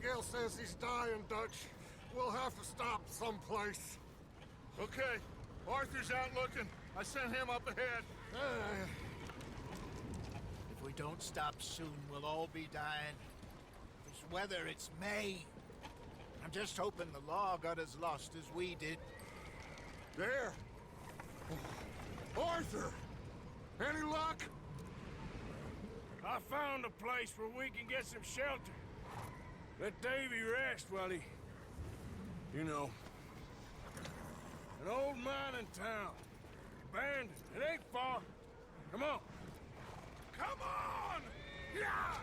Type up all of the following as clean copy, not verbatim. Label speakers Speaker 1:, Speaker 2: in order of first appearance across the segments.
Speaker 1: Abigail says he's dying, Dutch. We'll have to stop someplace.
Speaker 2: Okay, Arthur's out looking. I sent him up ahead.
Speaker 3: If we don't stop soon, we'll all be dying. This weather, it's May. I'm just hoping the law got as lost as we did.
Speaker 1: There! Arthur! Any luck?
Speaker 4: I found a place where we can get some shelter. Let Davy rest while he... You know. An old mining town. Abandoned. It ain't far. Come on. Come on! Yeah!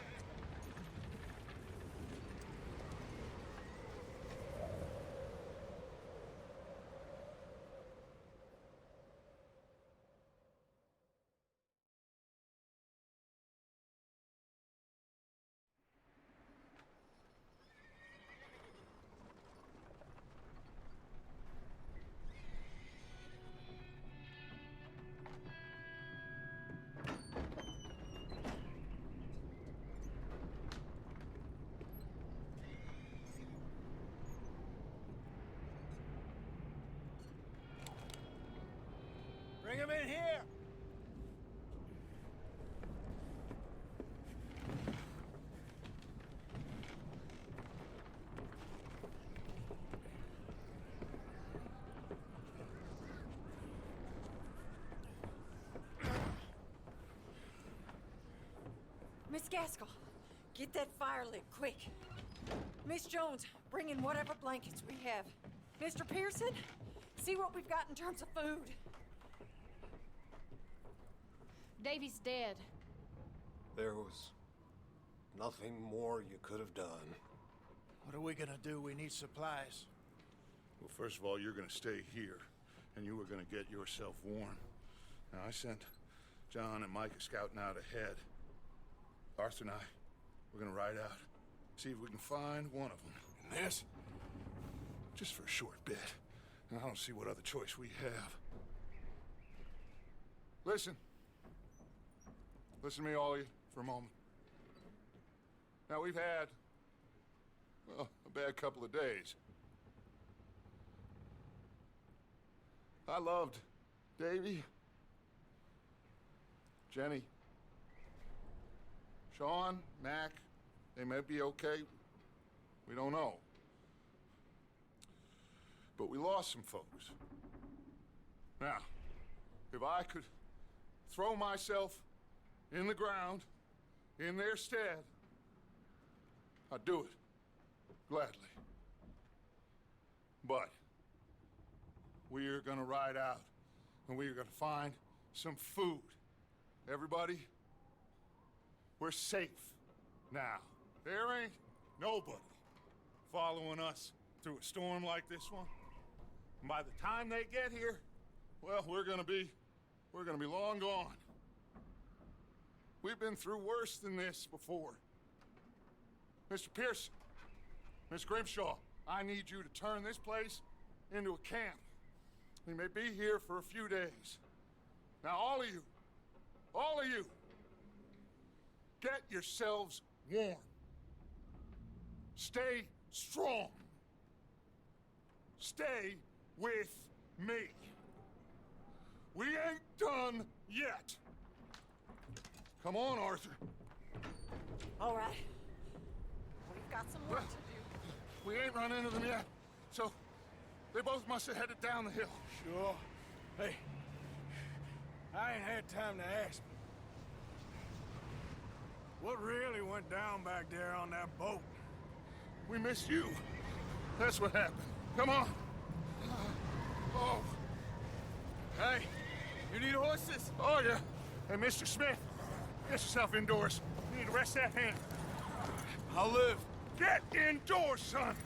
Speaker 3: Bring him in here!
Speaker 5: Miss Gaskell, get that fire lit, quick. Miss Jones, bring in whatever blankets we have. Mr. Pearson, see what we've got in terms of food.
Speaker 6: Davy's dead.
Speaker 1: There was nothing more you could have done.
Speaker 3: What are we gonna do? We need supplies.
Speaker 2: Well, first of all, you're gonna stay here, and you were gonna get yourself warm. Now, I sent John and Micah scouting out ahead. Arthur and I, we're gonna ride out, see if we can find one of them. And this, just for a short bit. And I don't see what other choice we have. Listen. Listen to me, all of you, for a moment. Now, we've had, well, a bad couple of days. I loved Davy, Jenny, Sean, Mac. They may be okay. We don't know. But we lost some folks. Now, if I could throw myself in the ground, in their stead, I'd do it, gladly. But we are gonna ride out, and we are gonna find some food. Everybody, we're safe now. There ain't nobody following us through a storm like this one. And by the time they get here, well, we're gonna be long gone. We've been through worse than this before. Mr. Pearson, Miss Grimshaw, I need you to turn this place into a camp. We may be here for a few days. Now, all of you, get yourselves warm. Stay strong. Stay with me. We ain't done yet. Come on, Arthur.
Speaker 5: All right. We've got some work to do.
Speaker 2: We ain't run into them yet, so they both must have headed down the hill.
Speaker 4: Sure. Hey, I ain't had time to ask. What really went down back there on that boat?
Speaker 2: We missed you. That's what happened. Come on. Oh.
Speaker 4: Hey, you need horses?
Speaker 2: Oh, yeah. Hey, Mr. Smith, get yourself indoors. You need to rest that hand.
Speaker 4: I'll live.
Speaker 2: Get indoors, son.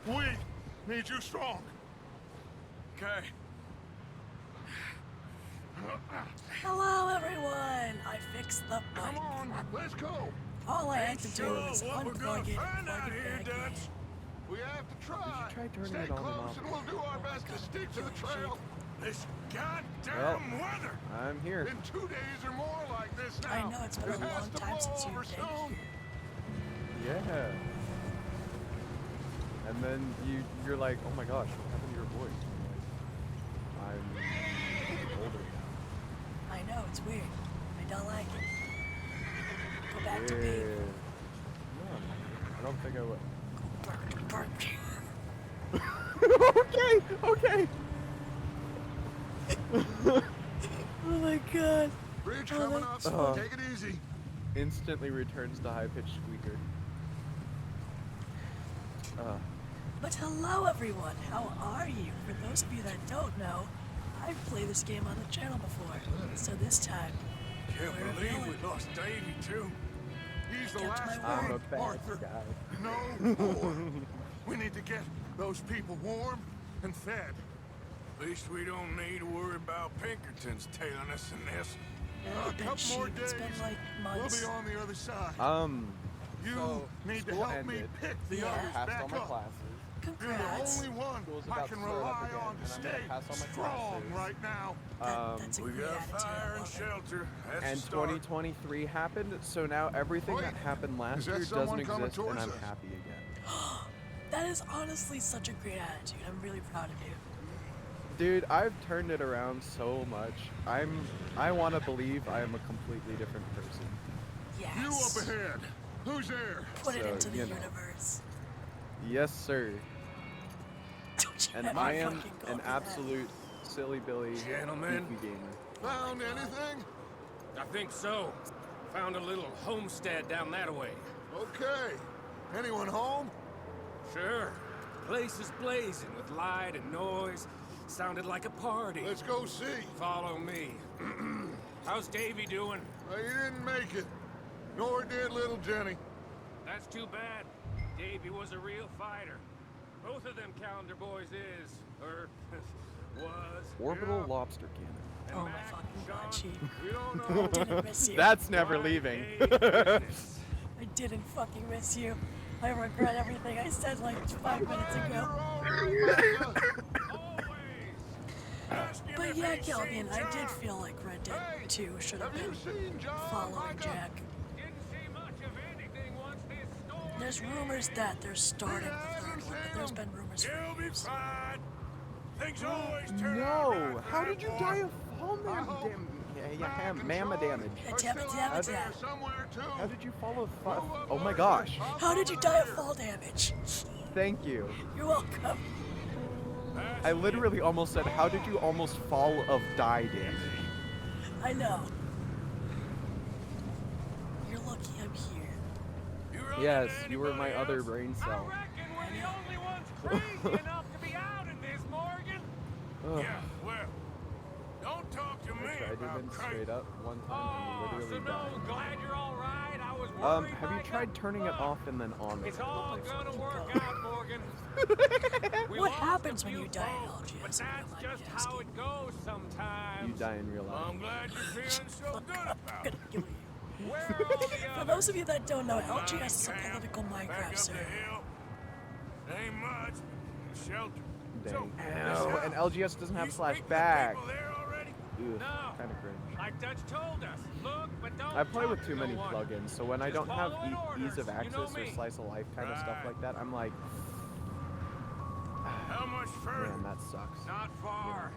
Speaker 2: We need you strong.
Speaker 4: Okay.
Speaker 7: Hello, everyone! I fixed the bike.
Speaker 2: Come on, let's go.
Speaker 7: All I had to do
Speaker 4: Sure,
Speaker 7: was
Speaker 4: what we're gonna
Speaker 7: unplug it,
Speaker 4: find out
Speaker 7: plug
Speaker 4: here,
Speaker 7: it back in.
Speaker 4: Dutch.
Speaker 2: We have to try.
Speaker 8: try turning
Speaker 2: Stay
Speaker 8: it on and
Speaker 2: close,
Speaker 8: off?
Speaker 2: and we'll do our best to stick to the trail.
Speaker 4: This goddamn weather.
Speaker 8: I'm here.
Speaker 2: In 2 days or more like this now.
Speaker 7: I know it's been a
Speaker 2: it has
Speaker 7: long
Speaker 2: to
Speaker 7: time
Speaker 2: blow
Speaker 7: since
Speaker 2: over
Speaker 7: you've been
Speaker 2: soon.
Speaker 7: here.
Speaker 8: Yeah. And then you're like, oh my gosh, what happened to your voice? I'm older now.
Speaker 7: I know, it's weird. I don't like it. Go back to
Speaker 8: Yeah.
Speaker 7: being.
Speaker 8: No, I don't think I would.
Speaker 7: Go back to
Speaker 8: Okay.
Speaker 7: Oh my god.
Speaker 2: Bridge coming up. Take it easy.
Speaker 8: Instantly returns to high-pitched squeaker.
Speaker 7: But hello everyone, how are you? For those of you that don't know, I've played this game on the channel before. So this time,
Speaker 4: Can't
Speaker 7: we're
Speaker 4: believe
Speaker 7: villain.
Speaker 4: we lost Davy, too.
Speaker 2: He's the
Speaker 7: Kept
Speaker 2: last
Speaker 7: my
Speaker 8: I'm a
Speaker 2: one,
Speaker 8: bad
Speaker 2: Arthur.
Speaker 8: guy.
Speaker 2: No more. We need to get those people warm and fed.
Speaker 4: At least we don't need to worry about Pinkertons tailing us in this.
Speaker 2: A
Speaker 7: Been
Speaker 2: couple more
Speaker 7: sheep.
Speaker 2: days.
Speaker 7: It's been like
Speaker 2: We'll
Speaker 7: months.
Speaker 2: be on the other side. You
Speaker 8: so
Speaker 2: need to
Speaker 8: school
Speaker 2: help me
Speaker 8: ended.
Speaker 2: pick the
Speaker 7: Yeah.
Speaker 2: others
Speaker 8: Passed
Speaker 2: back
Speaker 8: all my
Speaker 2: up.
Speaker 8: classes.
Speaker 2: You're
Speaker 7: Congrats.
Speaker 2: the only one
Speaker 8: School's
Speaker 2: I
Speaker 8: about
Speaker 2: can
Speaker 8: to start up
Speaker 2: rely
Speaker 8: again,
Speaker 2: on
Speaker 8: and
Speaker 2: to
Speaker 8: I'm gonna
Speaker 2: stay
Speaker 8: pass all my
Speaker 2: strong
Speaker 8: classes.
Speaker 2: right now.
Speaker 7: That's a
Speaker 4: We
Speaker 7: great
Speaker 4: got
Speaker 7: attitude.
Speaker 4: fire
Speaker 7: I
Speaker 4: and
Speaker 7: love it.
Speaker 4: shelter. That's
Speaker 8: And
Speaker 4: a start.
Speaker 8: 2023 happened, so now everything
Speaker 2: Wait,
Speaker 8: that happened
Speaker 2: is
Speaker 8: last
Speaker 2: that
Speaker 8: year
Speaker 2: someone
Speaker 8: doesn't
Speaker 2: coming
Speaker 8: exist, and
Speaker 2: towards
Speaker 8: I'm
Speaker 2: us?
Speaker 8: happy again.
Speaker 7: That is honestly such a great attitude. I'm really proud of you.
Speaker 8: Dude, I've turned it around so much. I want to believe I am a completely different person.
Speaker 7: Yes.
Speaker 2: You up ahead. Who's there?
Speaker 7: Put it
Speaker 8: So,
Speaker 7: into the
Speaker 8: you know.
Speaker 7: universe.
Speaker 8: Yes, sir.
Speaker 7: Don't you
Speaker 8: And
Speaker 7: ever
Speaker 8: I am
Speaker 7: fucking call
Speaker 8: an
Speaker 7: me that.
Speaker 8: absolute silly Billy
Speaker 4: Gentlemen.
Speaker 8: geeky gamer.
Speaker 2: Found anything?
Speaker 9: I think so. Found a little homestead down that way.
Speaker 2: Okay. Anyone home?
Speaker 9: Sure. Place is blazing with light and noise. Sounded like a party.
Speaker 2: Let's go see.
Speaker 9: Follow me. How's Davy doing?
Speaker 2: He didn't make it. Nor did little Jenny.
Speaker 9: That's too bad. Davy was a real fighter. Both of them calendar boys is, or was.
Speaker 8: Orbital
Speaker 2: Yeah.
Speaker 8: lobster cannon.
Speaker 9: And
Speaker 7: Oh my
Speaker 9: Mac,
Speaker 7: fucking god,
Speaker 9: Sean,
Speaker 7: Chief.
Speaker 2: We don't know.
Speaker 7: Didn't miss you.
Speaker 8: That's never
Speaker 9: fine
Speaker 8: leaving.
Speaker 9: day business.
Speaker 7: I didn't fucking miss you. I regret everything I said like 5 minutes ago. But yeah, Calvin, I did feel like Red Dead 2 should have
Speaker 2: Have you
Speaker 7: been
Speaker 2: seen John
Speaker 7: following
Speaker 2: Micah?
Speaker 7: Jack.
Speaker 9: Didn't see much of anything once this storm.
Speaker 7: There's rumors that they're starting the third one, but there's been rumors for
Speaker 4: You'll be
Speaker 7: years.
Speaker 4: fine. Things always turn out
Speaker 8: No!
Speaker 4: right
Speaker 8: How
Speaker 4: for
Speaker 8: did you
Speaker 4: boy.
Speaker 8: die of fall mamma damage?
Speaker 2: There somewhere too.
Speaker 8: How did you fall of oh my gosh.
Speaker 7: How did you die of fall damage?
Speaker 8: Thank you.
Speaker 7: You're welcome.
Speaker 8: I literally almost said, how did you almost fall of die damage?
Speaker 7: I know. You're lucky I'm here.
Speaker 4: You run
Speaker 8: Yes,
Speaker 4: into
Speaker 8: you were my
Speaker 4: anybody
Speaker 8: other
Speaker 4: else?
Speaker 8: brain
Speaker 9: I
Speaker 8: cell.
Speaker 9: reckon we're the only ones crazy enough to be out in this, Morgan.
Speaker 8: Ugh.
Speaker 4: Yeah, well, don't talk to me
Speaker 8: I tried
Speaker 4: about
Speaker 8: even
Speaker 4: crazy.
Speaker 8: straight up one time
Speaker 9: Oh,
Speaker 8: and
Speaker 9: so
Speaker 8: literally
Speaker 9: no,
Speaker 8: died.
Speaker 9: glad you're all right. I was worried.
Speaker 8: Have you
Speaker 9: Micah.
Speaker 8: tried turning it
Speaker 9: Look,
Speaker 8: off and then on?
Speaker 9: It's
Speaker 8: again?
Speaker 9: all gonna work out, Morgan. We
Speaker 7: What
Speaker 9: lost
Speaker 7: happens
Speaker 9: a
Speaker 7: when
Speaker 9: few
Speaker 7: you die in
Speaker 9: folks,
Speaker 7: LGS,
Speaker 9: But
Speaker 7: if you don't
Speaker 9: that's
Speaker 7: mind
Speaker 9: just
Speaker 7: me
Speaker 9: how
Speaker 7: asking?
Speaker 9: it goes sometimes.
Speaker 8: You die in real life.
Speaker 4: I'm glad you're feeling so good about
Speaker 7: I'm
Speaker 4: it.
Speaker 7: gonna kill you.
Speaker 9: Where are all the
Speaker 7: For
Speaker 9: others?
Speaker 7: those of you that don't know, LGS is a
Speaker 4: Camp,
Speaker 7: political
Speaker 4: back
Speaker 7: Minecraft
Speaker 4: up the
Speaker 7: server.
Speaker 4: hill. Ain't much, but shelter.
Speaker 8: Dang.
Speaker 4: So,
Speaker 8: Ow, and LGS doesn't have
Speaker 4: you
Speaker 8: slash
Speaker 4: speak with
Speaker 8: back.
Speaker 4: people there already?
Speaker 8: Ugh,
Speaker 9: No.
Speaker 8: kind of cringe.
Speaker 9: Like Dutch told us. Look, but don't
Speaker 8: I play with
Speaker 9: talk
Speaker 8: too
Speaker 9: to
Speaker 8: many
Speaker 9: no one.
Speaker 8: plugins, so when I
Speaker 9: Just
Speaker 8: don't have
Speaker 9: following
Speaker 8: ease of
Speaker 9: orders, you know
Speaker 8: access or
Speaker 9: me.
Speaker 8: slice of life kind of stuff
Speaker 4: Right.
Speaker 8: like that, I'm like,
Speaker 4: How much further?
Speaker 8: man, that sucks.
Speaker 9: Not far.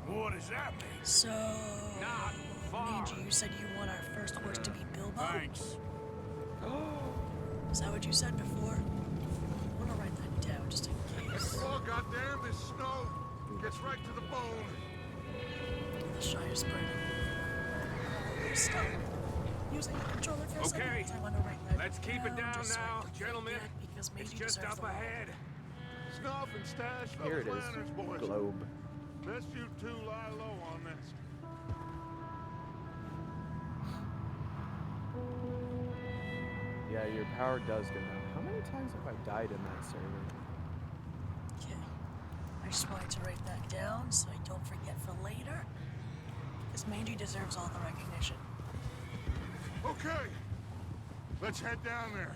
Speaker 4: What does that mean?
Speaker 7: So,
Speaker 9: Not far.
Speaker 7: Mangy, you said you want our first horse to be Bilbo?
Speaker 4: Thanks.
Speaker 7: Is that what you said before? I'm gonna write that down just in case.
Speaker 2: Oh, goddamn, this snow gets right to the bone.
Speaker 7: The Shire's burning. Stop using the controller for a second,
Speaker 9: Okay,
Speaker 7: 'cause I want to write that
Speaker 9: let's keep it down
Speaker 7: just so I
Speaker 9: now,
Speaker 7: don't
Speaker 9: gentlemen.
Speaker 7: forget, because
Speaker 9: It's
Speaker 7: Mangy
Speaker 9: just
Speaker 7: deserves
Speaker 9: up
Speaker 7: the
Speaker 9: ahead.
Speaker 2: Snuff and stash for
Speaker 8: Here it
Speaker 2: the
Speaker 8: is.
Speaker 2: planners, boys.
Speaker 8: Globe.
Speaker 2: Best you two lie low on this.
Speaker 8: Yeah, your power does go down. How many times have I died in that server?
Speaker 7: Okay. I just wanted to write that down so I don't forget for later. Because Mangy deserves all the recognition.
Speaker 2: Okay, let's head down there.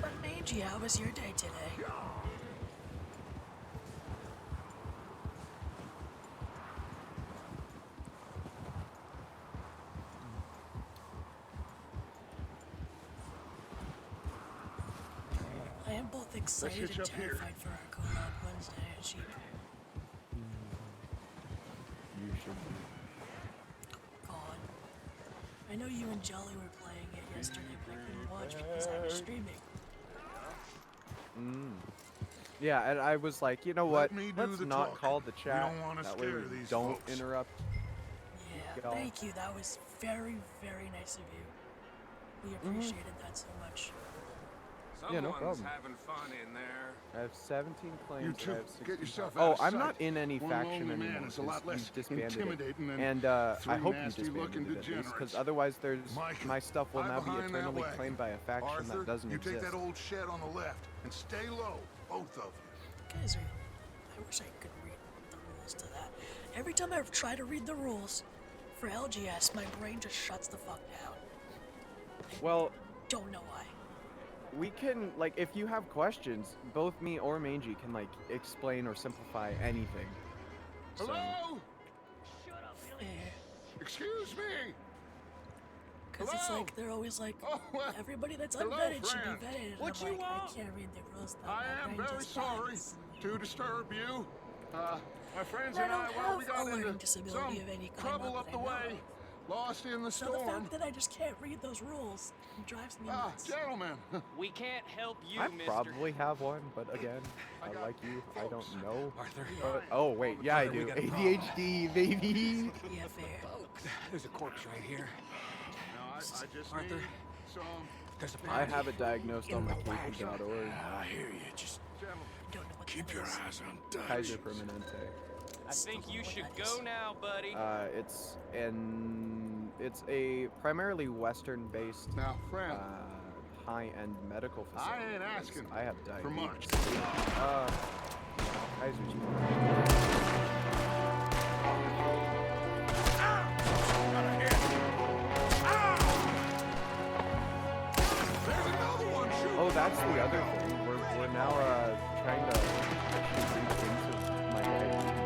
Speaker 7: But Mangy, how was your day today? am both excited
Speaker 2: hitch
Speaker 7: and
Speaker 2: up here.
Speaker 7: terrified for our collab Wednesday at Sheep.
Speaker 8: You should be.
Speaker 7: God. I know you and Jolly were playing it yesterday, but I couldn't watch because I was streaming.
Speaker 8: Yeah, and I was like, you know
Speaker 2: Let
Speaker 8: what?
Speaker 2: me do
Speaker 8: Let's
Speaker 2: the
Speaker 8: not
Speaker 2: talking.
Speaker 8: call the
Speaker 2: We
Speaker 8: chat.
Speaker 2: don't wanna
Speaker 8: That way
Speaker 2: scare
Speaker 8: we
Speaker 2: these
Speaker 8: don't
Speaker 2: folks.
Speaker 8: interrupt.
Speaker 7: Yeah,
Speaker 8: y'all.
Speaker 7: thank you. That was very, very nice of you. We appreciated that so much.
Speaker 8: Yeah, no
Speaker 9: Someone's
Speaker 8: problem.
Speaker 9: having fun in there.
Speaker 8: I have 17 claims.
Speaker 2: You
Speaker 8: and I
Speaker 2: two,
Speaker 8: have 16
Speaker 2: get yourself
Speaker 8: points.
Speaker 2: out
Speaker 8: Oh,
Speaker 2: of
Speaker 8: I'm
Speaker 2: sight.
Speaker 8: not in any
Speaker 2: One
Speaker 8: faction
Speaker 2: lonely man
Speaker 8: anymore.
Speaker 2: is a lot
Speaker 8: 'Cause
Speaker 2: less
Speaker 8: you disbanded
Speaker 2: intimidating than
Speaker 8: it. And
Speaker 2: three
Speaker 8: I hope you
Speaker 2: nasty-looking
Speaker 8: disbanded it at least, because
Speaker 2: degenerates.
Speaker 8: otherwise there's
Speaker 2: Mike,
Speaker 8: my stuff will
Speaker 2: hide
Speaker 8: now be
Speaker 2: behind that
Speaker 8: eternally
Speaker 2: wagon.
Speaker 8: claimed by a faction
Speaker 2: Arthur,
Speaker 8: that doesn't
Speaker 2: you
Speaker 8: exist.
Speaker 2: take that old shed on the left and stay low, both of you.
Speaker 7: Guys are. I wish I could read the rules to that. Every time I try to read the rules for LGS, my brain just shuts the fuck down.
Speaker 8: Well,
Speaker 7: Don't know why.
Speaker 8: we can, like, if you have questions, both me or Mangy can, like, explain or simplify anything. So,
Speaker 2: Hello?
Speaker 7: Fair.
Speaker 2: Excuse me?
Speaker 7: Because it's
Speaker 2: Hello?
Speaker 7: like, they're always like,
Speaker 2: Oh, well,
Speaker 7: everybody that's
Speaker 2: hello,
Speaker 7: unvetted should
Speaker 2: friend.
Speaker 7: be vetted. And
Speaker 2: What
Speaker 7: I'm
Speaker 2: you
Speaker 7: like,
Speaker 2: want?
Speaker 7: I can't read the rules though.
Speaker 2: I
Speaker 7: My
Speaker 2: am
Speaker 7: brain
Speaker 2: very
Speaker 7: just
Speaker 2: sorry
Speaker 7: dies.
Speaker 2: to disturb you. My friends
Speaker 7: I
Speaker 2: and I,
Speaker 7: don't
Speaker 2: well, we
Speaker 7: have
Speaker 2: got
Speaker 7: a learning
Speaker 2: into
Speaker 7: disability
Speaker 2: some
Speaker 7: of any kind,
Speaker 2: trouble
Speaker 7: not
Speaker 2: up
Speaker 7: that
Speaker 2: the
Speaker 7: I know
Speaker 2: way.
Speaker 7: of.
Speaker 2: Lost in the
Speaker 7: So the
Speaker 2: storm.
Speaker 7: fact that I just can't read those rules drives me
Speaker 2: Ah,
Speaker 7: nuts.
Speaker 2: gentlemen.
Speaker 9: We can't help you,
Speaker 8: I
Speaker 9: mister.
Speaker 8: probably have one, but again,
Speaker 2: I got
Speaker 8: like you, I
Speaker 2: folks.
Speaker 8: don't know.
Speaker 9: Arthur.
Speaker 8: Oh, wait, yeah, I do. ADHD, baby!
Speaker 7: Yeah, fair.
Speaker 9: There's a corpse right here.
Speaker 2: No, I just
Speaker 9: Arthur.
Speaker 2: need some
Speaker 9: There's a
Speaker 8: I have it diagnosed on my KP.org.
Speaker 4: I hear you. Just
Speaker 2: gentlemen.
Speaker 7: Don't know what
Speaker 4: keep
Speaker 7: that
Speaker 4: your
Speaker 7: is.
Speaker 4: eyes on Dutch.
Speaker 8: Kaiser Permanente.
Speaker 9: I think you
Speaker 7: What
Speaker 9: should
Speaker 7: that
Speaker 9: go
Speaker 7: is.
Speaker 9: now, buddy.
Speaker 8: It's a primarily Western-based,
Speaker 2: Now, friend,
Speaker 8: high-end medical facility.
Speaker 2: I ain't
Speaker 8: because
Speaker 2: asking
Speaker 8: I have
Speaker 2: for much.
Speaker 8: diabetes. Kaiser's.
Speaker 2: There's another one. Shoot.
Speaker 8: Oh, that's the other thing. We're now trying to actually reach into my diabetes.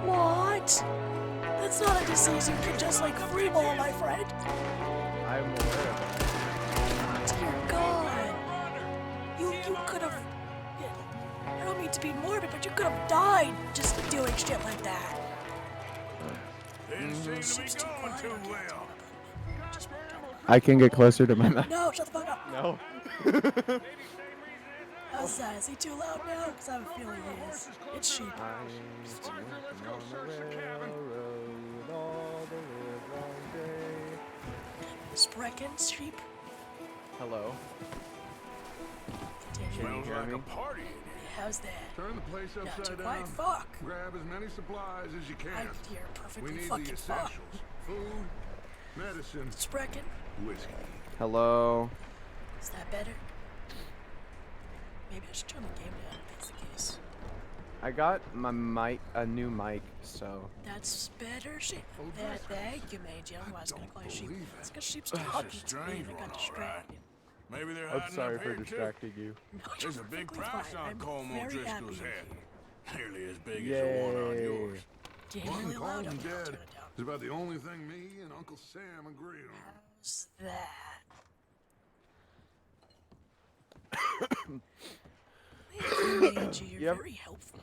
Speaker 7: What? That's not a disease you can just like freeball, my friend.
Speaker 8: I'm aware of that.
Speaker 7: Dear God. You could have. I don't mean to be morbid, but you could have died just doing shit like that.
Speaker 4: Didn't seem to
Speaker 7: Sheep's
Speaker 4: be
Speaker 7: too
Speaker 4: going
Speaker 7: quiet.
Speaker 4: too
Speaker 7: I can't
Speaker 4: well.
Speaker 7: talk about it. Just won't talk.
Speaker 8: I can get closer to my mic.
Speaker 7: No, shut the fuck up.
Speaker 8: No.
Speaker 7: How's that? Is he too loud now? Because I have a feeling he is. It's sheep.
Speaker 8: I'm working on the railroad all the live long day.
Speaker 7: Sprechen, sheep.
Speaker 8: Hello.
Speaker 7: Continue.
Speaker 4: Smells
Speaker 8: hear
Speaker 4: like
Speaker 8: me?
Speaker 4: a party in here.
Speaker 7: How's that?
Speaker 2: Turn the place
Speaker 7: Not too
Speaker 2: upside
Speaker 7: quiet.
Speaker 2: down.
Speaker 7: Fuck.
Speaker 2: Grab as many supplies as you
Speaker 7: I
Speaker 2: can.
Speaker 7: could hear
Speaker 2: We
Speaker 7: perfectly
Speaker 2: need the
Speaker 7: fucking fuck.
Speaker 2: essentials. Food, medicine,
Speaker 7: Sprechen.
Speaker 2: whiskey.
Speaker 8: Hello.
Speaker 7: Is that better? Maybe I should turn the game down if that's the case.
Speaker 8: I got my mic, a new mic, so.
Speaker 7: That's better, sheep.
Speaker 2: Oh,
Speaker 7: Thank you, Major. I was gonna call sheep.
Speaker 2: believe it.
Speaker 7: It's because sheep's
Speaker 4: That's a
Speaker 7: talking to me
Speaker 4: strange
Speaker 7: and I
Speaker 4: one,
Speaker 7: got
Speaker 4: all right.
Speaker 7: distracted.
Speaker 4: Maybe they're
Speaker 8: I'm
Speaker 4: hiding
Speaker 8: sorry
Speaker 4: up
Speaker 8: for
Speaker 4: here, too.
Speaker 8: distracting you.
Speaker 7: No,
Speaker 4: There's
Speaker 7: you're
Speaker 4: a big
Speaker 7: perfectly
Speaker 4: price
Speaker 7: fine.
Speaker 4: on
Speaker 7: I'm
Speaker 4: Colm
Speaker 7: very
Speaker 4: O'Driscoll's
Speaker 7: happy you're
Speaker 4: head.
Speaker 7: here.
Speaker 4: Nearly as big as the one on
Speaker 8: Yay.
Speaker 4: yours.
Speaker 7: Getting
Speaker 2: One
Speaker 7: really loud
Speaker 2: Colm
Speaker 7: up here. I'll
Speaker 2: dead
Speaker 7: turn it down.
Speaker 2: is about the only thing me and Uncle Sam agree on.
Speaker 7: How's that? Thank you, Major. You're
Speaker 8: Yep.
Speaker 7: very helpful.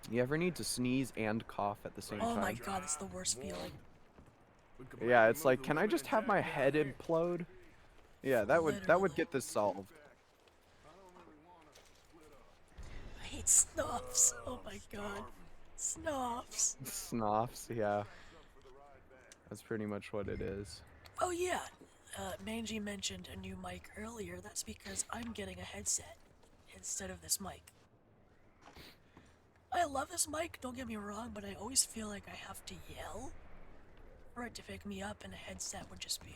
Speaker 8: You ever need to sneeze and cough at the same
Speaker 7: Oh
Speaker 8: time?
Speaker 7: my god, that's the worst feeling.
Speaker 8: Yeah, it's like, can I just have my head implode? Yeah, that would
Speaker 7: Literally.
Speaker 8: get this solved.
Speaker 7: I hate snuffs. Oh my god. Snuffs.
Speaker 8: Snoffs, yeah. That's pretty much what it is.
Speaker 7: Oh yeah. Mangy mentioned a new mic earlier. That's because I'm getting a headset instead of this mic. I love this mic, don't get me wrong, but I always feel like I have to yell for it to pick me up, and a headset would just be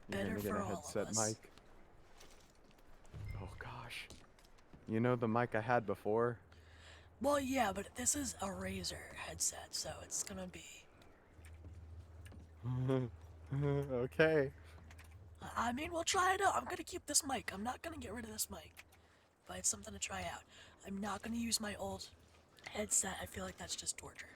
Speaker 8: You're
Speaker 7: better
Speaker 8: gonna get
Speaker 7: for
Speaker 8: a
Speaker 7: all
Speaker 8: headset
Speaker 7: of us.
Speaker 8: mic. Oh gosh. You know the mic I had before?
Speaker 7: Well, yeah, but this is a Razer headset, so it's gonna be.
Speaker 8: Okay.
Speaker 7: I mean, we'll try it out. I'm gonna keep this mic. I'm not gonna get rid of this mic, but it's something to try out. I'm not gonna use my old headset. I feel like that's just torture.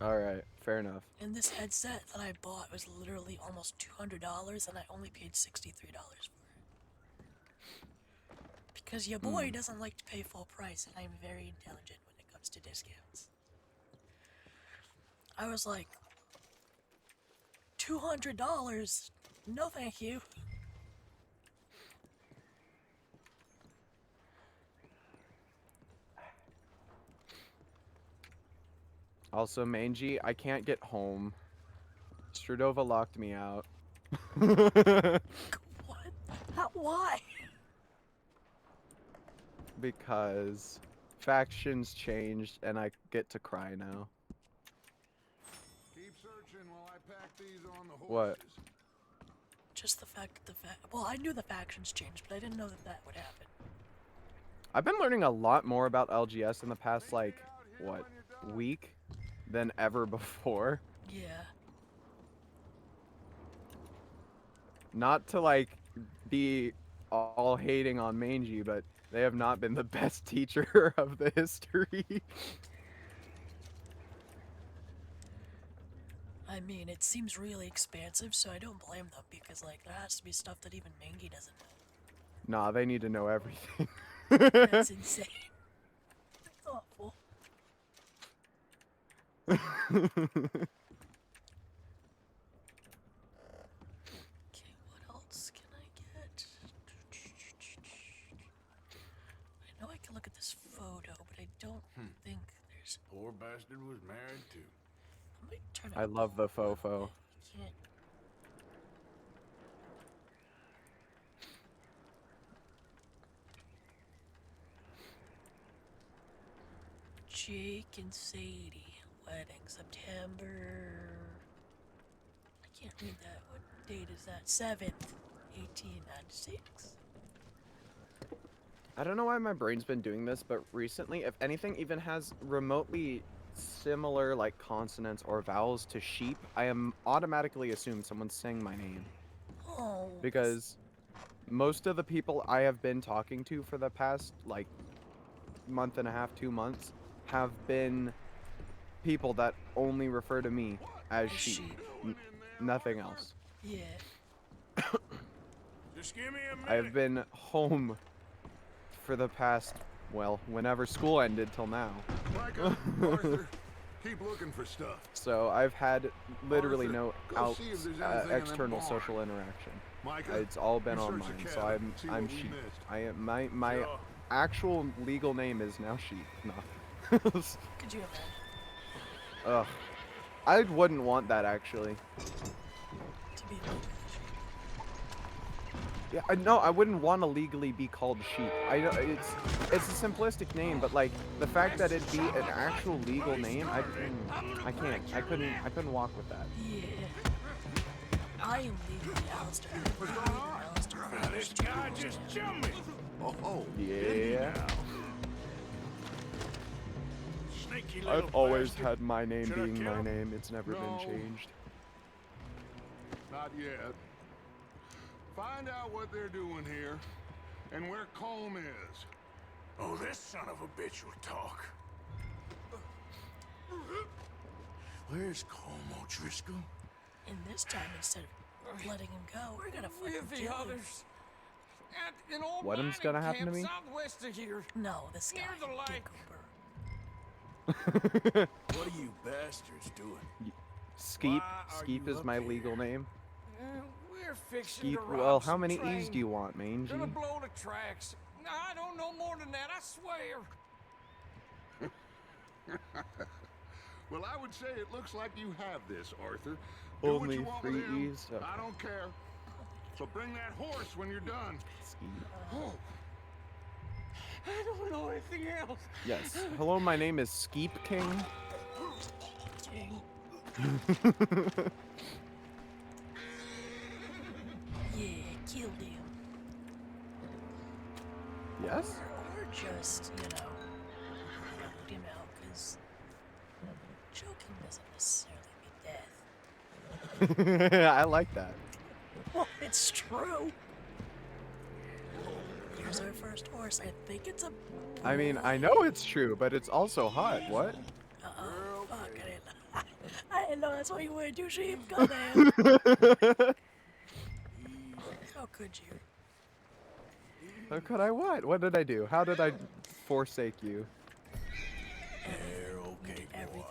Speaker 8: Alright, fair enough.
Speaker 7: And this headset that I bought was literally almost $200, and I only paid $63 for it. Because your boy doesn't like to pay full price, and I'm very intelligent when it comes to discounts. I was like, $200? No thank you.
Speaker 8: Also, Mangy, I can't get home. Stradova locked me out.
Speaker 7: What? How? Why?
Speaker 8: Because factions changed and I get to cry now.
Speaker 2: Keep searching while I pack these on the horses.
Speaker 8: What?
Speaker 7: Just the fact that well, I knew the factions changed, but I didn't know that that would happen.
Speaker 8: I've been learning a lot more about LGS in the past, like, what, week than ever before.
Speaker 7: Yeah.
Speaker 8: Not to, like, be all hating on Mangy, but they have not been the best teacher of the history.
Speaker 7: I mean, it seems really expansive, so I don't blame them, because, like, there has to be stuff that even Mangy doesn't know.
Speaker 8: Nah, they need to know everything.
Speaker 7: That's insane. That's awful. Okay, what else can I get? I know I can look at this photo, but I don't think there's...
Speaker 4: Poor bastard was married too.
Speaker 7: I might turn
Speaker 8: I
Speaker 7: it
Speaker 8: love the
Speaker 7: off a little
Speaker 8: fofo.
Speaker 7: bit. Can't... Jake and Sadie, wedding September. I can't read that. What date is that? 7th, 1896.
Speaker 8: I don't know why my brain's been doing this, but recently, if anything even has remotely similar, like, consonants or vowels to sheep, I am automatically assume someone's saying my name.
Speaker 7: Oh.
Speaker 8: Because most of the people I have been talking to for the past, like, month and a half, 2 months, have been people that only refer to me as sheep. Nothing else.
Speaker 7: Yeah.
Speaker 4: Just give me a minute.
Speaker 8: I've been home for the past, well, whenever school ended till now.
Speaker 2: Micah, Arthur, keep looking for stuff.
Speaker 8: So I've had literally
Speaker 2: Arthur,
Speaker 8: no
Speaker 2: go see if there's anything in that
Speaker 8: external
Speaker 2: barn.
Speaker 8: social interaction.
Speaker 2: Micah,
Speaker 8: It's all been
Speaker 2: you
Speaker 8: on
Speaker 2: search the
Speaker 8: mine, so
Speaker 2: cabin, see
Speaker 8: I'm
Speaker 2: what we
Speaker 8: sheep.
Speaker 2: missed.
Speaker 8: I am my
Speaker 4: Sure.
Speaker 8: actual legal name is now sheep. No.
Speaker 7: Could you imagine?
Speaker 8: Ugh. I wouldn't want that actually.
Speaker 7: To be
Speaker 8: Yeah, no, I wouldn't want to legally be called sheep. I know it's a simplistic name, but like the fact that it'd be an actual legal name, I couldn't walk with that.
Speaker 7: Yeah. I am legally Alistair.
Speaker 2: What's going on?
Speaker 4: Now, this guy just jumped me.
Speaker 2: Oh,
Speaker 8: Yeah.
Speaker 4: Sneaky little
Speaker 8: I've always
Speaker 4: bastard.
Speaker 8: had my name
Speaker 4: Should I
Speaker 8: being
Speaker 4: kill
Speaker 8: my
Speaker 4: him?
Speaker 8: name. It's never
Speaker 2: No.
Speaker 8: been changed.
Speaker 2: not yet. Find out what they're doing here and where Colm is.
Speaker 4: Oh, this son of a bitch will talk. Where's Colm O'Driscoll?
Speaker 7: And this time, instead of letting him go, we're gonna fucking
Speaker 9: With the
Speaker 7: kill him.
Speaker 9: others. At an old
Speaker 8: What
Speaker 9: mining
Speaker 8: gonna happen to
Speaker 9: camp
Speaker 8: me?
Speaker 9: southwest of here.
Speaker 7: No, this guy.
Speaker 9: Near the lake.
Speaker 7: Cooper.
Speaker 4: What are you bastards doing?
Speaker 8: Skeep.
Speaker 4: Why are
Speaker 8: Skeep
Speaker 4: you
Speaker 8: is
Speaker 4: up
Speaker 8: my
Speaker 4: here?
Speaker 8: legal name.
Speaker 9: We're fixing
Speaker 8: Skeep.
Speaker 9: to rob
Speaker 8: Well, how
Speaker 9: some
Speaker 8: many
Speaker 9: train.
Speaker 8: E's do you want, Mangy?
Speaker 9: Gonna blow the tracks. I don't know more than that, I swear.
Speaker 2: Well, I would say it looks like you have this, Arthur. Do what
Speaker 8: Only
Speaker 2: you want with
Speaker 8: 3
Speaker 2: him.
Speaker 8: E's? Okay.
Speaker 2: I don't care. So bring that horse when you're done.
Speaker 8: Skeep.
Speaker 9: I don't know anything else.
Speaker 8: Yes. Hello, my name is Skeep King.
Speaker 7: King. Yeah, killed him.
Speaker 8: Yes?
Speaker 7: Or just, knocked him out, because choking doesn't necessarily mean death.
Speaker 8: I like that.
Speaker 7: Well, it's true. Here's our first horse. I think it's a...
Speaker 8: I mean, I know it's true, but it's also hot. What?
Speaker 7: Uh-oh. Fuck, I didn't... didn't know that's what you wanted to do, sheep. Goddamn. How could you?
Speaker 8: How could I what? What did I do? How did I forsake you?
Speaker 4: They're okay,
Speaker 7: Everything.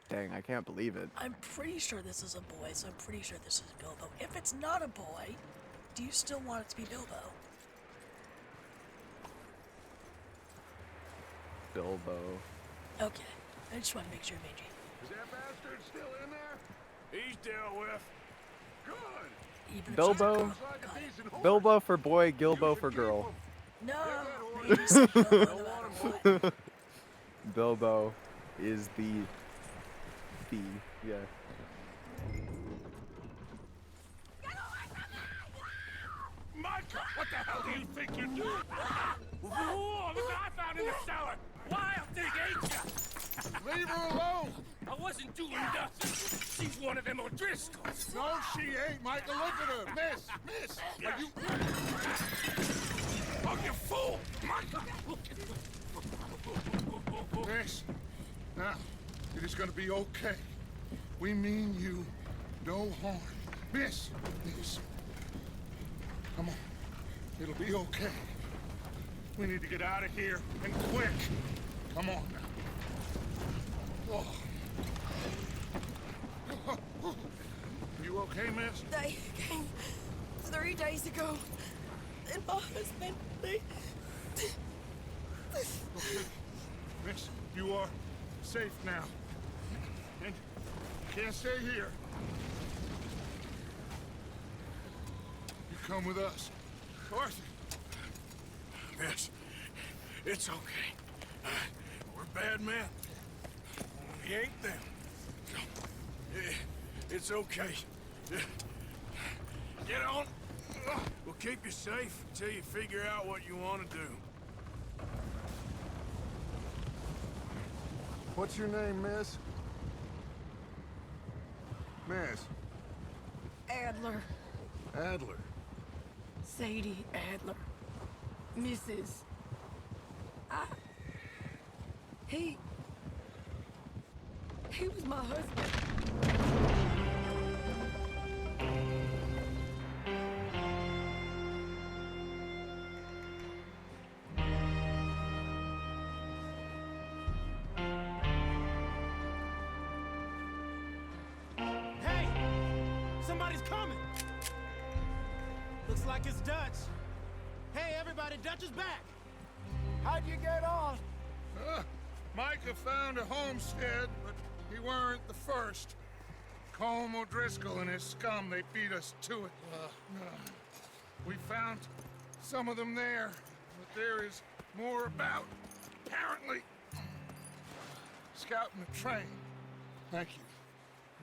Speaker 8: Dang, I can't believe it.
Speaker 7: I'm pretty sure this is a boy, so I'm pretty sure this is Bilbo. If it's not a boy, do you still want it to be Bilbo?
Speaker 8: Bilbo.
Speaker 7: Okay. I just want to make sure, Minji.
Speaker 2: Is that bastard still in there?
Speaker 4: He's dealt with.
Speaker 2: Good.
Speaker 7: Even if
Speaker 8: Bilbo?
Speaker 7: she's a girl.
Speaker 2: Looks like
Speaker 7: Got
Speaker 2: a
Speaker 7: it.
Speaker 2: decent horse.
Speaker 8: Bilbo for boy, Gilbo for girl.
Speaker 7: No!
Speaker 2: horse.
Speaker 7: You just said Bilbo no matter what.
Speaker 8: Bilbo is the yeah.
Speaker 2: Micah, what the hell do you think you're doing?
Speaker 9: Whoa, look what I found in the cellar! Wild thing, ain't ya?
Speaker 2: Leave her alone.
Speaker 9: I wasn't doing nothing. She's one of them O'Driscolls.
Speaker 2: No, she ain't, Micah. Look at her. Miss. Are you...
Speaker 9: Oh, you fool! Micah!
Speaker 2: Miss, now, it is gonna be okay. We mean you no harm. Miss. Come on. It'll be okay. We need to get out of here, and quick. Come on now. Oh. You okay, miss?
Speaker 7: They came 3 days ago. And my husband, they...
Speaker 2: Okay. Miss, you are safe now. And you can't stay here. You come with us. Arthur.
Speaker 4: Miss, it's okay. We're bad men. We ain't them. It's okay. Get on. We'll keep you safe until you figure out what you want to do.
Speaker 2: What's your name, miss? Miss.
Speaker 10: Adler.
Speaker 2: Adler.
Speaker 10: Sadie Adler. Mrs. He was my husband.
Speaker 11: Hey! Somebody's coming! Looks like it's Dutch. Hey, everybody, Dutch is back!
Speaker 3: How'd you get on?
Speaker 2: Micah found a homestead, but he weren't the first. Colm O'Driscoll and his scum, they beat us to it. We found some of them there, but there is more about. Apparently, scouting the train. Thank you.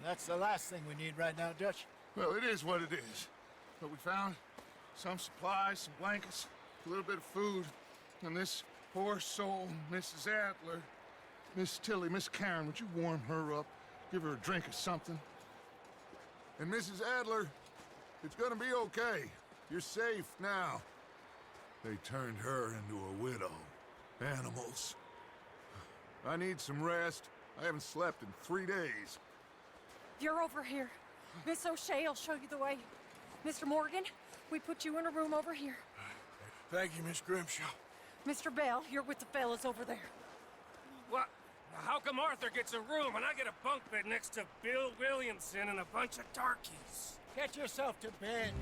Speaker 3: That's the last thing we need right now, Dutch.
Speaker 2: Well, it is what it is. But we found some supplies, some blankets, a little bit of food, and this poor soul, Mrs. Adler, Miss Tilly, Miss Karen, would you warm her up? Give her a drink or something? And Mrs. Adler, it's gonna be okay. You're safe now. They turned her into a widow. Animals. I need some rest. I haven't slept in 3 days.
Speaker 5: You're over here. Miss O'Shea will show you the way. Mr. Morgan, we put you in a room over here.
Speaker 4: Thank you, Miss Grimshaw.
Speaker 5: Mr. Bell, you're with the fellas over there.
Speaker 9: What? How come Arthur gets a room and I get a bunk bed next to Bill Williamson and a bunch of darkies?
Speaker 3: Get yourself to bed.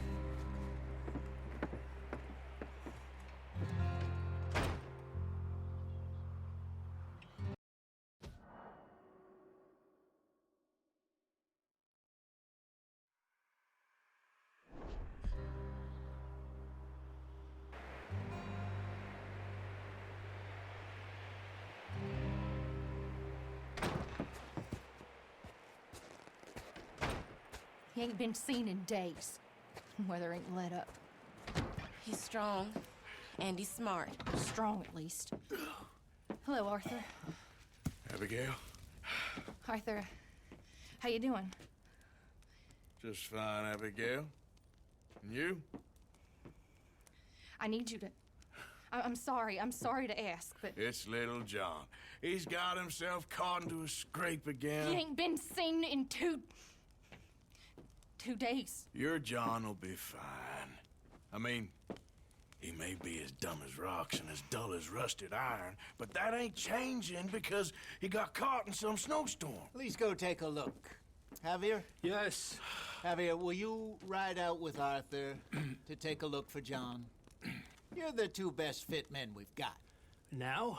Speaker 6: He ain't been seen in days. Weather ain't let up.
Speaker 10: He's strong, and he's smart.
Speaker 6: Strong, at least. Hello, Arthur.
Speaker 4: Abigail?
Speaker 6: Arthur, how you doing?
Speaker 4: Just fine, Abigail. And you?
Speaker 6: I need you I'm sorry. I'm sorry to ask, but
Speaker 4: It's little John. He's got himself caught into a scrape again.
Speaker 6: he ain't been seen in 2 days.
Speaker 4: Your John will be fine. I mean, he may be as dumb as rocks and as dull as rusted iron, but that ain't changing because he got caught in some snowstorm.
Speaker 3: Please go take a look. Javier?
Speaker 11: Yes.
Speaker 3: Javier, will you ride out with Arthur to take a look for John? You're the 2 best fit men we've got.
Speaker 11: Now?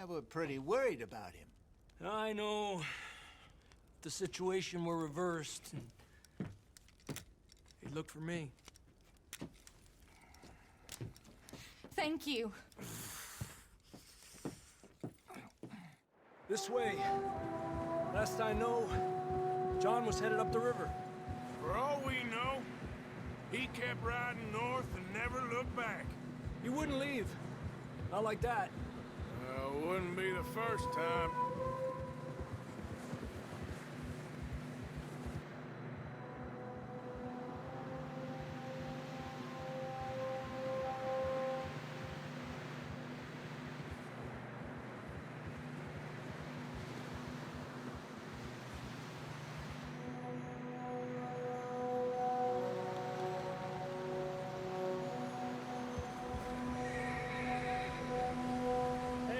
Speaker 3: We're pretty worried about him.
Speaker 11: I know. If the situation were reversed, he'd look for me.
Speaker 6: Thank you.
Speaker 11: This way. Last I know, John was headed up the river.
Speaker 4: For all we know, he kept riding north and never looked back.
Speaker 11: He wouldn't leave. Not like that.
Speaker 4: Wouldn't be the first time.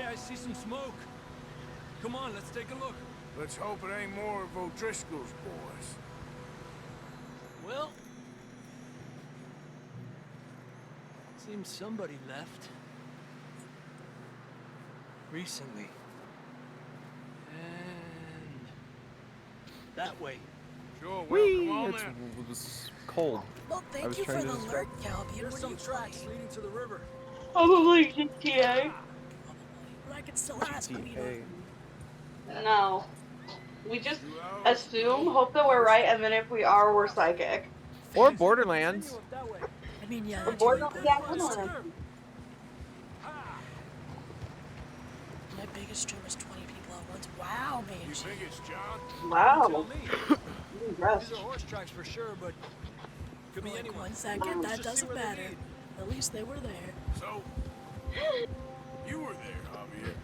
Speaker 11: I see some smoke. Come on, let's take a look.
Speaker 4: Let's hope it ain't more of O'Driscoll's boys.
Speaker 11: Well, seems somebody left. Recently. And that way.
Speaker 4: Sure, well,
Speaker 8: Whee!
Speaker 4: come on
Speaker 8: It
Speaker 4: then.
Speaker 8: was cold.
Speaker 7: Well,
Speaker 8: I
Speaker 7: thank
Speaker 8: was
Speaker 7: you for
Speaker 8: trying
Speaker 7: the
Speaker 8: to
Speaker 7: alert,
Speaker 8: distract-
Speaker 7: Calby.
Speaker 11: There's
Speaker 7: What are
Speaker 11: some
Speaker 7: you
Speaker 11: tracks
Speaker 7: playing?
Speaker 11: leading to the river.
Speaker 12: Probably GTA.
Speaker 7: But I can still ask. I mean,
Speaker 8: GTA.
Speaker 12: No. We just assume, hope that we're right, and then if we are, we're psychic.
Speaker 8: Or Borderlands.
Speaker 11: Continue up that way.
Speaker 7: I mean, yeah.
Speaker 12: Or
Speaker 7: they do
Speaker 12: Borderlands,
Speaker 7: both
Speaker 12: yeah,
Speaker 7: ways.
Speaker 12: Borderlands.
Speaker 7: My biggest stream is 20 people at once. Wow, man.
Speaker 4: You think it's John?
Speaker 12: Wow.
Speaker 11: Tell me.
Speaker 12: I'm impressed.
Speaker 11: These are horse tracks for sure, but could be
Speaker 7: Like
Speaker 11: anyone.
Speaker 7: 1 second, that
Speaker 11: Let's just see
Speaker 7: doesn't
Speaker 11: where they
Speaker 7: matter.
Speaker 11: lead.
Speaker 7: At least they were there.
Speaker 4: So, you were there, Javier.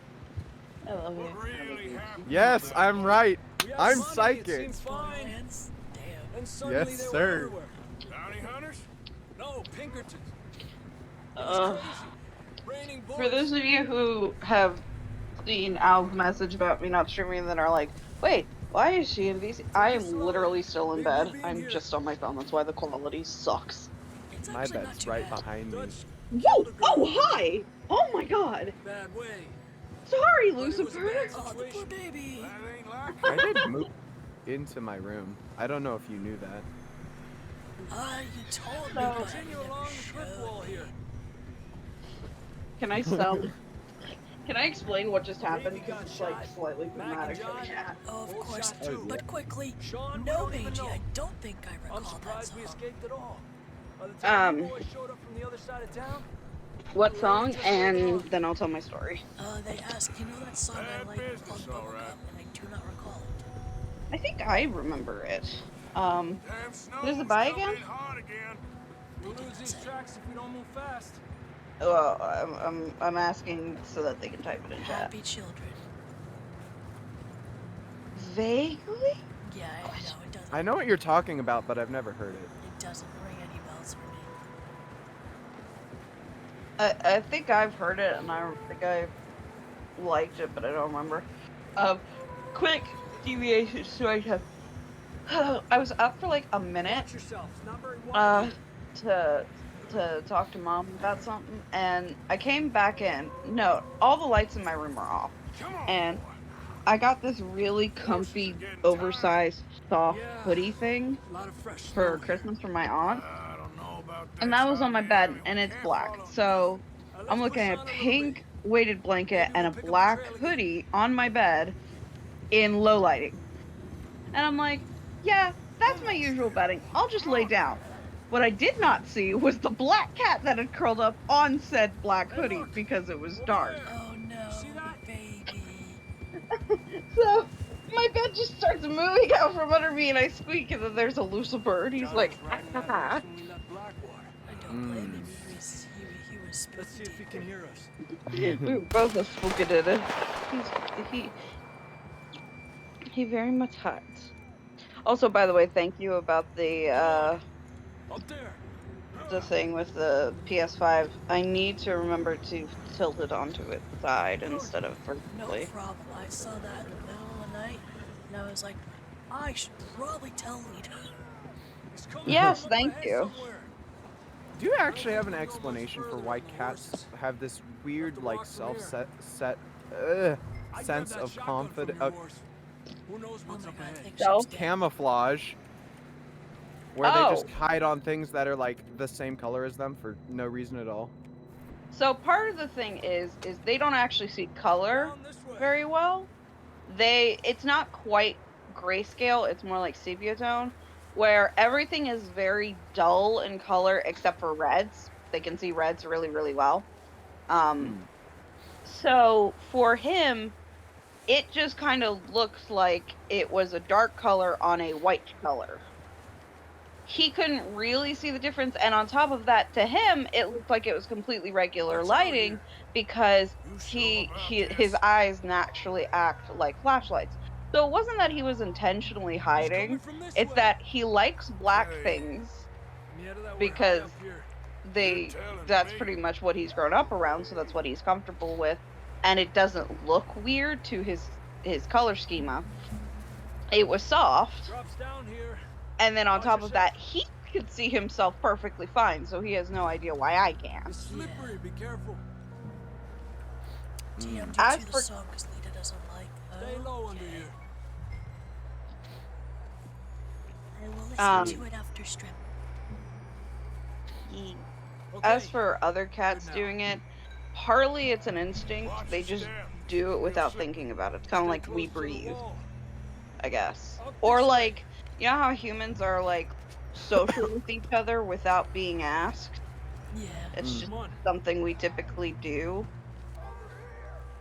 Speaker 12: I love
Speaker 4: What
Speaker 12: it.
Speaker 4: really happened?
Speaker 8: Yes, I'm right.
Speaker 11: We had
Speaker 8: I'm
Speaker 11: money, it
Speaker 8: psychic.
Speaker 11: seemed fine.
Speaker 7: Borderlands? Damn.
Speaker 11: And suddenly
Speaker 8: Yes,
Speaker 11: they
Speaker 8: sir.
Speaker 11: were everywhere.
Speaker 4: Bounty hunters?
Speaker 11: No, Pinkertons.
Speaker 12: Uh,
Speaker 11: Crazy. Raining
Speaker 12: for
Speaker 11: bullets.
Speaker 12: those of you who have seen Al's message about me not streaming and then are like, wait, why is she in VC? I am literally still in bed. I'm just on my phone. That's why the quality sucks.
Speaker 7: It's
Speaker 8: My
Speaker 7: actually not
Speaker 8: bed's
Speaker 7: too
Speaker 8: right
Speaker 7: bad.
Speaker 8: behind me.
Speaker 11: Dutch
Speaker 12: Whoa! Oh, hi! Oh my god!
Speaker 11: bad way.
Speaker 12: Sorry,
Speaker 11: But it was a
Speaker 12: Lucifer!
Speaker 11: bad
Speaker 7: Oh, the poor
Speaker 11: situation.
Speaker 7: baby.
Speaker 4: That ain't like
Speaker 8: I did move into my room. I don't know if you knew that.
Speaker 7: You told me,
Speaker 12: No.
Speaker 7: but you
Speaker 11: Continue
Speaker 7: never
Speaker 11: along the cliff
Speaker 7: showed
Speaker 11: wall
Speaker 7: me.
Speaker 11: here.
Speaker 12: Can I sell? Can I explain what just happened?
Speaker 11: Davey got
Speaker 12: Because it's like
Speaker 11: shot.
Speaker 12: slightly
Speaker 11: Mac
Speaker 12: dramatic
Speaker 11: and
Speaker 12: for the
Speaker 11: John.
Speaker 12: cat.
Speaker 7: Oh, of
Speaker 11: Both
Speaker 7: course.
Speaker 11: shot too.
Speaker 7: But quickly,
Speaker 11: Sean, we
Speaker 7: no,
Speaker 11: don't even
Speaker 7: Beijing,
Speaker 11: know.
Speaker 7: I don't think I
Speaker 11: I'm
Speaker 7: recall that
Speaker 11: surprised we
Speaker 7: song.
Speaker 11: escaped at all. By the time you
Speaker 12: Um,
Speaker 11: boys showed up from the other side of town,
Speaker 12: What song? And then I'll tell my story.
Speaker 7: They ask, you know that song I
Speaker 4: Bad
Speaker 7: like
Speaker 4: business,
Speaker 7: called
Speaker 4: all
Speaker 7: Bubblegum,
Speaker 4: right.
Speaker 7: and I do not recall it.
Speaker 12: I think I remember it.
Speaker 4: Damn
Speaker 12: There's a
Speaker 4: snow's
Speaker 12: buy
Speaker 4: coming
Speaker 12: again?
Speaker 4: in hot again.
Speaker 11: we'll lose these tracks if we don't move fast.
Speaker 12: Well, I'm asking so that they can type it in chat.
Speaker 7: Happy children.
Speaker 12: Vaguely?
Speaker 7: Yeah, I know, it doesn't.
Speaker 8: I know what you're talking about, but I've never heard it.
Speaker 7: It doesn't ring any bells for me.
Speaker 12: I think I've heard it, and I think I liked it, but I don't remember. Quick deviation situation. I was up for like a minute
Speaker 11: Watch yourself. It's not very wide.
Speaker 12: to talk to Mom about something, and I came back in. No, all the lights in my room are off,
Speaker 4: Come on.
Speaker 12: and I got this really comfy, oversized, soft
Speaker 11: Yeah.
Speaker 12: hoodie thing
Speaker 11: A lot of fresh snow
Speaker 12: for
Speaker 11: here.
Speaker 12: Christmas from my aunt,
Speaker 4: I don't know about
Speaker 12: and that was on my
Speaker 4: Javier.
Speaker 12: bed,
Speaker 4: We
Speaker 12: and it's
Speaker 4: can't
Speaker 12: black.
Speaker 4: follow.
Speaker 12: So
Speaker 11: Let's
Speaker 12: I'm looking
Speaker 11: push
Speaker 12: at
Speaker 11: on
Speaker 12: a
Speaker 11: a little
Speaker 12: pink
Speaker 11: bit.
Speaker 12: weighted blanket
Speaker 11: Maybe
Speaker 12: and a
Speaker 11: we'll pick up the
Speaker 12: black
Speaker 11: trail again.
Speaker 12: hoodie on my bed in low lighting. And I'm like, yeah, that's my usual bedding. I'll just lay down. What I did not see was the black cat that had curled up on said black hoodie because it was dark.
Speaker 7: Oh no,
Speaker 11: See that?
Speaker 7: baby.
Speaker 12: So my bed just starts moving out from under me and I squeak and then there's a Lucifer and he's
Speaker 11: John
Speaker 12: like,
Speaker 11: was riding that
Speaker 12: ah.
Speaker 11: horse when we left Blackwater.
Speaker 7: I don't don't blame him. He was spooky.
Speaker 11: Let's see if he can hear us.
Speaker 12: We were both a spooky did it. He very much hides. Also, by the way, thank you about the
Speaker 11: Up there.
Speaker 12: thing with the PS5. I need to remember to tilt it onto its side instead of
Speaker 7: No
Speaker 12: vertically.
Speaker 7: problem. I saw that in the middle of the night, and I was like, I should probably tell Lita.
Speaker 12: Yes, thank you.
Speaker 8: Do you actually have an explanation for why cats have this weird, like, sense of confidence,
Speaker 11: Who knows what's up ahead?
Speaker 8: camouflage, where they just hide on things that are like the same color as them for no reason at all?
Speaker 12: So part of the thing is they don't actually see color very well. It's not quite grayscale, it's more like sepia tone, where everything is very dull in color except for reds. They can see reds really, really well. So for him, it just kind of looks like it was a dark color on a white color. He couldn't really see the difference, and on top of that, to him, it looked like it was completely regular lighting because his eyes naturally act like flashlights. So it wasn't that he was intentionally hiding, it's that he likes black things because that's pretty much what he's grown up around, so that's what he's comfortable with, and it doesn't look weird to his color schema. It was soft. And then on top of that, he could see himself perfectly fine, so he has no idea why I can't.
Speaker 11: It's slippery, be careful.
Speaker 7: TM,
Speaker 12: As
Speaker 7: do the
Speaker 12: for-
Speaker 7: song because Lita doesn't like.
Speaker 11: Stay low under here.
Speaker 7: I will listen to it after strip.
Speaker 12: As for other cats doing it, partly it's an instinct. They just do it without thinking about it. It's kind of like we breathe, I guess. Or like, you know how humans are like social with each other without being asked?
Speaker 7: Yeah.
Speaker 12: It's just something we typically do.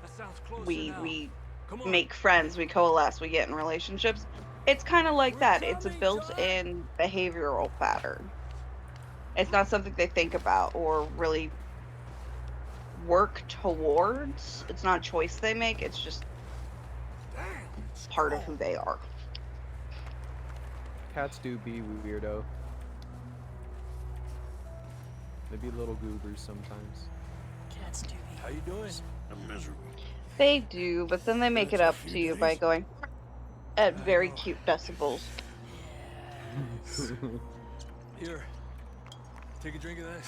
Speaker 11: That sounds closer
Speaker 12: We
Speaker 11: Come on.
Speaker 12: make friends, we coalesce, we get in relationships. It's kind of like that. It's a built-in behavioral pattern. It's not something they think about or really work towards. It's not a choice they make. It's just part of who they are.
Speaker 8: Cats do be weirdo. They be little goobers sometimes.
Speaker 7: Cats do be.
Speaker 11: How you doing?
Speaker 4: I'm miserable.
Speaker 12: They do, but then they make it up to you by going at very cute decibels.
Speaker 11: Here. Take a drink of that.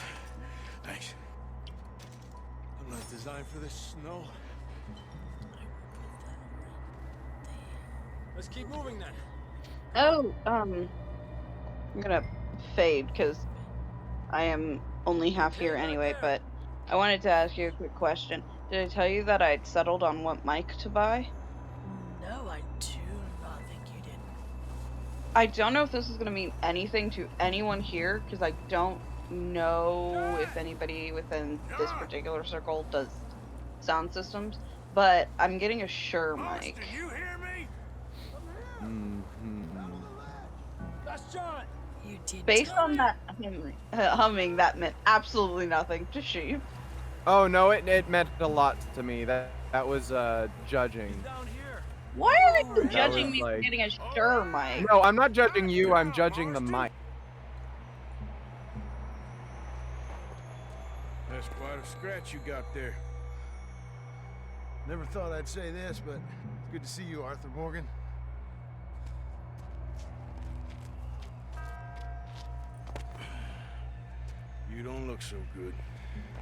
Speaker 4: Thanks.
Speaker 11: I'm not designed for this snow. Let's keep moving then.
Speaker 12: Oh, I'm gonna fade because I am only half here anyway, but I wanted to ask you a quick question. Did I tell you that I'd settled on what mic to buy?
Speaker 7: No, I do not think you did.
Speaker 12: I don't know if this is going to mean anything to anyone here, because I don't know if anybody within this particular circle does sound systems, but I'm getting a Shure mic.
Speaker 4: You hear me?
Speaker 11: That's John.
Speaker 7: You did.
Speaker 12: Based on that humming, that meant absolutely nothing to she.
Speaker 8: Oh no, it meant a lot to me. That was judging.
Speaker 11: Down here.
Speaker 12: Why are you
Speaker 8: That
Speaker 12: judging
Speaker 8: was
Speaker 12: me for
Speaker 8: like-
Speaker 12: getting a Shure mic?
Speaker 8: No, I'm not judging you. I'm judging the mic.
Speaker 4: That's quite a scratch you got there.
Speaker 3: Never thought I'd say this, but it's good to see you, Arthur Morgan.
Speaker 4: You don't look so good.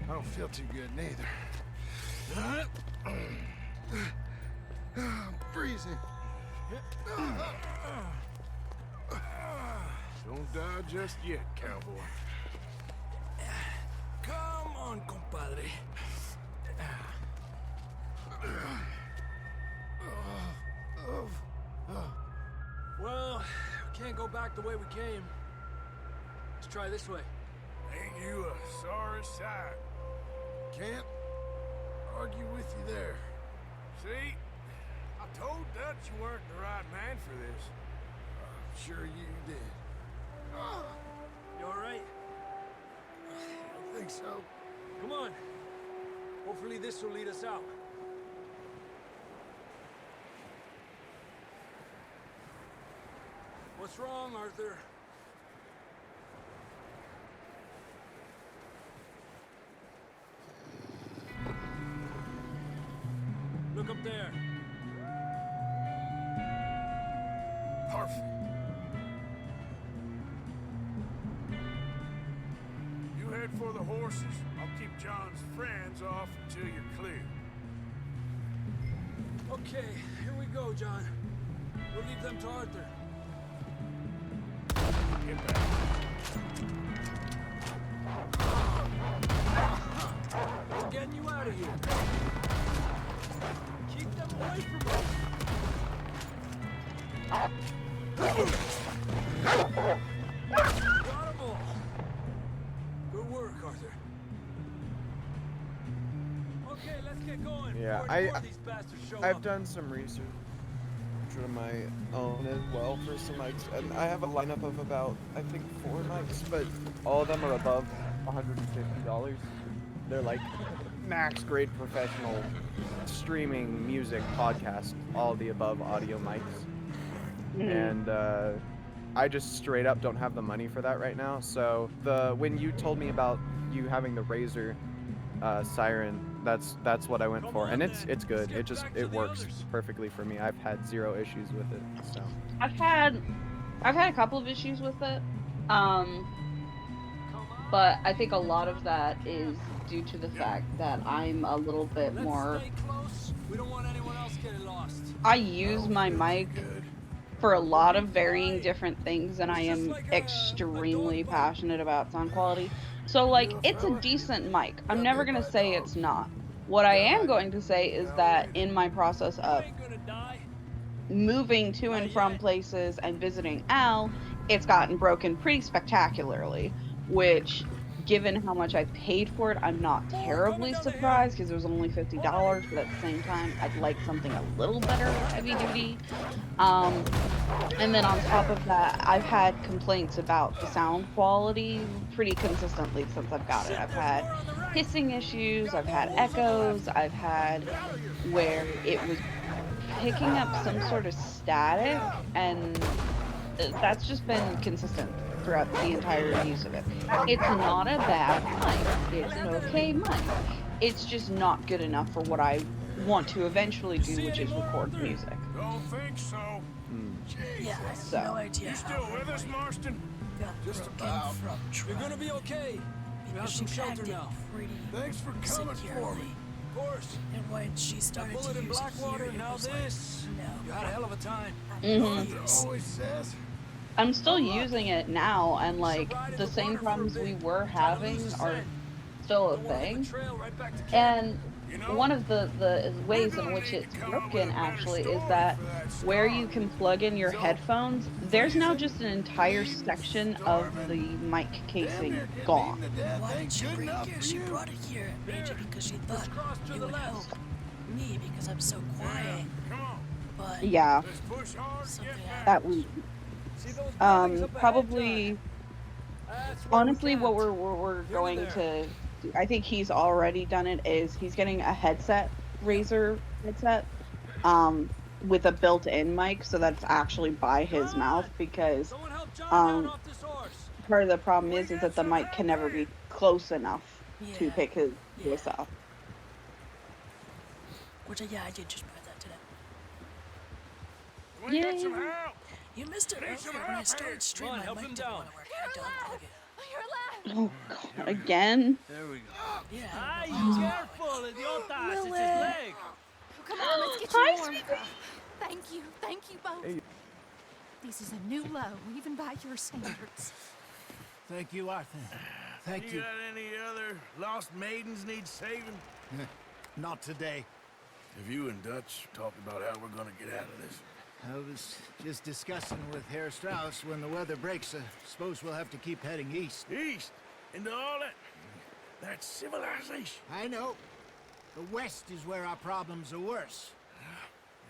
Speaker 3: I don't feel too good neither. I'm freezing.
Speaker 4: Don't die just yet, cowboy.
Speaker 11: Come on, compadre. Well, we can't go back the way we came. Let's try this way.
Speaker 4: Ain't you a sorry sight?
Speaker 3: Can't argue with you there.
Speaker 4: See? I told Dutch you weren't the right man for this.
Speaker 3: I'm sure you did.
Speaker 11: You all right?
Speaker 3: so.
Speaker 11: Come on. Hopefully this will lead us out. What's wrong, Arthur? Look up there.
Speaker 4: Perfect. You head for the horses. I'll keep John's friends off until you're clear.
Speaker 11: Okay, here we go, John. We'll leave them to Arthur.
Speaker 4: Get back.
Speaker 11: We're getting you out of here. Keep them away from us. Got 'em all. Good work, Arthur. Okay, let's get going.
Speaker 8: Yeah,
Speaker 11: before these bastards show
Speaker 8: I've
Speaker 11: up.
Speaker 8: done some research of my own as well for some mics, and I have a lineup of about, I think, 4 mics, but all of them are above $150. They're like max grade professional streaming music podcast, all the above audio mics. And I just straight up don't have the money for that right now. So when you told me about you having the Razer Siren, that's what I went for, and it's good. It works perfectly for me. I've had 0 issues with it. So
Speaker 12: I've had a couple of issues with it, but I think a lot of that is due to the fact that I'm a little bit more.
Speaker 11: Stay close. We don't want anyone else getting lost.
Speaker 12: I use my mic for a lot of varying different things, and I am extremely passionate about sound quality. So, like, it's a decent mic. I'm never going to say it's not. What I am going to say is that in my process of moving to and from places and visiting Al, it's gotten broken pretty spectacularly, which, given how much I paid for it, I'm not terribly surprised because it was only $50, but at the same time, I'd like something a little better heavy duty. And then on top of that, I've had complaints about the sound quality pretty consistently since I've got it. I've had hissing issues, I've had echoes, I've had where it was picking up some sort of static, and that's just been consistent throughout the entire use of it. It's not a bad mic. It's an okay mic. It's just not good enough for what I want to eventually do, which is record music.
Speaker 4: Don't think so.
Speaker 7: Yeah, I have
Speaker 12: So.
Speaker 7: no idea.
Speaker 4: You still with us, Marston?
Speaker 7: Got
Speaker 4: Just
Speaker 7: broken
Speaker 4: about.
Speaker 7: from
Speaker 11: You're
Speaker 7: trying
Speaker 11: gonna be okay. You have
Speaker 7: because
Speaker 11: some
Speaker 7: she
Speaker 11: shelter
Speaker 7: packed it
Speaker 11: now.
Speaker 7: pretty
Speaker 4: Thanks for coming for
Speaker 7: securely.
Speaker 4: me.
Speaker 11: Of course.
Speaker 7: And when she started
Speaker 11: Bullet
Speaker 7: to
Speaker 11: in
Speaker 7: use
Speaker 11: Blackwater,
Speaker 7: it here,
Speaker 11: now
Speaker 7: it was
Speaker 11: this.
Speaker 7: like,
Speaker 11: You
Speaker 7: no.
Speaker 11: had a hell of a time.
Speaker 4: Always says.
Speaker 12: I'm still using it now, and like the same problems we were having are still a thing. And one of the ways in which it's broken actually is that where you can plug in your headphones, there's now just an entire section of the mic casing gone.
Speaker 7: Why did she bring it here? She brought it here mainly because she thought it would help me because I'm so quiet. But
Speaker 12: Yeah,
Speaker 7: something
Speaker 12: that we probably honestly what we're going to do, I think he's already done it, is he's getting a headset, Razer headset, with a built-in mic so that it's actually by his mouth, because part of the problem is that the mic can never be close enough to pick his voice up.
Speaker 7: Which yeah, I did just buy that today.
Speaker 4: We got some help.
Speaker 7: You missed it earlier when I started streaming. My mic didn't want to work. I had to unplug it.
Speaker 12: Oh god, again?
Speaker 11: There we go.
Speaker 7: Yeah.
Speaker 11: Careful, idiotas! It's his leg!
Speaker 6: Come on, let's get
Speaker 12: Hi,
Speaker 6: you warm.
Speaker 12: sweetie.
Speaker 6: Thank you both.
Speaker 8: Hey.
Speaker 6: This is a new low, even by your standards.
Speaker 3: Thank you, Arthur. Thank you.
Speaker 4: Got any other lost maidens need saving?
Speaker 3: Not today.
Speaker 4: Have you and Dutch talked about how we're gonna get out of this?
Speaker 3: I was just discussing with Herr Strauss, when the weather breaks, I suppose we'll have to keep heading east.
Speaker 4: East? Into all that... That's civilization.
Speaker 3: I know. The west is where our problems are worse.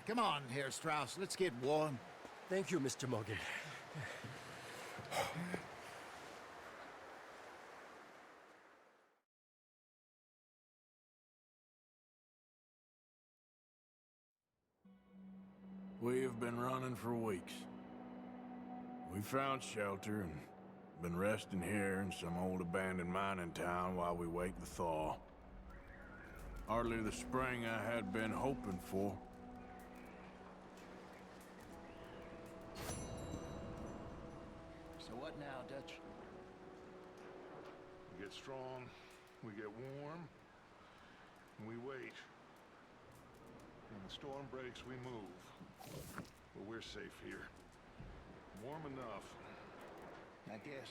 Speaker 3: Come on, Herr Strauss, let's get warm.
Speaker 11: Thank you, Mr. Morgan.
Speaker 4: have been running for weeks. We found shelter and been resting here in some old abandoned mining town while we wait the thaw. Hardly the spring I had been hoping for.
Speaker 3: So what now, Dutch?
Speaker 2: We get strong, we get warm, and we wait. When the storm breaks, we move. But we're safe here. Warm enough.
Speaker 3: I guess.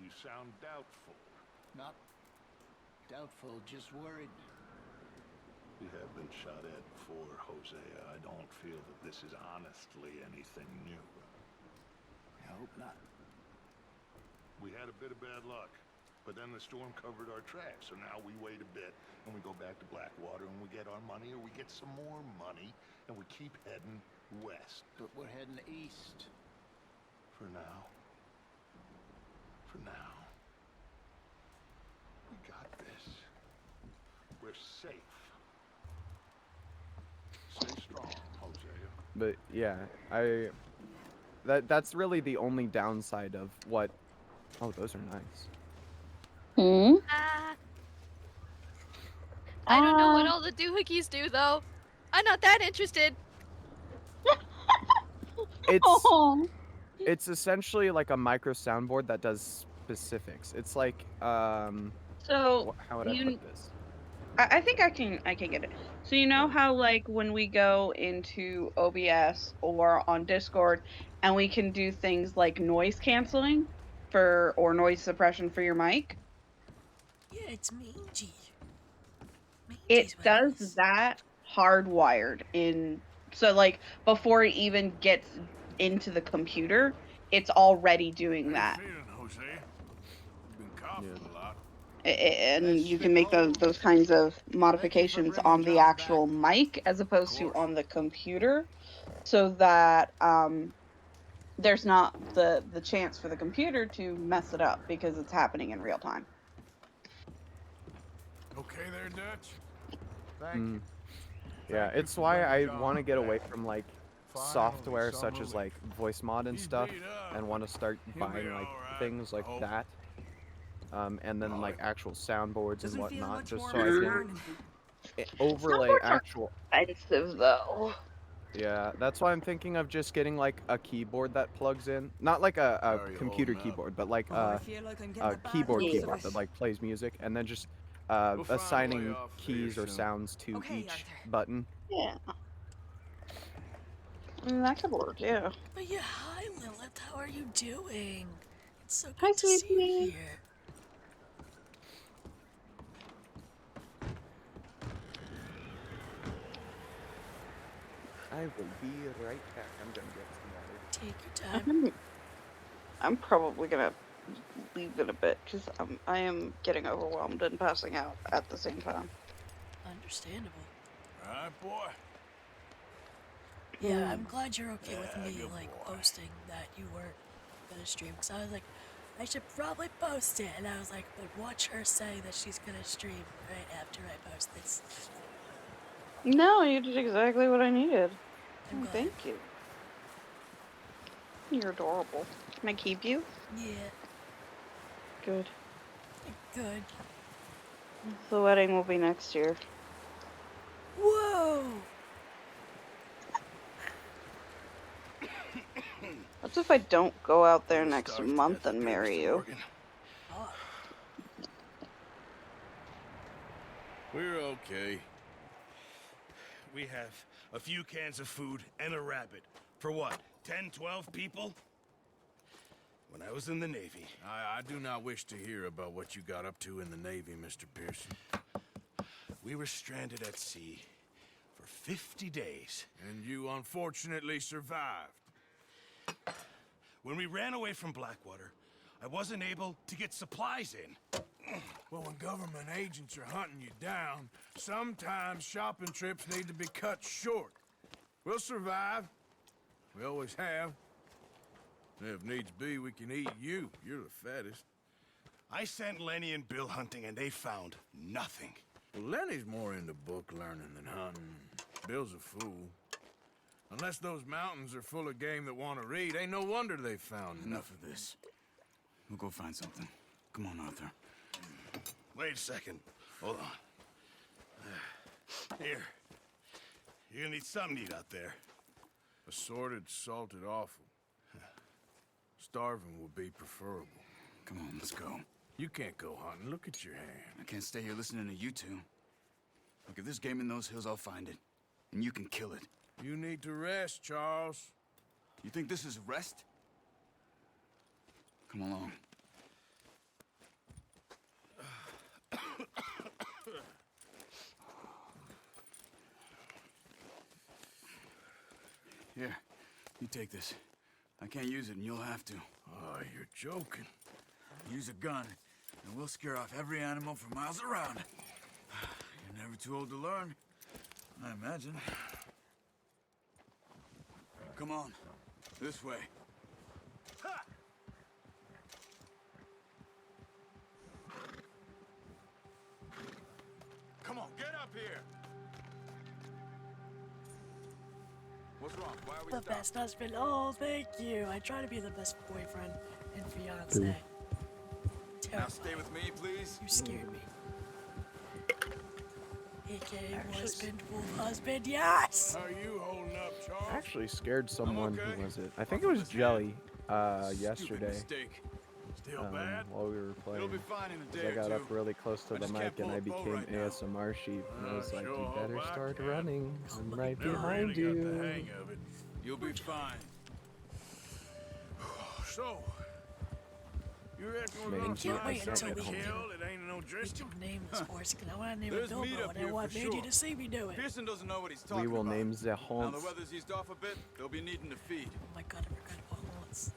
Speaker 2: You sound doubtful.
Speaker 3: Not doubtful, just worried.
Speaker 2: We have been shot at before, Hosea. I don't feel that this is honestly anything new.
Speaker 3: I hope not.
Speaker 2: We had a bit of bad luck, but then the storm covered our tracks, so now we wait a bit, and we go back to Blackwater, and we get our money, or we get some more money, and we keep heading west.
Speaker 3: But we're heading east.
Speaker 2: For now. For now. We got this. We're safe. Stay strong, Hosea.
Speaker 8: But yeah, that's really the only downside of what. Oh, those are nice.
Speaker 12: Hmm?
Speaker 13: I don't know what all the doohickeys do, though. I'm not that interested.
Speaker 8: It's essentially like a micro soundboard that does specifics. It's like
Speaker 12: So
Speaker 8: how would I put this?
Speaker 12: I think I can get it. So you know how like when we go into OBS or on Discord and we can do things like noise canceling or noise suppression for your mic?
Speaker 7: Yeah, it's mangy.
Speaker 12: It does that hardwired in, so like before it even gets into the computer, it's already doing that.
Speaker 4: How you feeling, Hosea? You've been coughing a lot.
Speaker 12: And you can make those kinds of modifications on the actual mic as opposed to on the computer, so that there's not the chance for the computer to mess it up because it's happening in real time.
Speaker 4: Okay there, Dutch?
Speaker 2: Thank you.
Speaker 8: Yeah, it's why I want to get away from like software such as like voice mod and stuff, and want to start buying like things like that, and then like actual soundboards and whatnot, just so I can overlay actual.
Speaker 12: Expensive though.
Speaker 8: Yeah, that's why I'm thinking of just getting like a keyboard that plugs in, not like a computer keyboard, but like a keyboard that like plays music, and then just assigning keys or sounds to each button.
Speaker 12: Yeah. That could work, yeah.
Speaker 7: But yeah, hi Lilith, how are you doing? It's so
Speaker 12: Hi,
Speaker 7: good to see you
Speaker 12: sweetie.
Speaker 7: here.
Speaker 8: I will be right back. I'm gonna get some water.
Speaker 7: Take your time.
Speaker 12: I'm probably gonna leave it a bit because I am getting overwhelmed and passing out at the same time.
Speaker 7: Understandable.
Speaker 4: Alright, boy.
Speaker 7: Yeah, I'm glad you're okay with me like posting that you weren't gonna stream. Cause I was like, I should probably post it, and I was like, but watch her say that she's gonna stream right after I post this.
Speaker 12: No, you did exactly what I needed.
Speaker 7: I'm glad.
Speaker 12: Thank you. You're adorable. Can I keep you?
Speaker 7: Yeah.
Speaker 12: Good.
Speaker 7: Good.
Speaker 12: The wedding will be next year.
Speaker 7: Whoa!
Speaker 12: What if I don't go out there next month and marry you?
Speaker 4: We're okay. We have a few cans of food and a rabbit. For what, 10, 12 people? When I was in the Navy... I do not wish to hear about what you got up to in the Navy, Mr. Pearson. We were stranded at sea for 50 days. And you unfortunately survived. When we ran away from Blackwater, I wasn't able to get supplies in. Well, when government agents are hunting you down, sometimes shopping trips need to be cut short. We'll survive. We always have. If needs be, we can eat you. You're the fattest. I sent Lenny and Bill hunting, and they found nothing. Well, Lenny's more into book learning than hunting. Bill's a fool. Unless those mountains are full of game that want to read, ain't no wonder they found
Speaker 14: Enough of this. We'll go find something. Come on, Arthur.
Speaker 1: Wait a second. Hold on. Here. You're gonna need something to eat out there.
Speaker 4: Assorted, salted offal. Starving would be preferable.
Speaker 14: Come on, let's go.
Speaker 4: You can't go hunting. Look at your hand.
Speaker 14: I can't stay here listening to you two. Look, if there's game in those hills, I'll find it. And you can kill it.
Speaker 4: You need to rest, Charles.
Speaker 14: You think this is rest? Come along. Here, you take this. I can't use it, and you'll have to.
Speaker 4: Oh, you're joking.
Speaker 14: Use a gun, and we'll scare off every animal for miles around. You're never too old to learn, I imagine. Come on, this way. Ha! Come on, get up here! What's wrong? Why are we
Speaker 7: The
Speaker 14: stopped?
Speaker 7: best husband. Oh, thank you. I try to be the best boyfriend and fiance.
Speaker 14: Now stay with me, please.
Speaker 7: You scared me. AKA husband, wolf husband, yes!
Speaker 4: How are you holding up, Charles?
Speaker 8: I actually scared someone.
Speaker 14: okay.
Speaker 8: Who was it? I think it was Jelly. Yesterday.
Speaker 14: Mistake.
Speaker 4: Still bad?
Speaker 8: While we were
Speaker 14: You'll
Speaker 8: playing.
Speaker 14: be fine in a day
Speaker 8: I
Speaker 14: or
Speaker 8: got
Speaker 14: two.
Speaker 8: up really close to
Speaker 14: I
Speaker 8: the
Speaker 14: just
Speaker 8: mic
Speaker 14: can't
Speaker 8: and
Speaker 14: pull
Speaker 8: I
Speaker 14: a bow
Speaker 8: became
Speaker 14: right now.
Speaker 8: ASMR sheep. And I was like,
Speaker 4: sure
Speaker 8: you
Speaker 4: hope
Speaker 8: better
Speaker 4: I
Speaker 8: start
Speaker 4: can.
Speaker 8: running. I'm right
Speaker 4: Never
Speaker 8: behind
Speaker 4: really got the
Speaker 8: you.
Speaker 4: hang of it.
Speaker 14: You'll be fine.
Speaker 4: So, you reckon we're
Speaker 8: Man,
Speaker 4: gonna
Speaker 8: can't
Speaker 4: find
Speaker 7: wait until
Speaker 4: something to
Speaker 7: we can-
Speaker 4: kill? It ain't no
Speaker 7: We
Speaker 4: driscoll.
Speaker 7: can name this horse, and I want to name it
Speaker 14: There's
Speaker 7: Bilbo,
Speaker 14: meat up
Speaker 7: and I
Speaker 14: here
Speaker 7: want
Speaker 14: for
Speaker 7: Mandy
Speaker 14: sure.
Speaker 7: to see me do it.
Speaker 14: Pearson doesn't know what he's talking
Speaker 8: We will
Speaker 14: about.
Speaker 8: name the
Speaker 14: Now the
Speaker 8: haunts.
Speaker 14: weather's eased off a bit, they'll be needing to feed.
Speaker 7: Oh my god, I forgot about horns.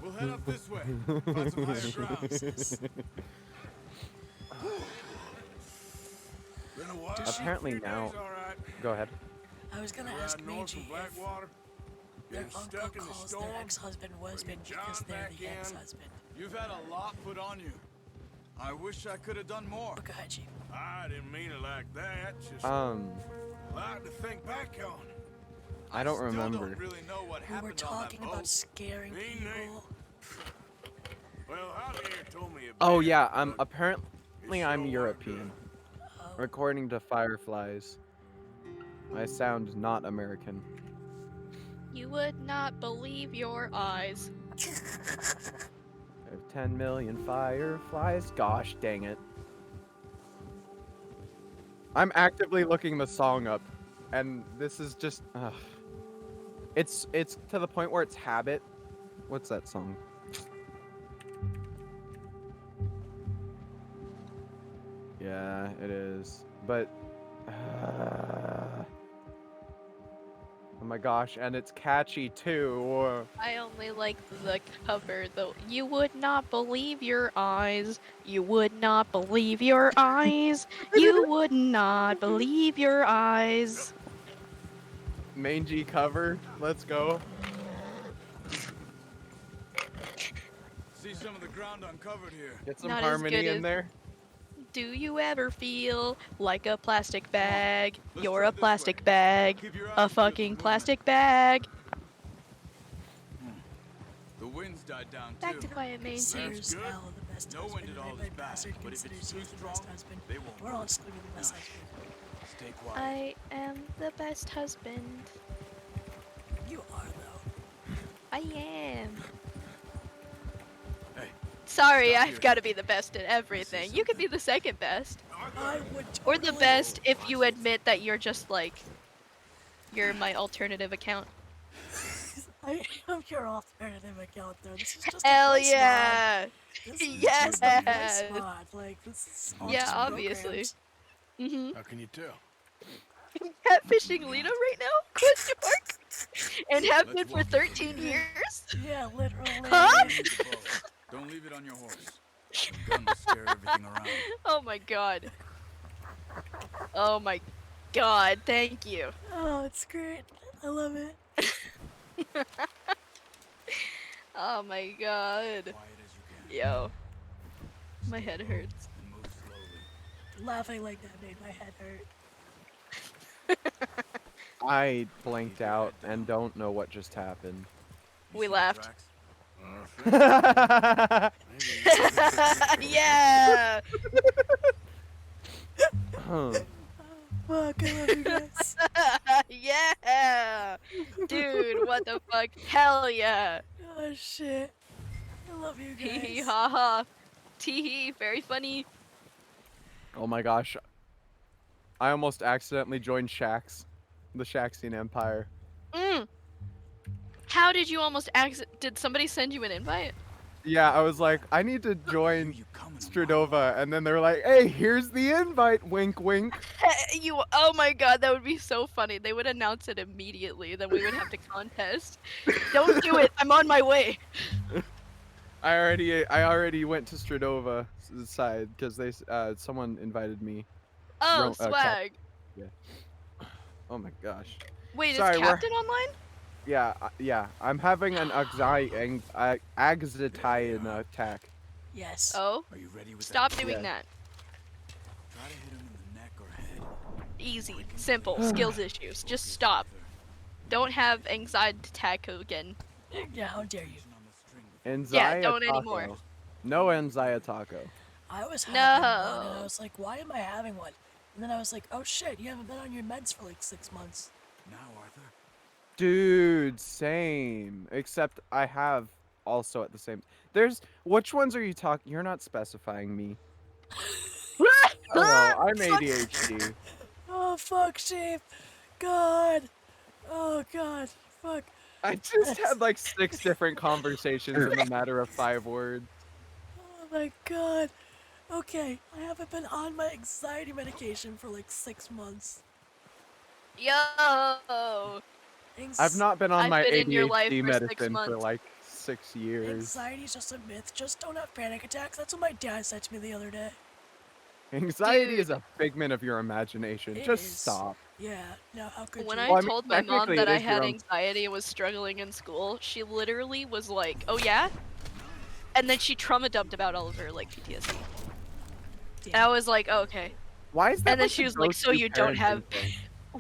Speaker 14: We'll head up this way. Find some higher ground.
Speaker 7: Jesus.
Speaker 4: Been a while.
Speaker 8: Apparently
Speaker 4: Few
Speaker 8: now.
Speaker 4: days, all right.
Speaker 8: Go ahead.
Speaker 7: I was gonna
Speaker 4: Riding
Speaker 7: ask
Speaker 4: north from
Speaker 7: Mangy if
Speaker 4: Blackwater.
Speaker 7: their
Speaker 4: Getting
Speaker 7: uncle
Speaker 4: stuck in the
Speaker 7: calls
Speaker 4: storm.
Speaker 7: their ex-husband husband
Speaker 4: Bringing
Speaker 7: because
Speaker 4: John
Speaker 7: they're
Speaker 4: back
Speaker 7: the
Speaker 4: in.
Speaker 7: ex-husband.
Speaker 14: You've had a lot put on you. I wish I could have done more.
Speaker 7: Go ahead, Chief.
Speaker 4: I didn't mean it like that. Just
Speaker 8: Uh,
Speaker 4: a lot to think back on.
Speaker 8: I don't
Speaker 14: Still
Speaker 8: remember.
Speaker 14: don't really know what
Speaker 7: We
Speaker 14: happened
Speaker 7: were
Speaker 14: on that
Speaker 7: talking
Speaker 14: boat.
Speaker 7: about scaring
Speaker 4: Me
Speaker 7: people.
Speaker 4: neither. Well, Javier told me about
Speaker 8: Oh
Speaker 4: it,
Speaker 8: yeah,
Speaker 4: but
Speaker 8: apparently
Speaker 4: it
Speaker 8: I'm
Speaker 4: sure
Speaker 8: European.
Speaker 7: Oh,
Speaker 8: According to Fireflies. I sound not American.
Speaker 13: You would not believe your eyes.
Speaker 8: I have 10 million fireflies. Gosh dang it. I'm actively looking the song up, and this is just. It's to the point where it's habit. What's that song? Yeah, it is. But. Oh my gosh, and it's catchy too.
Speaker 13: I only like the cover though. You would not believe your eyes. You would not believe your eyes. You would not believe your eyes.
Speaker 8: Mangy cover. Let's go.
Speaker 14: See some of the ground uncovered here.
Speaker 8: Get some
Speaker 13: Not as
Speaker 8: harmony
Speaker 13: good
Speaker 8: in
Speaker 13: as-
Speaker 8: there.
Speaker 13: Do you ever feel like a plastic bag?
Speaker 14: Let's
Speaker 13: You're
Speaker 14: try
Speaker 13: a
Speaker 14: this
Speaker 13: plastic
Speaker 14: way.
Speaker 13: bag.
Speaker 14: Keep your eyes
Speaker 13: A
Speaker 14: peeled for
Speaker 13: fucking
Speaker 14: movement.
Speaker 13: plastic bag.
Speaker 14: The wind's died down
Speaker 13: Back
Speaker 14: too.
Speaker 13: to quiet main
Speaker 7: Considers
Speaker 4: good.
Speaker 7: Al the best
Speaker 14: No
Speaker 7: husband,
Speaker 14: wind at
Speaker 7: and
Speaker 14: all is
Speaker 7: every
Speaker 14: bad,
Speaker 7: bastard
Speaker 14: but if it's
Speaker 7: considers
Speaker 14: too
Speaker 7: you the best
Speaker 14: strong,
Speaker 7: husband.
Speaker 14: they won't
Speaker 7: We're all
Speaker 14: move.
Speaker 7: excluding the best husband.
Speaker 14: Stay quiet.
Speaker 13: I am the best husband.
Speaker 7: You are though.
Speaker 13: I am.
Speaker 14: Hey,
Speaker 13: Sorry,
Speaker 14: Stop
Speaker 13: I've
Speaker 14: here.
Speaker 13: got to be the best at everything. You could be the second best.
Speaker 7: I would
Speaker 13: Or the
Speaker 7: totally-
Speaker 13: best if you admit that you're just like, you're my alternative account.
Speaker 7: I am your alternative account though. This is just
Speaker 13: Hell
Speaker 7: a voice
Speaker 13: yeah!
Speaker 7: mod. This is
Speaker 13: Yes!
Speaker 7: just a voice mod. Like this is all
Speaker 13: Yeah,
Speaker 7: just
Speaker 13: obviously.
Speaker 7: programmed.
Speaker 4: How can you tell?
Speaker 13: Catfishing Lena right now? Question mark? And have been for
Speaker 14: walk.
Speaker 13: 13 years?
Speaker 7: Yeah, literally.
Speaker 13: Huh?
Speaker 14: Leave the bow. Don't leave it on your horse. The gun will scare everything around.
Speaker 13: Oh my god. Oh my god, thank you.
Speaker 7: Oh, it's great. I love it.
Speaker 13: Oh my god.
Speaker 14: Quiet as you can.
Speaker 13: Yo. My head hurts.
Speaker 14: And move slowly.
Speaker 7: laughing like that made my head hurt.
Speaker 8: I blanked out and don't know what just happened.
Speaker 13: We laughed.
Speaker 7: Yeah!
Speaker 8: Huh.
Speaker 7: Fuck, I love you guys.
Speaker 13: Yeah! Dude, what the fuck? Hell yeah!
Speaker 7: Oh shit. I love you
Speaker 13: Hee hee
Speaker 7: guys.
Speaker 13: ha ha. Tee hee, very funny.
Speaker 8: Oh my gosh. I almost accidentally joined the Shaxian Empire.
Speaker 13: How did you almost did somebody send you an invite?
Speaker 8: Yeah, I was like, I need to join Stradova, and then they were like, hey, here's the invite, wink wink.
Speaker 13: Oh my god, that would be so funny. They would announce it immediately, then we would have to contest. Don't do it, I'm on my way.
Speaker 8: I already went to Stradova's side because someone invited me.
Speaker 13: Oh, swag.
Speaker 8: Yeah. Oh my gosh.
Speaker 13: Wait,
Speaker 8: Sorry,
Speaker 13: is Captain online?
Speaker 8: Yeah. I'm having an anxiety attack.
Speaker 7: Yes.
Speaker 13: Oh?
Speaker 14: Are you ready with
Speaker 13: Stop
Speaker 14: that?
Speaker 13: doing that.
Speaker 14: Try to hit him in the neck or head.
Speaker 13: Easy, simple, skills issues. Just stop. Don't have anxiety attack again.
Speaker 7: Yeah, how dare you?
Speaker 8: Anxiety
Speaker 13: don't
Speaker 8: taco.
Speaker 13: anymore.
Speaker 8: No anxiety taco.
Speaker 7: I was having
Speaker 13: No.
Speaker 7: one, and I was like, why am I having one? And then I was like, oh shit, you haven't been on your meds for like 6 months.
Speaker 14: Now, Arthur.
Speaker 8: Dude, same. Except I have also at the same. Which ones are you talking? You're not specifying me. Oh well, I'm ADHD.
Speaker 7: Oh fuck, sheep. God. Oh god. Fuck.
Speaker 8: I just had like 6 different conversations in a matter of 5 words.
Speaker 7: Oh my god. Okay, I haven't been on my anxiety medication for like 6 months.
Speaker 13: Yo!
Speaker 8: I've not been on my
Speaker 13: been in your life
Speaker 8: ADHD
Speaker 13: for 6
Speaker 8: medicine for
Speaker 13: months.
Speaker 8: like 6 years.
Speaker 7: Anxiety's just a myth. Just don't have panic attacks. That's what my dad said to me the other day.
Speaker 8: Anxiety is a figment of your imagination.
Speaker 7: It
Speaker 8: Just
Speaker 7: is.
Speaker 8: stop.
Speaker 7: Yeah, no, how could
Speaker 13: When
Speaker 7: you?
Speaker 13: I told my mom
Speaker 8: technically
Speaker 13: that
Speaker 8: it
Speaker 13: I
Speaker 8: is your
Speaker 13: had
Speaker 8: own-
Speaker 13: anxiety and was struggling in school, she literally was like, "Oh yeah?" And then she trauma dumped about all of her like PTSD. And I was like, oh, "Okay."
Speaker 8: Why is that?
Speaker 13: And then
Speaker 8: like
Speaker 13: she
Speaker 8: the
Speaker 13: was like, "So
Speaker 8: go-to
Speaker 13: you don't have
Speaker 8: parenting thing?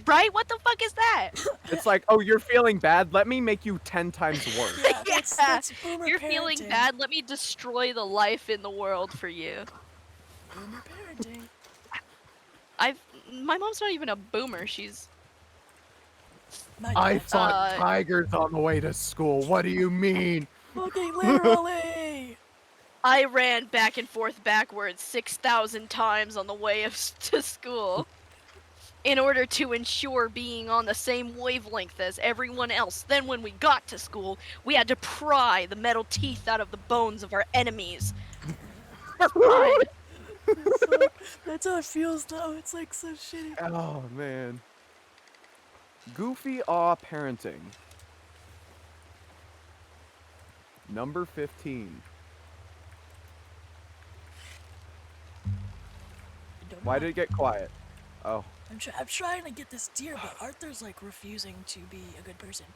Speaker 13: right? What the fuck is that?"
Speaker 8: It's like, oh, you're feeling bad. Let me make you 10 times worse.
Speaker 7: Yeah, that's boomer
Speaker 13: You're
Speaker 7: parenting.
Speaker 13: feeling bad. Let me destroy the life in the world for you.
Speaker 7: Boomer parenting.
Speaker 13: My mom's not even a boomer. She's.
Speaker 8: I fought tigers on the way to school. What do you mean?
Speaker 7: Fucking literally.
Speaker 13: I ran back and forth backwards 6,000 times on the way to school in order to ensure being on the same wavelength as everyone else. Then when we got to school, we had to pry the metal teeth out of the bones of our enemies.
Speaker 7: That's how it feels though. It's like so shitty.
Speaker 8: Oh man. Goofy aw parenting. Number 15. Why did it get quiet? Oh.
Speaker 7: I'm trying to get this deer, but Arthur's like refusing to be a good person.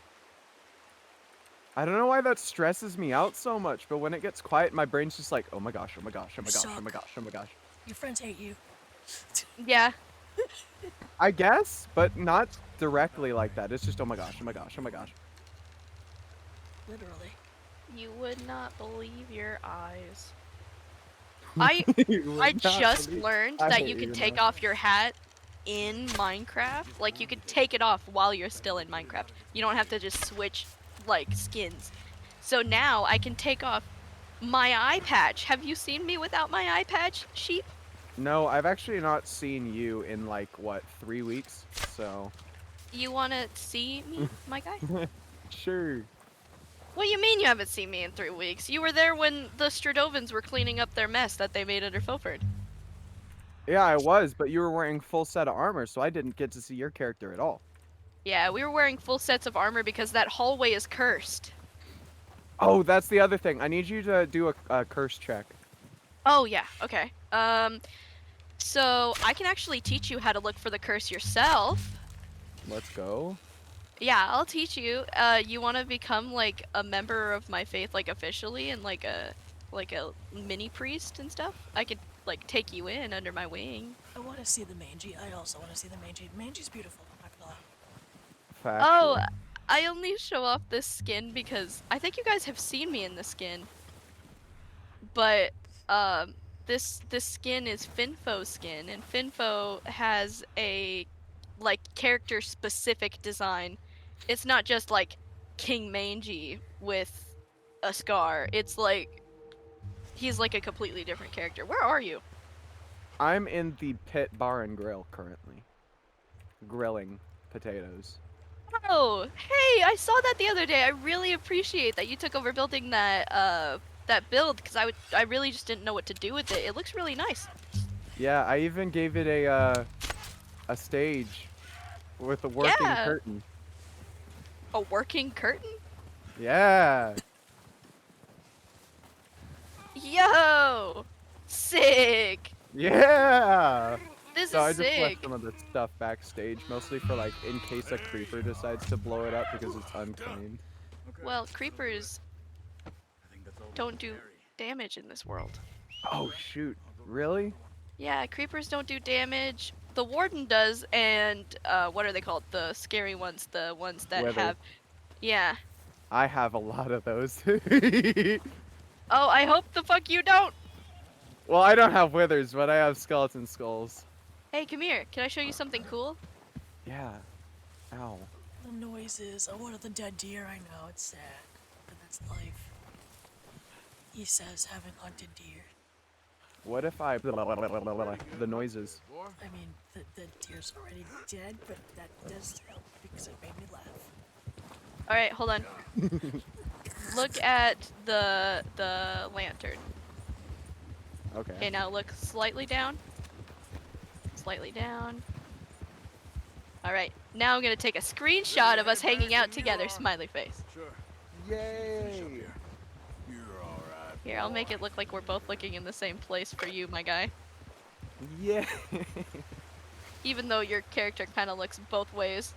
Speaker 8: I don't know why that stresses me out so much, but when it gets quiet, my brain's just like, oh my gosh, oh my gosh, oh my gosh, oh my gosh, oh my gosh.
Speaker 7: Your friends hate you.
Speaker 13: Yeah.
Speaker 8: I guess, but not directly like that. It's just, oh my gosh, oh my gosh, oh my gosh.
Speaker 7: Literally.
Speaker 13: You would not believe your eyes.
Speaker 8: You would
Speaker 13: I
Speaker 8: not
Speaker 13: just
Speaker 8: believe-
Speaker 13: learned
Speaker 8: I
Speaker 13: that
Speaker 8: hate
Speaker 13: you can
Speaker 8: you
Speaker 13: take
Speaker 8: now.
Speaker 13: off your hat in Minecraft. Like, you could take it off while you're still in Minecraft. You don't have to just switch, like, skins. So now I can take off my eye patch. Have you seen me without my eye patch, sheep?
Speaker 8: No, I've actually not seen you in like, what, 3 weeks? So.
Speaker 13: You wanna see me, my guy?
Speaker 8: Sure.
Speaker 13: What do you mean you haven't seen me in 3 weeks? You were there when the Stradovans were cleaning up their mess that they made under Fulford.
Speaker 8: Yeah, I was, but you were wearing full set of armor, so I didn't get to see your character at all.
Speaker 13: Yeah, we were wearing full sets of armor because that hallway is cursed.
Speaker 8: Oh, that's the other thing. I need you to do a curse check.
Speaker 13: Oh, yeah, okay. So I can actually teach you how to look for the curse yourself.
Speaker 8: Let's go.
Speaker 13: Yeah, I'll teach you. You want to become, like, a member of my faith, like, officially, and, like, like a mini priest and stuff, I could like take you in under my wing.
Speaker 7: I want to see the mangy. I also want to see the mangy. Mangy's beautiful. I'm not gonna lie.
Speaker 13: Oh,
Speaker 8: Factual.
Speaker 13: I only show off this skin because I think you guys have seen me in the skin. But this skin is Finfo's skin, and Finfo has a like character specific design. It's not just like King Mangy with a scar. It's like he's like a completely different character. Where are you?
Speaker 8: I'm in the pit bar and grill currently, grilling potatoes.
Speaker 13: Oh, hey, I saw that the other day. I really appreciate that you took over building that build because I really just didn't know what to do with it. It looks really nice.
Speaker 8: Yeah, I even gave it a stage with a working
Speaker 13: Yeah.
Speaker 8: curtain.
Speaker 13: A working curtain?
Speaker 8: Yeah.
Speaker 13: Yo! Sick!
Speaker 8: Yeah.
Speaker 13: This
Speaker 8: So I
Speaker 13: is
Speaker 8: just
Speaker 13: sick.
Speaker 8: left some of the stuff backstage, mostly for like in case a creeper decides to blow it up because it's unclaimed.
Speaker 13: Well, creepers don't do damage in this world.
Speaker 8: Oh shoot! Really?
Speaker 13: Yeah, creepers don't do damage. The warden does, and what are they called? The scary ones, the ones that
Speaker 8: Wither.
Speaker 13: have. Yeah.
Speaker 8: I have a lot of those.
Speaker 13: Oh, I hope the fuck you don't.
Speaker 8: Well, I don't have withers, but I have skeleton skulls.
Speaker 13: Hey, come here. Can I show you something cool?
Speaker 8: Yeah. Ow.
Speaker 7: The noises. Oh, one of the dead deer. I know it's sad, but that's life. He says, haven't hunted deer.
Speaker 8: What if I the noises?
Speaker 7: I mean, the deer's already dead, but that does help because it made me laugh.
Speaker 13: All right, hold on. Look at the lantern.
Speaker 8: Okay.
Speaker 13: Okay, now look slightly down. Slightly down. All right, now I'm gonna take a screenshot of us hanging out together. Smiley face.
Speaker 4: Sure.
Speaker 8: Yay!
Speaker 4: You're all right.
Speaker 13: Here, I'll make it look like we're both looking in the same place for you, my guy.
Speaker 8: Yeah.
Speaker 13: Even though your character kind of looks both ways.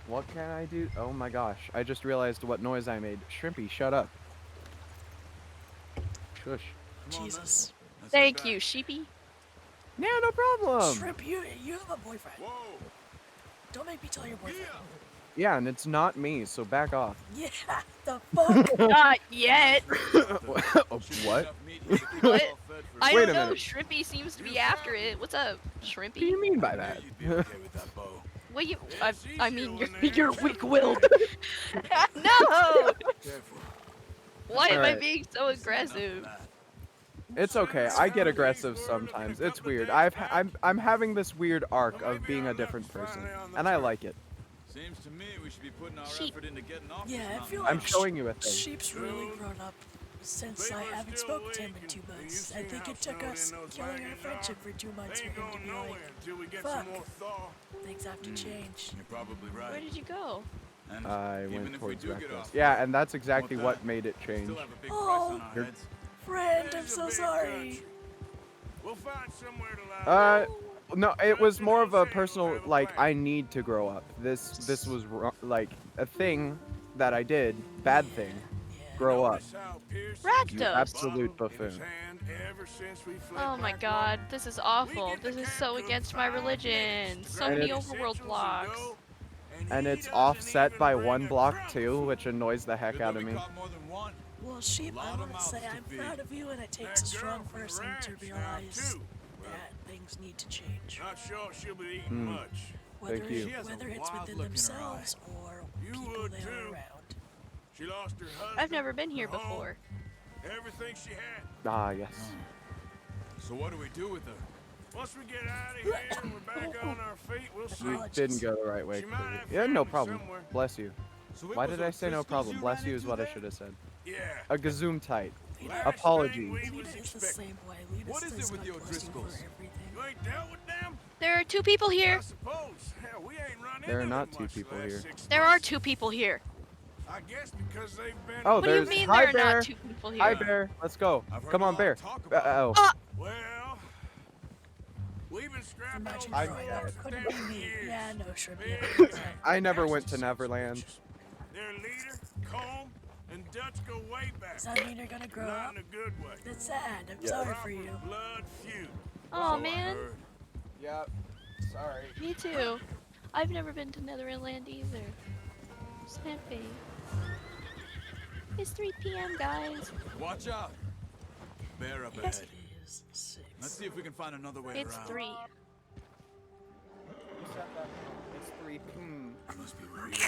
Speaker 8: What can I do? Oh my gosh! I just realized what noise I made. Shrimpy, shut up. Shush.
Speaker 7: Jesus.
Speaker 13: Thank you, sheepy.
Speaker 8: Yeah, no problem.
Speaker 7: Shrimp, you have a boyfriend. Whoa. Don't make me tell your boyfriend.
Speaker 8: Yeah, and it's not me, so back off.
Speaker 7: Yeah, the fuck?
Speaker 13: Not yet.
Speaker 8: What?
Speaker 13: What? I
Speaker 8: Wait
Speaker 13: don't
Speaker 8: a
Speaker 13: know.
Speaker 8: minute.
Speaker 13: Shrimpy seems to be after it. What's up, Shrimpy?
Speaker 8: What do you mean by that?
Speaker 13: What you? I mean, you're weak-willed. No. Why am I
Speaker 8: Alright.
Speaker 13: being so aggressive?
Speaker 8: It's okay. I get aggressive sometimes. It's weird. I'm having this weird arc of being a different person, and I like it.
Speaker 14: Seems to me we should be putting our
Speaker 13: Sheep.
Speaker 14: effort into getting off.
Speaker 7: Yeah, I
Speaker 14: this
Speaker 7: feel
Speaker 14: mountain.
Speaker 7: like
Speaker 8: I'm showing you a thing.
Speaker 7: Sheep's really grown up since I haven't spoken to him in 2 months. I think it took us killing our friendship for 2 months for him to be like, fuck, things have to change.
Speaker 14: You're probably right.
Speaker 13: Where did you go?
Speaker 14: And
Speaker 8: I
Speaker 14: even
Speaker 8: went
Speaker 14: if we
Speaker 8: towards
Speaker 14: do get
Speaker 8: breakfast.
Speaker 14: off,
Speaker 8: Yeah, and that's exactly
Speaker 14: want
Speaker 8: what
Speaker 14: that.
Speaker 8: made it change.
Speaker 14: Still have a big price
Speaker 7: Oh.
Speaker 14: on our
Speaker 8: You're-
Speaker 14: heads.
Speaker 7: Friend, I'm so sorry.
Speaker 4: We'll find somewhere to lie.
Speaker 8: No, it was more of a personal, like, I need to grow up. This was, like, a thing that I did, bad thing. Grow up. You
Speaker 13: Rakdos.
Speaker 8: absolute buffoon.
Speaker 13: Oh my god, this is awful. This is so against my religion. So
Speaker 8: And
Speaker 13: many
Speaker 8: it's-
Speaker 13: overworld blocks.
Speaker 8: And it's offset by 1 block, too, which annoys the heck out of me.
Speaker 7: Well, Sheep, I want to say I'm proud of you, and it takes a strong person to realize that things need to change.
Speaker 4: Not sure she'll be eating much.
Speaker 7: Whether,
Speaker 8: Thank you.
Speaker 7: whether it's within themselves or people they are around.
Speaker 4: She lost her husband.
Speaker 13: I've never been here
Speaker 4: her home,
Speaker 13: before.
Speaker 4: Everything she had.
Speaker 8: Ah, yes.
Speaker 14: So what do we do with her?
Speaker 4: Once we get out of here and we're back on our feet, we'll see.
Speaker 8: You didn't go the right way.
Speaker 4: She might
Speaker 8: clearly.
Speaker 4: have
Speaker 8: Yeah, no
Speaker 4: family
Speaker 8: problem.
Speaker 4: somewhere.
Speaker 8: Bless you.
Speaker 14: So it
Speaker 8: Why
Speaker 14: was
Speaker 8: did I say no
Speaker 14: O'Driscoll's
Speaker 8: problem?
Speaker 14: you
Speaker 8: Bless
Speaker 14: ran
Speaker 8: you is
Speaker 14: into
Speaker 8: what I
Speaker 14: there?
Speaker 8: should have said.
Speaker 4: Yeah.
Speaker 8: A gazoom tight.
Speaker 4: Last
Speaker 8: Apologies.
Speaker 4: thing we
Speaker 7: Lena
Speaker 4: was
Speaker 7: is the
Speaker 4: expecting.
Speaker 7: same way. Lena
Speaker 14: What is it
Speaker 7: says
Speaker 14: with
Speaker 7: God
Speaker 14: the
Speaker 7: bless you for
Speaker 14: O'Driscolls?
Speaker 7: everything.
Speaker 4: You ain't dealt with them?
Speaker 13: There are 2 people here.
Speaker 4: I suppose. Hell, we ain't run
Speaker 8: There are
Speaker 4: into
Speaker 8: not
Speaker 4: them
Speaker 8: 2
Speaker 4: much
Speaker 8: people
Speaker 4: last
Speaker 8: here.
Speaker 4: 6
Speaker 13: There are
Speaker 4: months.
Speaker 13: 2 people here.
Speaker 4: I guess because they've been.
Speaker 8: Oh,
Speaker 13: What do you
Speaker 8: there's
Speaker 13: mean
Speaker 8: hi,
Speaker 13: there are
Speaker 8: Bear.
Speaker 13: not 2 people here?
Speaker 8: Hi, Bear. Let's go.
Speaker 14: I've heard
Speaker 8: Come
Speaker 14: a
Speaker 8: on,
Speaker 14: lot
Speaker 8: Bear.
Speaker 14: of talk about
Speaker 8: Uh-oh.
Speaker 4: Well, we've been scrapping
Speaker 7: Imagine
Speaker 4: over
Speaker 7: growing
Speaker 4: swords
Speaker 7: up.
Speaker 4: for
Speaker 7: Couldn't be
Speaker 4: 10
Speaker 7: me.
Speaker 4: years.
Speaker 7: Yeah, no, Shrimp.
Speaker 4: Big
Speaker 7: Yeah,
Speaker 8: I never went to Neverland.
Speaker 4: Their leader, Combe, And Dutch go way back.
Speaker 7: Does that mean you're gonna grow
Speaker 4: Not
Speaker 7: up?
Speaker 4: in a good way.
Speaker 7: That's sad. I'm
Speaker 8: Yeah.
Speaker 7: sorry for you.
Speaker 4: Blood feud.
Speaker 13: Oh
Speaker 4: So I
Speaker 13: man,
Speaker 4: heard.
Speaker 8: Yep. Sorry.
Speaker 13: me too. I've never been to Netherland either. Snappy. It's 3 p.m. guys.
Speaker 14: Watch out. Bear up
Speaker 7: Yes,
Speaker 14: ahead.
Speaker 7: it is 6.
Speaker 14: Let's see if we can find another way
Speaker 13: It's
Speaker 14: around.
Speaker 13: 3.
Speaker 8: You said that. It's 3.
Speaker 14: It must be real hungry.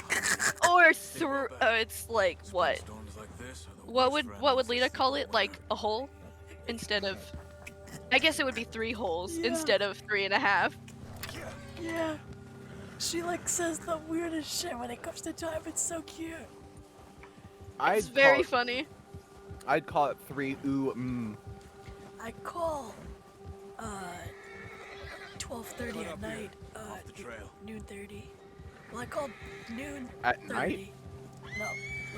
Speaker 13: Or
Speaker 14: Think about that.
Speaker 13: it's like what?
Speaker 14: Storms like this are the
Speaker 13: What
Speaker 14: worst
Speaker 13: would
Speaker 14: remedies
Speaker 13: Lita
Speaker 14: of
Speaker 13: call it?
Speaker 14: civil
Speaker 13: Like
Speaker 14: war.
Speaker 13: a hole? Instead of I guess it would be 3 holes
Speaker 7: Yeah.
Speaker 13: instead of 3.5.
Speaker 7: Yeah. She like says the weirdest shit when it comes to time. It's so cute.
Speaker 13: It's very funny.
Speaker 8: I'd call it 3
Speaker 7: I call 12:30
Speaker 14: Put
Speaker 7: at
Speaker 14: up here,
Speaker 7: night.
Speaker 14: off the trail.
Speaker 7: Noon 30. Well, I called noon
Speaker 8: At
Speaker 7: 30.
Speaker 8: night?
Speaker 7: No.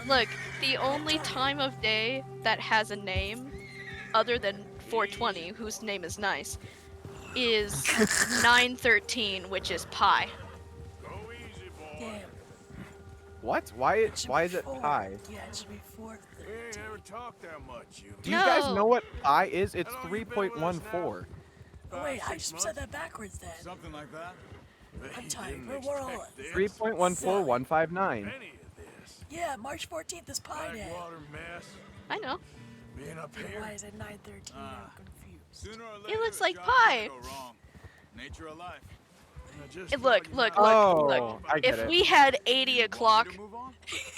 Speaker 13: Look, the only time of day that has a name other than 420, whose name is nice, is 913, which is pi.
Speaker 4: Go easy, boy.
Speaker 7: Damn.
Speaker 8: What? Why is it
Speaker 7: Four.
Speaker 8: pi?
Speaker 7: Yeah, it should be 4.
Speaker 4: We ain't ever talked that much, you.
Speaker 8: Do you guys
Speaker 13: No.
Speaker 8: know what pi is? It's
Speaker 4: How long you been with us
Speaker 8: 3.14.
Speaker 7: Oh wait, I
Speaker 4: 6
Speaker 7: just said that backwards then.
Speaker 14: Something like that.
Speaker 7: I'm
Speaker 4: You
Speaker 7: tired.
Speaker 4: didn't
Speaker 7: We're all
Speaker 4: expect this.
Speaker 8: 3.14159.
Speaker 4: Any of this.
Speaker 7: Yeah, March 14th is Pi Day.
Speaker 4: Backwater mess.
Speaker 13: I know.
Speaker 4: Being up
Speaker 7: Then
Speaker 4: here.
Speaker 7: why is it 9:13?
Speaker 14: Ah.
Speaker 7: I'm confused.
Speaker 14: Sooner or later,
Speaker 13: looks
Speaker 14: a
Speaker 13: like
Speaker 14: job's
Speaker 13: pie.
Speaker 14: gonna go wrong. Nature of life.
Speaker 4: I just
Speaker 13: Look,
Speaker 4: thought you
Speaker 13: look,
Speaker 4: might-
Speaker 8: Oh,
Speaker 13: look.
Speaker 8: I get
Speaker 13: If
Speaker 8: it.
Speaker 13: we had 80
Speaker 14: You want me
Speaker 13: o'clock,
Speaker 14: to move on?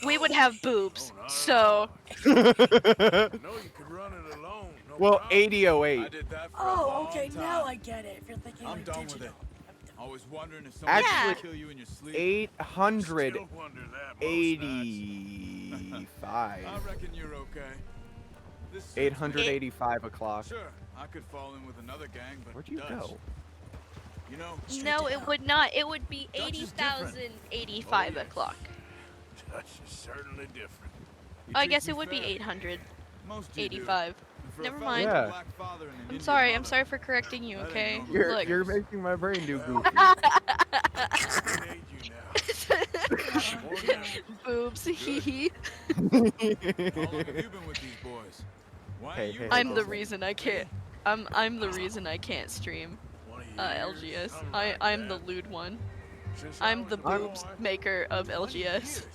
Speaker 13: we would have boobs.
Speaker 4: Oh, no,
Speaker 13: So,
Speaker 4: no, no, you could run it alone. No
Speaker 8: Well,
Speaker 4: problem.
Speaker 14: I
Speaker 8: 8008.
Speaker 14: did that for a
Speaker 7: Oh,
Speaker 14: long
Speaker 7: okay,
Speaker 14: time.
Speaker 7: now I get it. If you're thinking
Speaker 14: I'm
Speaker 7: like
Speaker 14: done with
Speaker 7: digital.
Speaker 14: it. Always wondering if someone
Speaker 8: Actually,
Speaker 14: could kill you in your sleep.
Speaker 4: Still
Speaker 8: 885.
Speaker 4: wonder that most nights.
Speaker 14: I reckon you're okay. This suits me.
Speaker 8: 885 o'clock.
Speaker 14: Sure, I could fall in with another gang, but
Speaker 8: Where'd you
Speaker 14: Dutch,
Speaker 8: go?
Speaker 14: You know,
Speaker 13: no, it would not. It would be
Speaker 14: Dutch is different.
Speaker 13: 80,085
Speaker 14: Oh, yes.
Speaker 13: o'clock.
Speaker 4: Dutch is certainly different.
Speaker 14: he
Speaker 13: I
Speaker 14: treats
Speaker 13: guess
Speaker 14: me
Speaker 13: it would be
Speaker 14: fair.
Speaker 13: 885.
Speaker 14: Most do. And for a
Speaker 13: Never
Speaker 14: fella
Speaker 13: mind.
Speaker 14: with a
Speaker 8: Yeah.
Speaker 14: black father and an
Speaker 13: I'm
Speaker 14: Indian
Speaker 13: sorry. I'm
Speaker 14: mother,
Speaker 13: sorry for correcting you.
Speaker 14: That ain't
Speaker 13: Okay.
Speaker 14: no
Speaker 8: You're
Speaker 13: Look.
Speaker 8: you're making my brain do goofy.
Speaker 4: I need you now.
Speaker 13: Boobs. Hee hee.
Speaker 14: How long have you been with these boys? Why
Speaker 8: Hey,
Speaker 14: are you
Speaker 8: hey,
Speaker 13: I'm the
Speaker 8: listen.
Speaker 13: reason I can't. I'm the reason I can't stream
Speaker 4: One of your
Speaker 13: LGS.
Speaker 4: years, something like
Speaker 13: I'm the
Speaker 4: that.
Speaker 13: lewd one.
Speaker 4: Since I
Speaker 13: I'm the
Speaker 4: was a
Speaker 13: boobs
Speaker 4: boy.
Speaker 13: maker of
Speaker 4: 20
Speaker 13: LGS.
Speaker 4: years.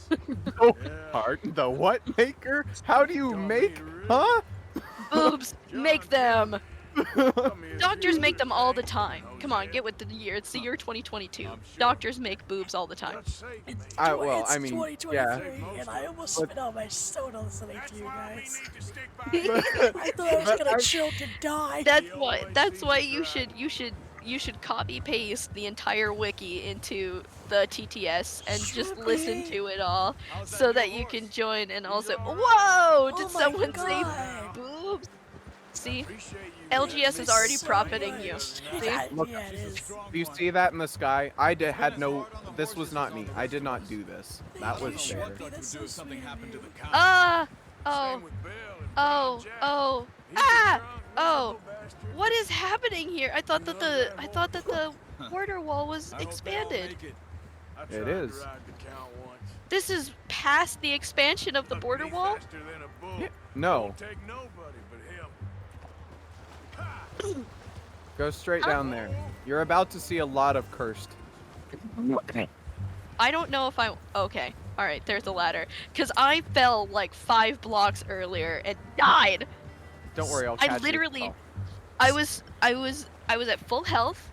Speaker 8: Oh,
Speaker 4: Yeah.
Speaker 8: pardon the what maker? How do you
Speaker 4: Don't
Speaker 8: make?
Speaker 4: need to really-
Speaker 8: Huh?
Speaker 13: Boobs make them.
Speaker 4: Come here,
Speaker 13: Doctors
Speaker 4: you
Speaker 13: make them all the
Speaker 4: thing.
Speaker 13: time.
Speaker 4: Oh,
Speaker 13: Come on,
Speaker 4: yeah.
Speaker 13: get with the year. It's the year 2022.
Speaker 14: I'm sure.
Speaker 13: Doctors make boobs all the time.
Speaker 4: Dutch saved me.
Speaker 8: Well,
Speaker 7: It's
Speaker 8: I mean,
Speaker 7: 2023,
Speaker 8: yeah.
Speaker 7: and I almost
Speaker 8: But-
Speaker 7: spit out my soda listening
Speaker 4: That's
Speaker 7: to you
Speaker 4: why we
Speaker 7: guys.
Speaker 4: need to stick by
Speaker 7: I thought I was
Speaker 8: But
Speaker 7: gonna
Speaker 8: I'm-
Speaker 7: choke and die.
Speaker 13: That's why you should copy paste the entire wiki into the TTS and just listen
Speaker 7: Trippy.
Speaker 13: to it all
Speaker 14: How's that
Speaker 13: so
Speaker 14: new
Speaker 13: that you
Speaker 14: horse?
Speaker 13: can join and
Speaker 14: He's
Speaker 13: also
Speaker 14: all right.
Speaker 13: whoa,
Speaker 7: Oh
Speaker 13: did
Speaker 7: my
Speaker 13: someone say
Speaker 7: God.
Speaker 13: boobs? See?
Speaker 4: Appreciate you.
Speaker 13: LGS is already
Speaker 7: So
Speaker 13: profiting
Speaker 7: good.
Speaker 13: you. See?
Speaker 7: Yeah,
Speaker 8: Look,
Speaker 7: yeah, it
Speaker 14: She's a
Speaker 7: is.
Speaker 14: strong
Speaker 8: Do you
Speaker 14: one.
Speaker 8: see that in the sky? I did, had
Speaker 14: Spin as
Speaker 8: no.
Speaker 14: hard on the
Speaker 8: This was
Speaker 14: horses
Speaker 8: not
Speaker 14: as
Speaker 8: me.
Speaker 14: on the
Speaker 8: I did not
Speaker 14: rest
Speaker 8: do
Speaker 14: of us.
Speaker 8: this. That was
Speaker 7: Sure.
Speaker 8: there.
Speaker 14: What Dutch would
Speaker 7: That's
Speaker 14: do
Speaker 7: so
Speaker 14: if something
Speaker 7: sweet of
Speaker 14: happened to
Speaker 7: you.
Speaker 14: the count.
Speaker 13: Oh,
Speaker 4: Same with Bill and
Speaker 13: oh,
Speaker 4: Brown Jack.
Speaker 13: oh,
Speaker 4: He was
Speaker 13: ah,
Speaker 4: drunk,
Speaker 13: oh.
Speaker 4: miserable bastard.
Speaker 13: What is happening here? I thought that the border wall was
Speaker 14: I hope they all
Speaker 13: expanded.
Speaker 14: make it.
Speaker 4: I
Speaker 8: It
Speaker 4: tried
Speaker 8: is.
Speaker 4: To ride the count once.
Speaker 13: This is past the expansion of the
Speaker 4: Looked
Speaker 13: border
Speaker 4: me
Speaker 13: wall?
Speaker 4: faster than a bull.
Speaker 8: Yeah, no.
Speaker 4: Won't take nobody but him. Ha!
Speaker 8: Go straight down there. You're about to see a lot of cursed.
Speaker 13: I don't know if I. Okay. Alright, there's a ladder. Because I fell like 5 blocks earlier and died.
Speaker 8: Don't worry, I'll
Speaker 13: I
Speaker 8: catch
Speaker 13: literally.
Speaker 8: you.
Speaker 13: I was at full health.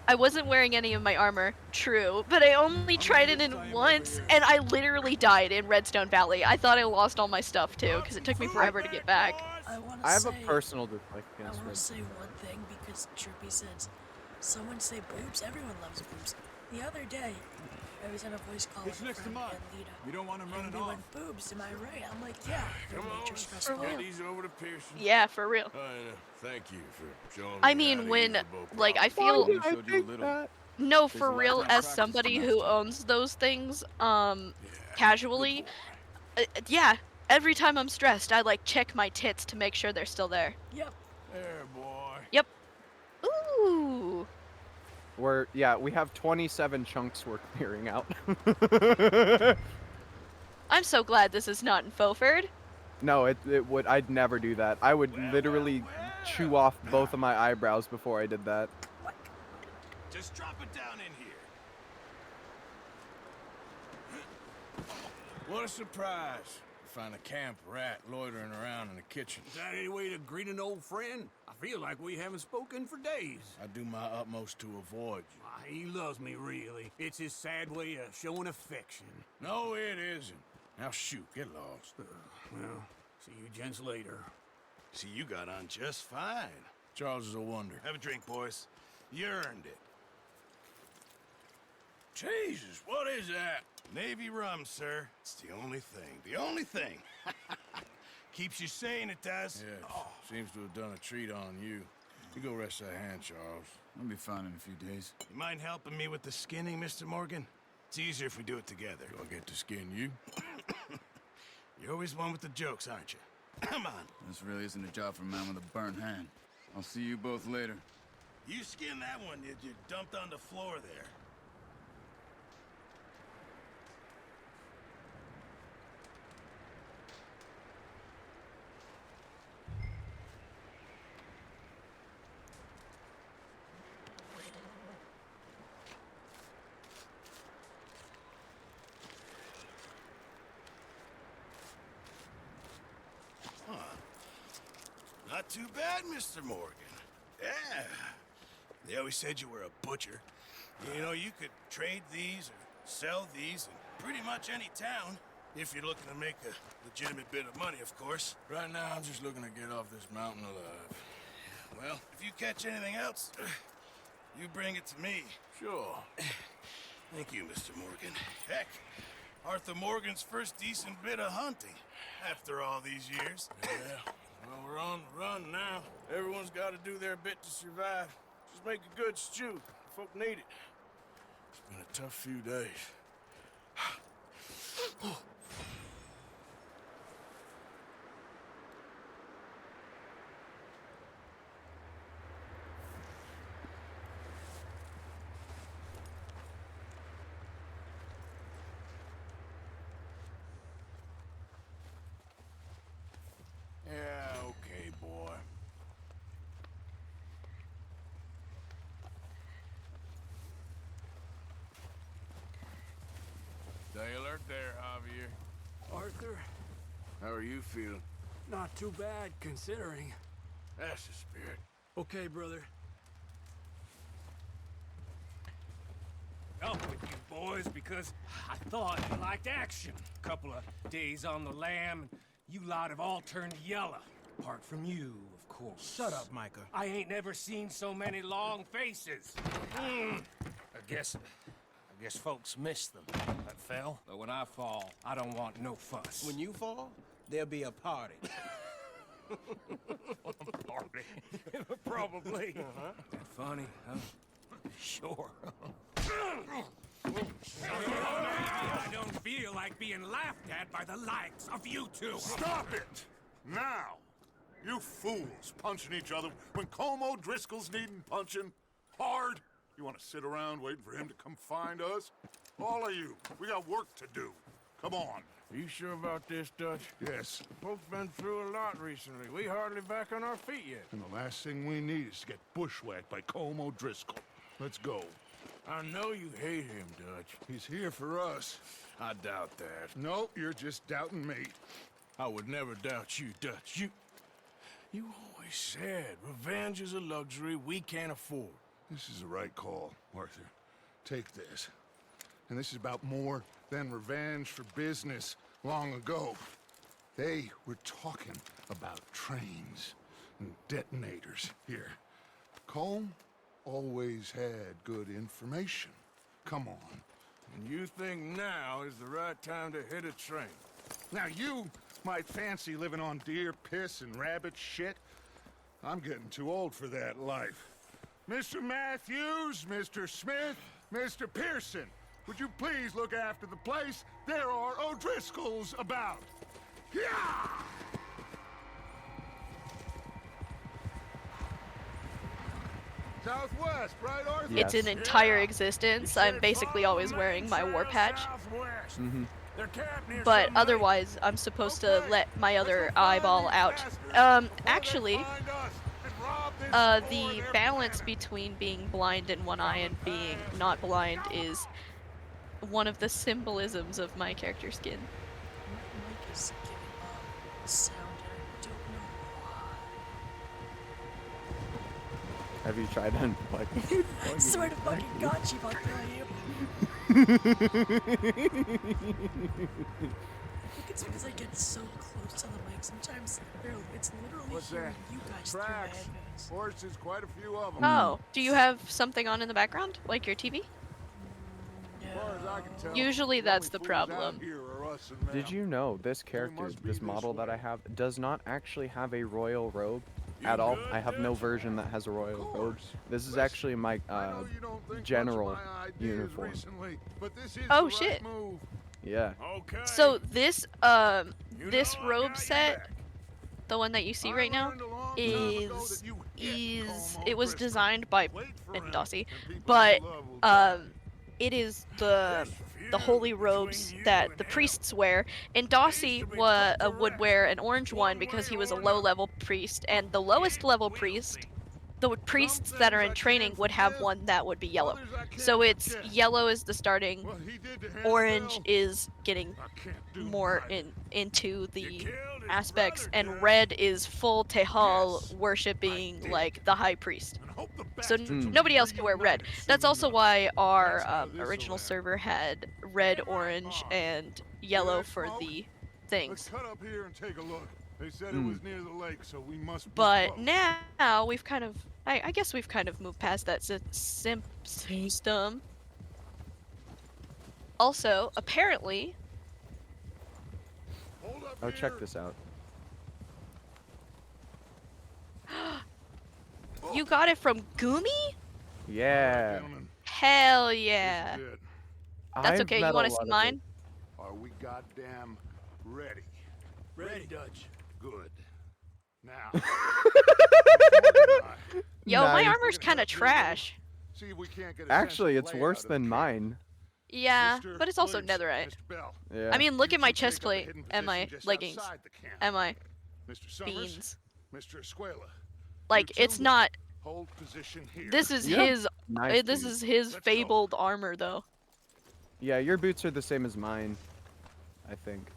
Speaker 13: I wasn't wearing any of my armor, true, but I only tried it in once, and I literally died in Redstone Valley. I thought I lost all my stuff too, because it took me forever to get back.
Speaker 7: I want
Speaker 8: I
Speaker 7: to
Speaker 8: have
Speaker 7: say.
Speaker 8: a personal dislike
Speaker 7: I
Speaker 8: against
Speaker 7: want
Speaker 8: Red.
Speaker 7: to say one thing because Trippy says, someone say boobs. Everyone loves boobs. The other day, I was in a voice call
Speaker 14: It's
Speaker 7: with a
Speaker 14: next to
Speaker 7: friend
Speaker 14: mine.
Speaker 7: and Lita.
Speaker 14: You don't want him
Speaker 7: And
Speaker 14: running
Speaker 7: they
Speaker 14: off.
Speaker 7: went, boobs, am I right? I'm like, yeah. They're
Speaker 4: Come on,
Speaker 7: nature stressful.
Speaker 4: get these over to Pearson.
Speaker 13: Yeah, for real.
Speaker 4: Thank you for showing me
Speaker 13: I
Speaker 4: how
Speaker 13: mean,
Speaker 4: to
Speaker 13: when,
Speaker 4: use the bow
Speaker 13: like, I
Speaker 4: properly.
Speaker 13: feel.
Speaker 8: Why did I
Speaker 14: So do
Speaker 8: think
Speaker 14: little.
Speaker 8: that?
Speaker 13: No,
Speaker 14: There's
Speaker 13: for
Speaker 14: a lot
Speaker 13: real,
Speaker 14: of
Speaker 13: as
Speaker 14: practice
Speaker 13: somebody
Speaker 14: enough
Speaker 13: who
Speaker 14: to-
Speaker 13: owns those things,
Speaker 4: Yeah,
Speaker 13: casually,
Speaker 4: good
Speaker 13: yeah, every time I'm stressed, I like check my tits to make sure they're still there.
Speaker 7: Yep.
Speaker 4: boy. There, boy.
Speaker 13: Yep. Ooh.
Speaker 8: We have 27 chunks we're clearing out.
Speaker 13: I'm so glad this is not in Fulford.
Speaker 8: No, it would. I'd never do that. I would literally chew off both of my eyebrows before I did that.
Speaker 4: Just drop it down in here. What a surprise. Find a camp rat loitering around in the kitchen.
Speaker 9: Is that any way to greet an old friend? I feel like we haven't spoken for days.
Speaker 4: I do my utmost to avoid you.
Speaker 9: He loves me, really. It's his sad way of showing affection.
Speaker 4: No, it isn't. Now shoot, get lost.
Speaker 9: Well, see you gents later.
Speaker 4: See, you got on just fine. Charles is a wonder. Have a drink, boys. You earned it. Jesus, what is that? Navy rum, sir. It's the only thing. The only thing. Keeps you sane, it does.
Speaker 14: Yes.
Speaker 4: Oh.
Speaker 14: Seems to have done a treat on you. You go rest that hand, Charles. I'll be fine in a few days.
Speaker 4: You mind helping me with the skinning, Mr. Morgan? It's easier if we do it together.
Speaker 14: Do I get to skin you?
Speaker 4: You're always one with the jokes, aren't you? Come on.
Speaker 14: This really isn't a job for a man with a burnt hand. I'll see you both later.
Speaker 4: You skinned that one you dumped on the floor there. Not too bad, Mr. Morgan. Yeah. They always said you were a butcher. You know, you could trade these or sell these in pretty much any town. If you're looking to make a legitimate bit of money, of course.
Speaker 14: Right now, I'm just looking to get off this mountain alive.
Speaker 4: Well, if you catch anything else, you bring it to me.
Speaker 14: Sure.
Speaker 4: Thank you, Mr. Morgan. Heck, Arthur Morgan's first decent bit of hunting after all these years.
Speaker 14: Yeah. Well, we're on the run now. Everyone's got to do their bit to survive. Just make a good stew. Folk need it. It's been a tough few days.
Speaker 4: Yeah, okay, boy.
Speaker 14: Stay alert there, Javier.
Speaker 11: Arthur,
Speaker 14: How are you feeling?
Speaker 11: not too bad considering.
Speaker 14: That's the spirit.
Speaker 11: Okay, brother.
Speaker 9: Up with you boys because I thought you liked action. Couple of days on the lam, and you lot have all turned yellow. Apart from you, of course.
Speaker 3: Shut up, Micah.
Speaker 9: I ain't never seen so many long faces. I guess folks miss them. That fell. But when I fall, I don't want no fuss.
Speaker 3: When you fall, there'll be a party.
Speaker 9: Party. Probably. That funny, huh? Sure. I don't feel like being laughed at by the likes of you two.
Speaker 2: Stop it! Now! You fools punching each other when Colm O'Driscoll's needing punching. Hard! You want to sit around waiting for him to come find us? All of you, we got work to do. Come on.
Speaker 14: Are you sure about this, Dutch?
Speaker 2: Yes.
Speaker 14: Folks been through a lot recently. We hardly back on our feet yet.
Speaker 2: And the last thing we need is to get bushwhacked by Colm O'Driscoll. Let's go.
Speaker 14: I know you hate him, Dutch.
Speaker 2: He's here for us.
Speaker 14: I doubt that.
Speaker 2: No, you're just doubting me.
Speaker 14: I would never doubt you, Dutch. You always said revenge is a luxury we can't afford.
Speaker 2: This is the right call, Arthur. Take this. And this is about more than revenge for business long ago. They were talking about trains and detonators here. Colm always had good information. Come on.
Speaker 14: And you think now is the right time to hit a train?
Speaker 2: Now you might fancy living on deer piss and rabbit shit. I'm getting too old for that life. Mr. Matthews, Mr. Smith, Mr. Pearson, would you please look after the place? There are O'Driscolls about. Yeah! Southwest, right, Arthur?
Speaker 13: It's an entire existence. I'm basically always wearing my war patch.
Speaker 14: Southwest.
Speaker 13: but otherwise I'm supposed to let my other eyeball out. Actually, the balance between being blind in one eye and being not blind is one of the symbolisms of my character skin.
Speaker 7: My mic is giving off sound and I don't know why.
Speaker 8: Have you tried unplugging?
Speaker 7: I swear to fucking God, she might kill you. I think it's because I get so close to the mic sometimes. It's literally hearing you guys through my headphones.
Speaker 2: Horses, quite a few of them.
Speaker 13: Oh, do you have something on in the background, like your TV?
Speaker 2: As far as I can tell,
Speaker 13: Usually
Speaker 2: the
Speaker 13: that's
Speaker 2: only
Speaker 13: the
Speaker 2: fools
Speaker 13: problem.
Speaker 2: out here are us and
Speaker 8: Did
Speaker 2: them.
Speaker 8: you know this character,
Speaker 2: must be
Speaker 8: this
Speaker 2: this
Speaker 8: model that I
Speaker 2: way.
Speaker 8: have, does not actually have a royal robe at all? I have no version that has a royal robe. This is actually my general uniform.
Speaker 2: Recently, but this is
Speaker 13: Oh
Speaker 2: the
Speaker 13: shit.
Speaker 2: Right move.
Speaker 8: Yeah.
Speaker 13: So this robe set, the one that you see right now, is it was designed by Dossie, but it is the holy robes that the priests wear. And Dossie would wear an orange one because he was a low-level priest, and the lowest level priest, the priests that are in training, would have one that would be yellow. So it's yellow is the starting, orange is getting more into the aspects, and red is full Tehal worshipping like the high priest. So nobody else can wear red. That's also why our original server had red, orange, and yellow for the things.
Speaker 2: Let's cut up here and take a look. They said it was near the lake, so we must be
Speaker 13: But
Speaker 2: close.
Speaker 13: now we've kind of, I guess we've kind of moved past that system. Also, apparently,
Speaker 8: Oh, check this out.
Speaker 13: you got it from Gumi?
Speaker 8: Yeah.
Speaker 13: Hell yeah. That's okay. You want to see mine?
Speaker 2: Are we goddamn ready?
Speaker 11: Ready, Dutch.
Speaker 2: Good. Now.
Speaker 13: Yo, my
Speaker 8: Nice.
Speaker 13: armor's kind of trash.
Speaker 2: See if we can't get a
Speaker 8: Actually,
Speaker 2: sense
Speaker 8: it's
Speaker 2: of
Speaker 8: worse
Speaker 2: layout of
Speaker 8: than
Speaker 2: the
Speaker 8: mine.
Speaker 13: Yeah,
Speaker 2: Mr.
Speaker 13: but it's also
Speaker 2: Williamson,
Speaker 13: netherite.
Speaker 2: Mr. Bell.
Speaker 8: Yeah.
Speaker 13: I mean, look
Speaker 2: You
Speaker 13: at my
Speaker 2: two take
Speaker 13: chest
Speaker 2: up a
Speaker 13: plate
Speaker 2: hidden
Speaker 13: and my
Speaker 2: position just
Speaker 13: leggings.
Speaker 2: outside the camp.
Speaker 13: And my
Speaker 2: Mr. Summers,
Speaker 13: beans.
Speaker 2: Mr. Escuela.
Speaker 13: Like,
Speaker 2: You
Speaker 13: it's
Speaker 2: two
Speaker 13: not.
Speaker 2: hold position here.
Speaker 13: This is
Speaker 8: Yeah.
Speaker 13: his.
Speaker 8: Nice,
Speaker 13: This
Speaker 8: dude.
Speaker 13: is his fabled armor, though.
Speaker 8: Yeah, your boots are the same as mine, I think.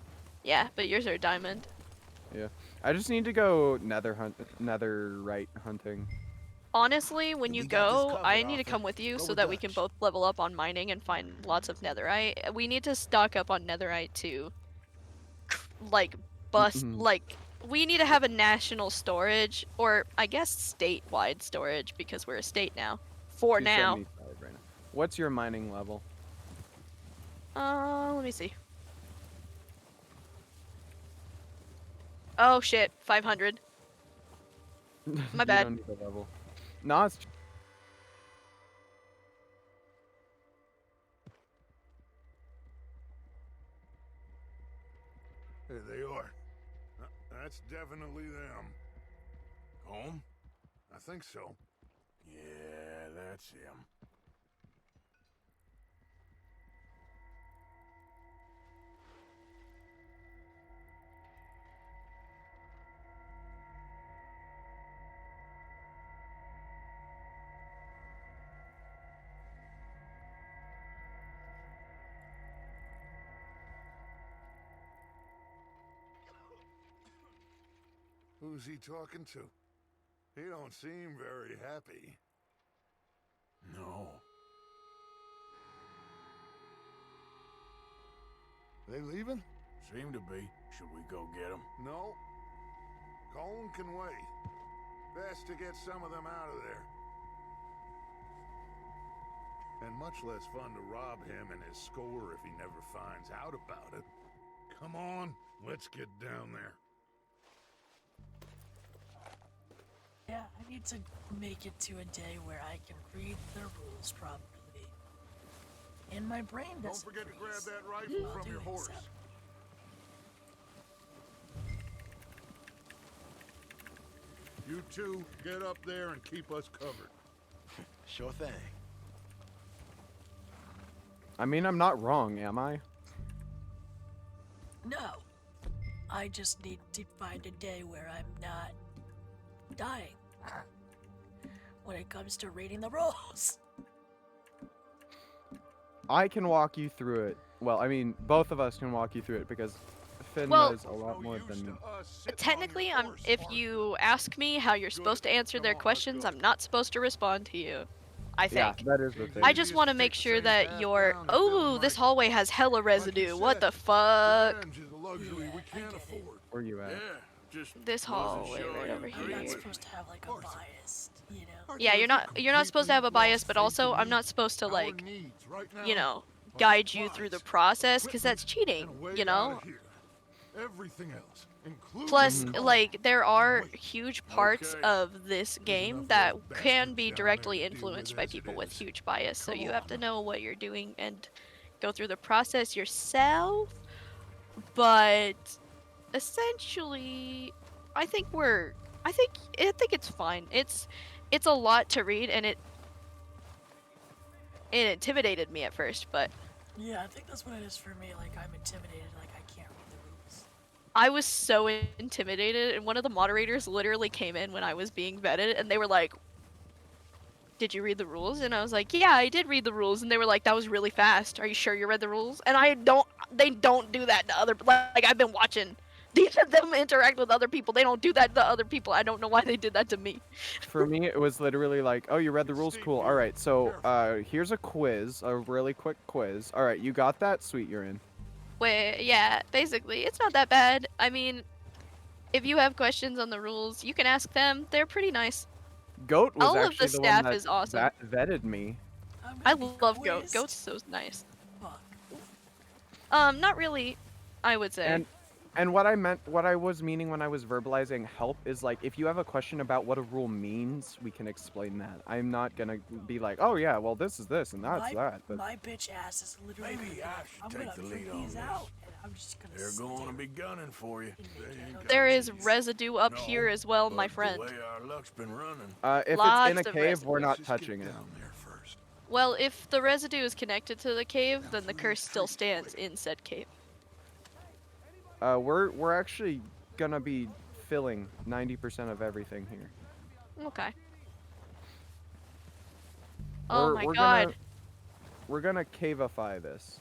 Speaker 13: Yeah, but yours are diamond.
Speaker 8: Yeah. I just need to go netherite hunting.
Speaker 13: Honestly, when you
Speaker 11: We got this
Speaker 13: go,
Speaker 11: covered,
Speaker 13: I need to
Speaker 11: Arthur.
Speaker 13: come with you
Speaker 11: Go
Speaker 13: so
Speaker 11: with
Speaker 13: that we can
Speaker 11: Dutch.
Speaker 13: both level up on mining and find lots of netherite. We need to stock up on netherite to, like, bust, like, we need to have a national storage, or I guess statewide storage, because we're a state now. For now.
Speaker 8: 275 right now. What's your mining level?
Speaker 13: Let me see. Oh shit, 500. My bad.
Speaker 8: You don't need the level. No, it's
Speaker 2: There they are. That's definitely them.
Speaker 14: Home?
Speaker 2: I think so.
Speaker 14: Yeah, that's him.
Speaker 2: Who's he talking to? He don't seem very happy.
Speaker 14: No.
Speaker 2: They leaving?
Speaker 14: Seem to be. Should we go get them?
Speaker 2: No. Colin can wait. Best to get some of them out of there. And much less fun to rob him and his score if he never finds out about it. Come on, let's get down there.
Speaker 7: Yeah, I need to make it to a day where I can read the rules properly. And my brain doesn't
Speaker 2: Don't forget to grab
Speaker 7: freeze
Speaker 2: that rifle
Speaker 7: while
Speaker 2: from your
Speaker 7: doing
Speaker 2: horse.
Speaker 7: so.
Speaker 2: You two, get up there and keep us covered.
Speaker 11: Sure thing.
Speaker 8: I mean, I'm not wrong, am I?
Speaker 7: No. I just need to find a day where I'm not dying. When it comes to reading the rules.
Speaker 8: I can walk you through it. Well, I mean, both of us can walk you through it because Finn
Speaker 13: Well,
Speaker 8: knows a lot more than me.
Speaker 13: Technically, if you ask me how you're supposed to answer their questions, I'm not supposed to respond to you. I
Speaker 8: Yeah,
Speaker 13: think.
Speaker 8: that is the thing.
Speaker 13: I just want to make sure that you're. Oh, this hallway has hella residue. What the fuck?
Speaker 8: Where you at?
Speaker 13: This hallway right over
Speaker 7: I'm not
Speaker 13: here.
Speaker 7: supposed to have like a bias, you know?
Speaker 13: Yeah, you're not supposed to have a bias, but also I'm not supposed to like, you know, guide you through the process because that's cheating, you know?
Speaker 2: Everything else, including
Speaker 13: Plus, like, there are huge parts of this game that can be directly influenced by people with huge bias, so you have to know what you're doing and go through the process yourself. But essentially, I think it's fine. It's a lot to read, and it intimidated me at first, but
Speaker 7: Yeah, I think that's what it is for me. Like, I'm intimidated, like, I can't read the rules.
Speaker 13: I was so intimidated, and one of the moderators literally came in when I was being vetted, and they were like, "Did you read the rules?" And I was like, "Yeah, I did read the rules." And they were like, "That was really fast. Are you sure you read the rules?" And they don't do that to other, like, I've been watching them interact with other people. They don't do that to other people. I don't know why they did that to me.
Speaker 8: For me, it was literally like, oh, you read the rules? Cool. All right, so here's a quiz, a really quick quiz. All right, you got that? Sweet, you're in.
Speaker 13: Wait, yeah, basically, it's not that bad. I mean, if you have questions on the rules, you can ask them. They're pretty nice.
Speaker 8: Goat was
Speaker 13: All of
Speaker 8: actually
Speaker 13: the
Speaker 8: the
Speaker 13: staff
Speaker 8: one that
Speaker 13: is awesome.
Speaker 8: vetted me.
Speaker 13: I love Goat. Goat's so nice. Not really, I would say.
Speaker 8: And what I was meaning when I was verbalizing help is like, if you have a question about what a rule means, we can explain that. I'm not gonna be like, oh yeah, well this is this and that's that. But
Speaker 7: My bitch ass is literally.
Speaker 14: Maybe I should take the lead on
Speaker 7: these
Speaker 14: this.
Speaker 7: out, and I'm just gonna.
Speaker 14: They're going to be gunning for you.
Speaker 13: There is residue up here as well, my friend.
Speaker 14: The way our luck's been running.
Speaker 8: If
Speaker 13: Lots
Speaker 8: it's in a
Speaker 13: of
Speaker 8: cave, we're
Speaker 13: residue.
Speaker 8: not touching it.
Speaker 13: Well, if the residue is connected to the cave, then the curse still stands in said cave.
Speaker 8: We're actually gonna be filling 90% of everything here.
Speaker 13: Okay. Oh my god.
Speaker 8: We're gonna caveify this.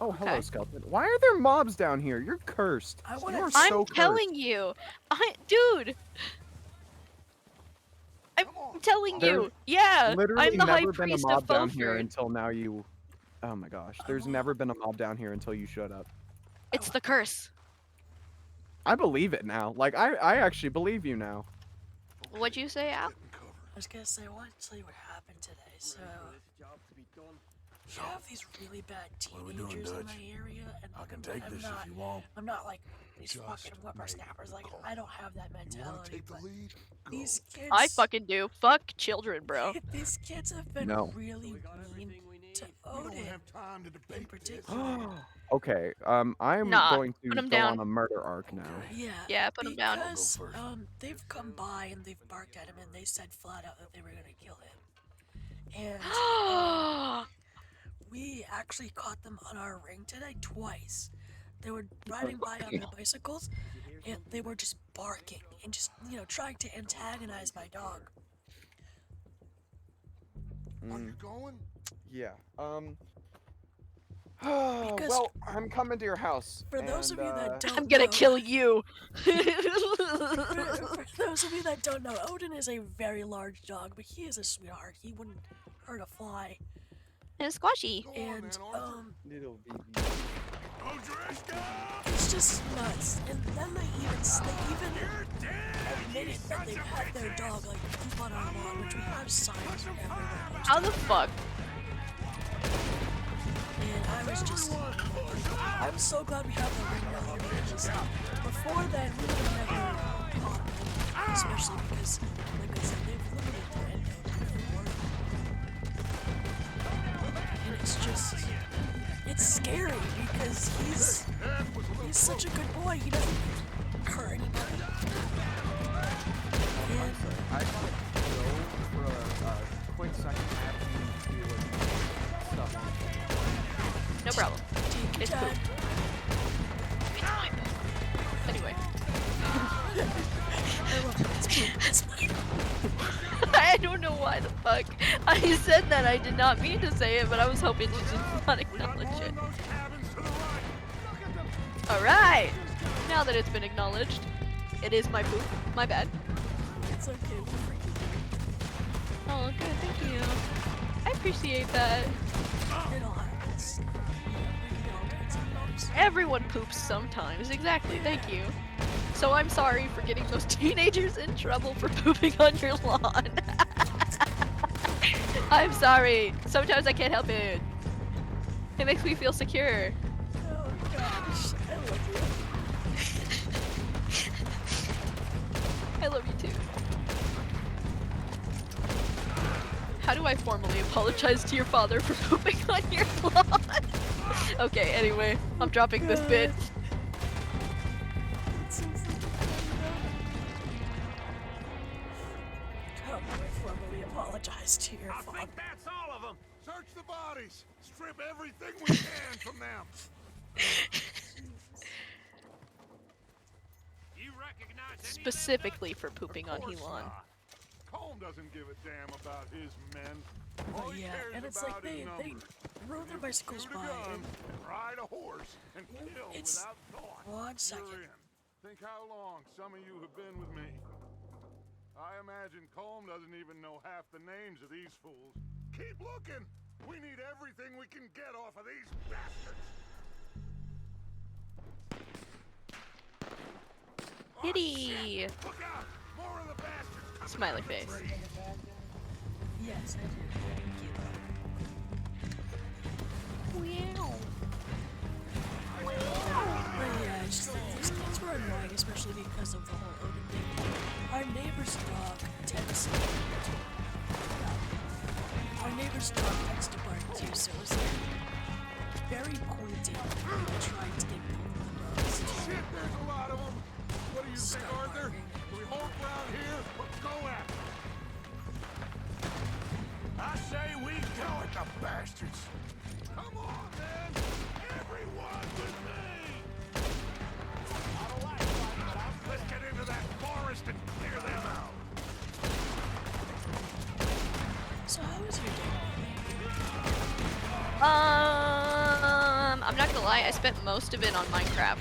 Speaker 8: Oh, hello,
Speaker 13: Okay.
Speaker 8: skeleton. Why are there mobs down here? You're cursed. You are so
Speaker 13: I'm
Speaker 8: cursed.
Speaker 13: telling you. Dude. I'm telling you. Yeah.
Speaker 8: Literally
Speaker 13: I'm the high
Speaker 8: never been a
Speaker 13: priest
Speaker 8: mob
Speaker 13: of
Speaker 8: down here
Speaker 13: Beaufort.
Speaker 8: until now. Oh my gosh. There's never been a mob down here until you showed up.
Speaker 13: It's the curse.
Speaker 8: I believe it now. Like I actually believe you now.
Speaker 13: What'd you say, Al?
Speaker 7: I was gonna say, I wanted to tell you what happened today. So, you have these really bad
Speaker 14: What are we doing,
Speaker 7: teenagers in
Speaker 14: Dutch?
Speaker 7: my area, and
Speaker 14: I can
Speaker 7: I'm
Speaker 14: take this
Speaker 7: not,
Speaker 14: if you want.
Speaker 7: I'm not like these fucking whippersnappers. Like, I don't have that mentality. But these kids.
Speaker 13: I fucking do. Fuck children, bro.
Speaker 7: These kids have been really mean to Odin in particular.
Speaker 8: Okay. I'm
Speaker 13: Nah,
Speaker 8: going to
Speaker 13: put 'em
Speaker 8: go
Speaker 13: down.
Speaker 8: on a murder arc now.
Speaker 13: Yeah, put him down.
Speaker 7: Because, they've come by and they've barked at him and they said flat out that they were gonna kill him. And we actually caught them on our ring today twice. They were riding by on their bicycles and they were just barking and just, you know, trying to antagonize my dog.
Speaker 2: Are you going?
Speaker 8: Yeah.
Speaker 7: Because
Speaker 8: well, I'm coming to your house.
Speaker 7: For those of you that don't
Speaker 13: I'm gonna
Speaker 7: know,
Speaker 13: kill you.
Speaker 7: for those of you that don't know, Odin is a very large dog, but he is a sweetheart. He wouldn't hurt a fly.
Speaker 13: And squashy.
Speaker 7: And
Speaker 8: Little baby.
Speaker 7: it's just nuts. And then they even admitted that they had their dog like poop on our lawn, which we have signs everywhere.
Speaker 13: How the fuck?
Speaker 7: And I was just, I'm so glad we have the ring now because before then we would have never caught them, especially because, like I said, they've literally threatened Odin before. And it's just, it's scary because he's such a good boy. He doesn't hurt anybody. And
Speaker 8: I want to go for a quick second after you do stuff.
Speaker 13: No problem.
Speaker 7: Take your
Speaker 13: It's
Speaker 7: time.
Speaker 13: cool. I said that I did not mean to say it, but I was hoping to just not acknowledge it. Alright! Now that it's been acknowledged, it is my poop. My bad.
Speaker 7: It's okay, we'll forgive you.
Speaker 13: Oh, good, thank you. I appreciate that.
Speaker 7: It all happens. We all do it sometimes.
Speaker 13: Everyone poops sometimes, exactly, thank you. So I'm sorry for getting those teenagers in trouble for pooping on your lawn. I'm sorry. Sometimes I can't help it. It makes me feel secure.
Speaker 7: Oh gosh, I love you.
Speaker 13: I love you too. How do I formally apologize to your father for pooping on your lawn? Okay, anyway, I'm dropping this bit.
Speaker 7: How do I formally apologize to your father?
Speaker 2: I think that's all of them. Search the bodies. Strip everything we can from them.
Speaker 9: You recognize any
Speaker 13: Specifically for pooping on Helon.
Speaker 2: Colm doesn't give a damn about his men. All he
Speaker 7: Yeah,
Speaker 2: cares
Speaker 7: and it's
Speaker 2: about
Speaker 7: like they
Speaker 2: is numbers.
Speaker 7: rode their bicycles
Speaker 2: Shoot a
Speaker 7: by
Speaker 2: gun
Speaker 7: and
Speaker 2: and ride a horse and kill
Speaker 7: it's
Speaker 2: without thought.
Speaker 7: 1 second.
Speaker 2: You're in. Think how long some of you have been with me. I imagine Colm doesn't even know half the names of these fools. Keep looking. We need everything we can get off of these bastards.
Speaker 13: Kitty!
Speaker 2: Look out! More of the bastards coming
Speaker 13: Smiley
Speaker 2: out of the
Speaker 13: face.
Speaker 2: tree.
Speaker 7: Yes, I do. Thank you. But yeah, it's just like these kids were annoying, especially because of the whole Odin thing. Our neighbor's dog tends to bark too, so it was like very pointed trying to get both of the dogs to
Speaker 2: Shit, there's a lot of them. What do you think,
Speaker 7: stop
Speaker 2: Arthur?
Speaker 7: barking.
Speaker 2: Do we hold ground here or go at them?
Speaker 14: I say we go at the bastards.
Speaker 2: Come on, man! Everyone with me!
Speaker 14: I don't like fighting, but let's get into that forest and clear them out.
Speaker 7: So how was your day?
Speaker 13: I'm not gonna lie, I spent most of it on Minecraft.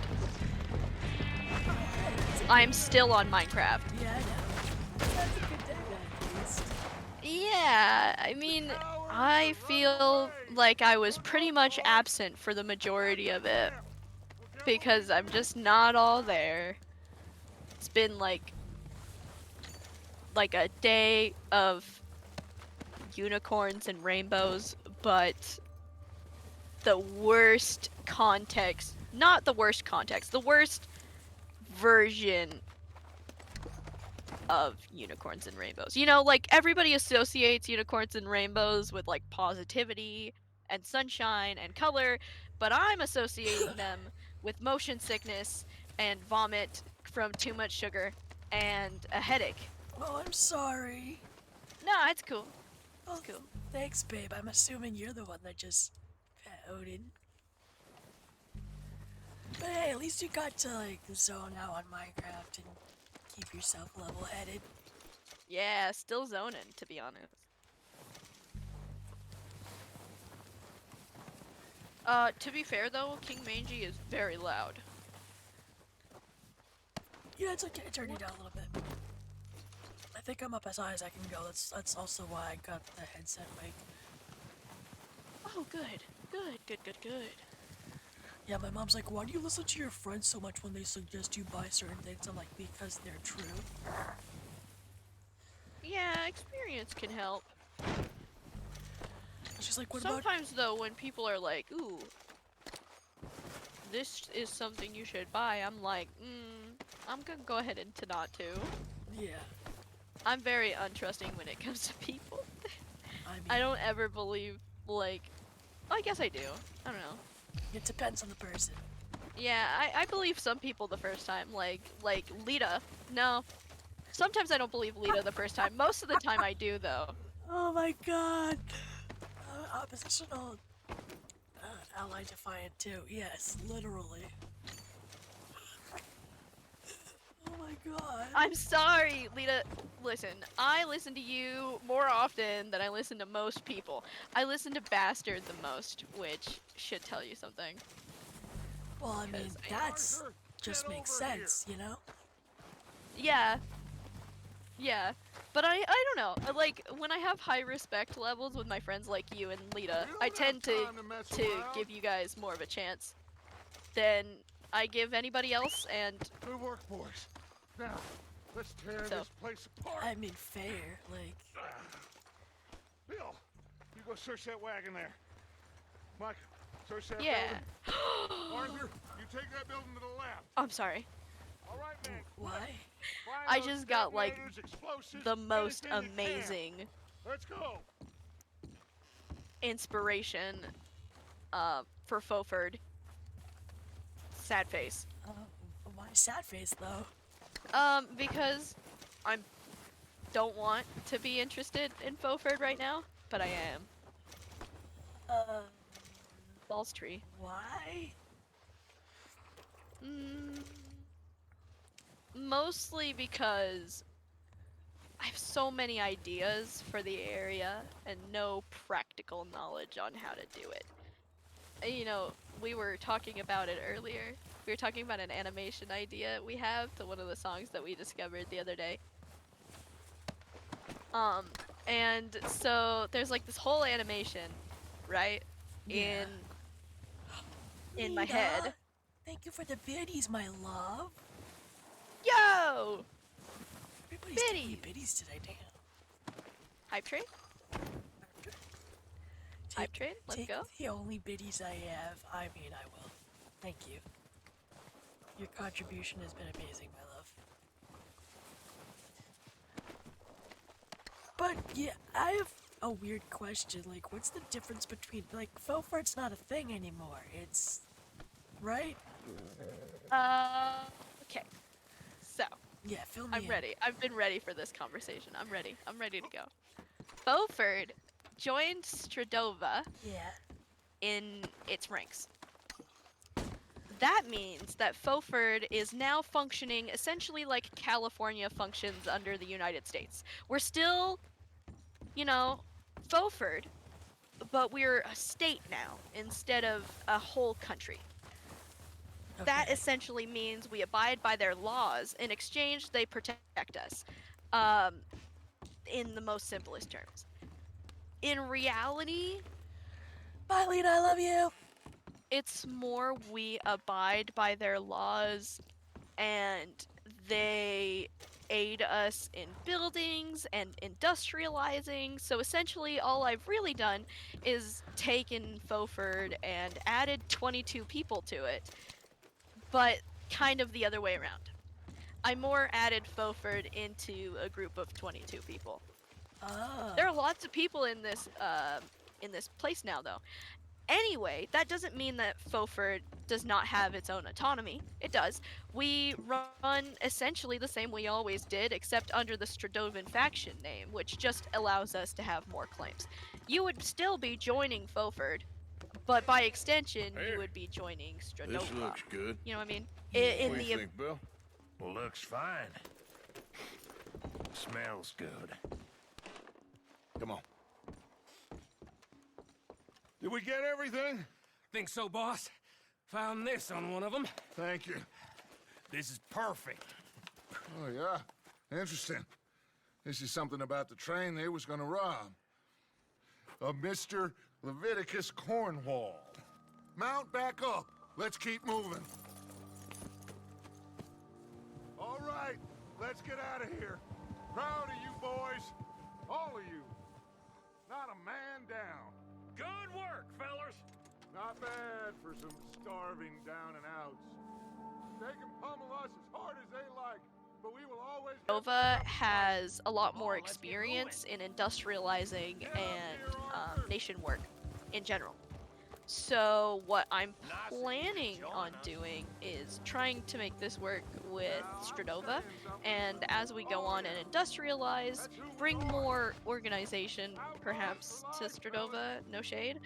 Speaker 13: I'm still on Minecraft.
Speaker 7: Yeah, I know. That's a good day then, at least.
Speaker 13: Yeah, I mean, I feel like I was pretty much absent for the majority of it. Because I'm just not all there. It's been like a day of unicorns and rainbows, but the worst context, not the worst context, the worst version of unicorns and rainbows. You know, like everybody associates unicorns and rainbows with like positivity and sunshine and color, but I'm associating them with motion sickness and vomit from too much sugar and a headache.
Speaker 7: Oh, I'm sorry.
Speaker 13: No, it's cool.
Speaker 7: Oh,
Speaker 13: It's cool.
Speaker 7: thanks, babe. I'm assuming you're the one that just pet Odin. But hey, at least you got to like zone out on Minecraft and keep yourself level-headed.
Speaker 13: Yeah, still zoning, to be honest. To be fair though, King Mangy is very loud.
Speaker 7: Yeah, it's okay. Turn it down a little bit. I think I'm up as high as I can go. That's also why I got the headset mic.
Speaker 13: Oh, good. Good.
Speaker 7: Yeah, my mom's like, why do you listen to your friends so much when they suggest you buy certain things? I'm like, because they're true.
Speaker 13: Yeah, experience can help.
Speaker 7: She's like, what about...
Speaker 13: Sometimes though, when people are like, ooh, this is something you should buy, I'm like, I'm gonna go ahead and to not to.
Speaker 7: Yeah.
Speaker 13: I'm very untrusting when it comes to people.
Speaker 7: I mean,
Speaker 13: I don't ever believe, like, I guess I do. I don't know.
Speaker 7: it depends on the person.
Speaker 13: Yeah, I believe some people the first time, like Lita. No. Sometimes I don't believe Lita the first time. Most of the time I do, though.
Speaker 7: Oh my god. Oppositional ally defiant too. Yes, literally. Oh my God.
Speaker 13: I'm sorry, Lita. Listen, I listen to you more often than I listen to most people. I listen to Bastard the most, which should tell you something.
Speaker 7: Well, I mean, that's just makes sense, you know?
Speaker 13: Yeah. Yeah. But I don't know. Like, when I have high respect levels with my friends like you and Lita, I tend to give you guys more of a chance than I give anybody else, and...
Speaker 2: Good work, boys. Now, let's tear this place apart.
Speaker 7: I mean, fair, like...
Speaker 2: Bill, you go search that wagon there. Mike, search that
Speaker 13: Yeah.
Speaker 2: building. Arthur, you take that building to the left.
Speaker 13: I'm sorry.
Speaker 2: All right, man.
Speaker 7: Why?
Speaker 13: I just got, like, the most amazing
Speaker 2: Let's go.
Speaker 13: inspiration for Foford. Sad face.
Speaker 7: Why sad face, though?
Speaker 13: Because I don't want to be interested in Foford right now, but I am. Balls tree.
Speaker 7: Why?
Speaker 13: Mostly because I have so many ideas for the area and no practical knowledge on how to do it. You know, we were talking about it earlier. We were talking about an animation idea we have to one of the songs that we discovered the other day. And so there's like this whole animation, right?
Speaker 7: Yeah.
Speaker 13: In my head.
Speaker 7: Thank you for the biddies, my love.
Speaker 13: Yo!
Speaker 7: Everybody's giving me biddies today, damn.
Speaker 13: Hype train? Hype train? Let's go.
Speaker 7: The only biddies I have, I mean, I will. Thank you. Your contribution has been amazing, my love. But, yeah, I have a weird question. Like, what's the difference between, like, faux fart's not a thing anymore. It's... right?
Speaker 13: Okay. So.
Speaker 7: Yeah, fill me in.
Speaker 13: I'm ready. I've been ready for this conversation. I'm ready. I'm ready to go. Beaufort joined Stradova in its ranks. That means that Beaufort is now functioning essentially like California functions under the United States. We're still, you know, Beaufort, but we're a state now instead of a whole country. Okay. That essentially means we abide by their laws. In exchange, they protect us. In the most simplest terms. In reality...
Speaker 7: Bye, Lena, I love you!
Speaker 13: It's more we abide by their laws, and they aid us in buildings and industrializing. So essentially, all I've really done is taken Beaufort and added 22 people to it. But kind of the other way around. I more added Beaufort into a group of 22 people.
Speaker 7: Oh.
Speaker 13: There are lots of people in this place now, though. Anyway, that doesn't mean that Beaufort does not have its own autonomy. It does. We run essentially the same we always did, except under the Stradovan faction name, which just allows us to have more claims. You would still be joining Beaufort, but by extension, you would be joining Stradova.
Speaker 14: This looks good.
Speaker 13: You know what I mean?
Speaker 14: What do you think, Bill? Well, looks fine. Smells good. Come on.
Speaker 2: Did we get everything?
Speaker 9: Think so, boss. Found this on one of them.
Speaker 2: Thank you.
Speaker 9: This is perfect.
Speaker 2: Oh, yeah? Interesting. This is something about the train they was gonna rob. A Mr. Leviticus Cornwall. Mount back up. Let's keep moving. All right, let's get out of here. Proud of you boys. All of you. Not a man down.
Speaker 9: Good work, fellas.
Speaker 2: Not bad for some starving down and outs. They can pummel us as hard as they like, but we will always...
Speaker 13: Nova has a lot more experience in industrializing and nation work in general. So what I'm planning on doing is trying to make this work with Stradova, and as we go on and industrialize, bring more organization, perhaps, to Stradova. No shade.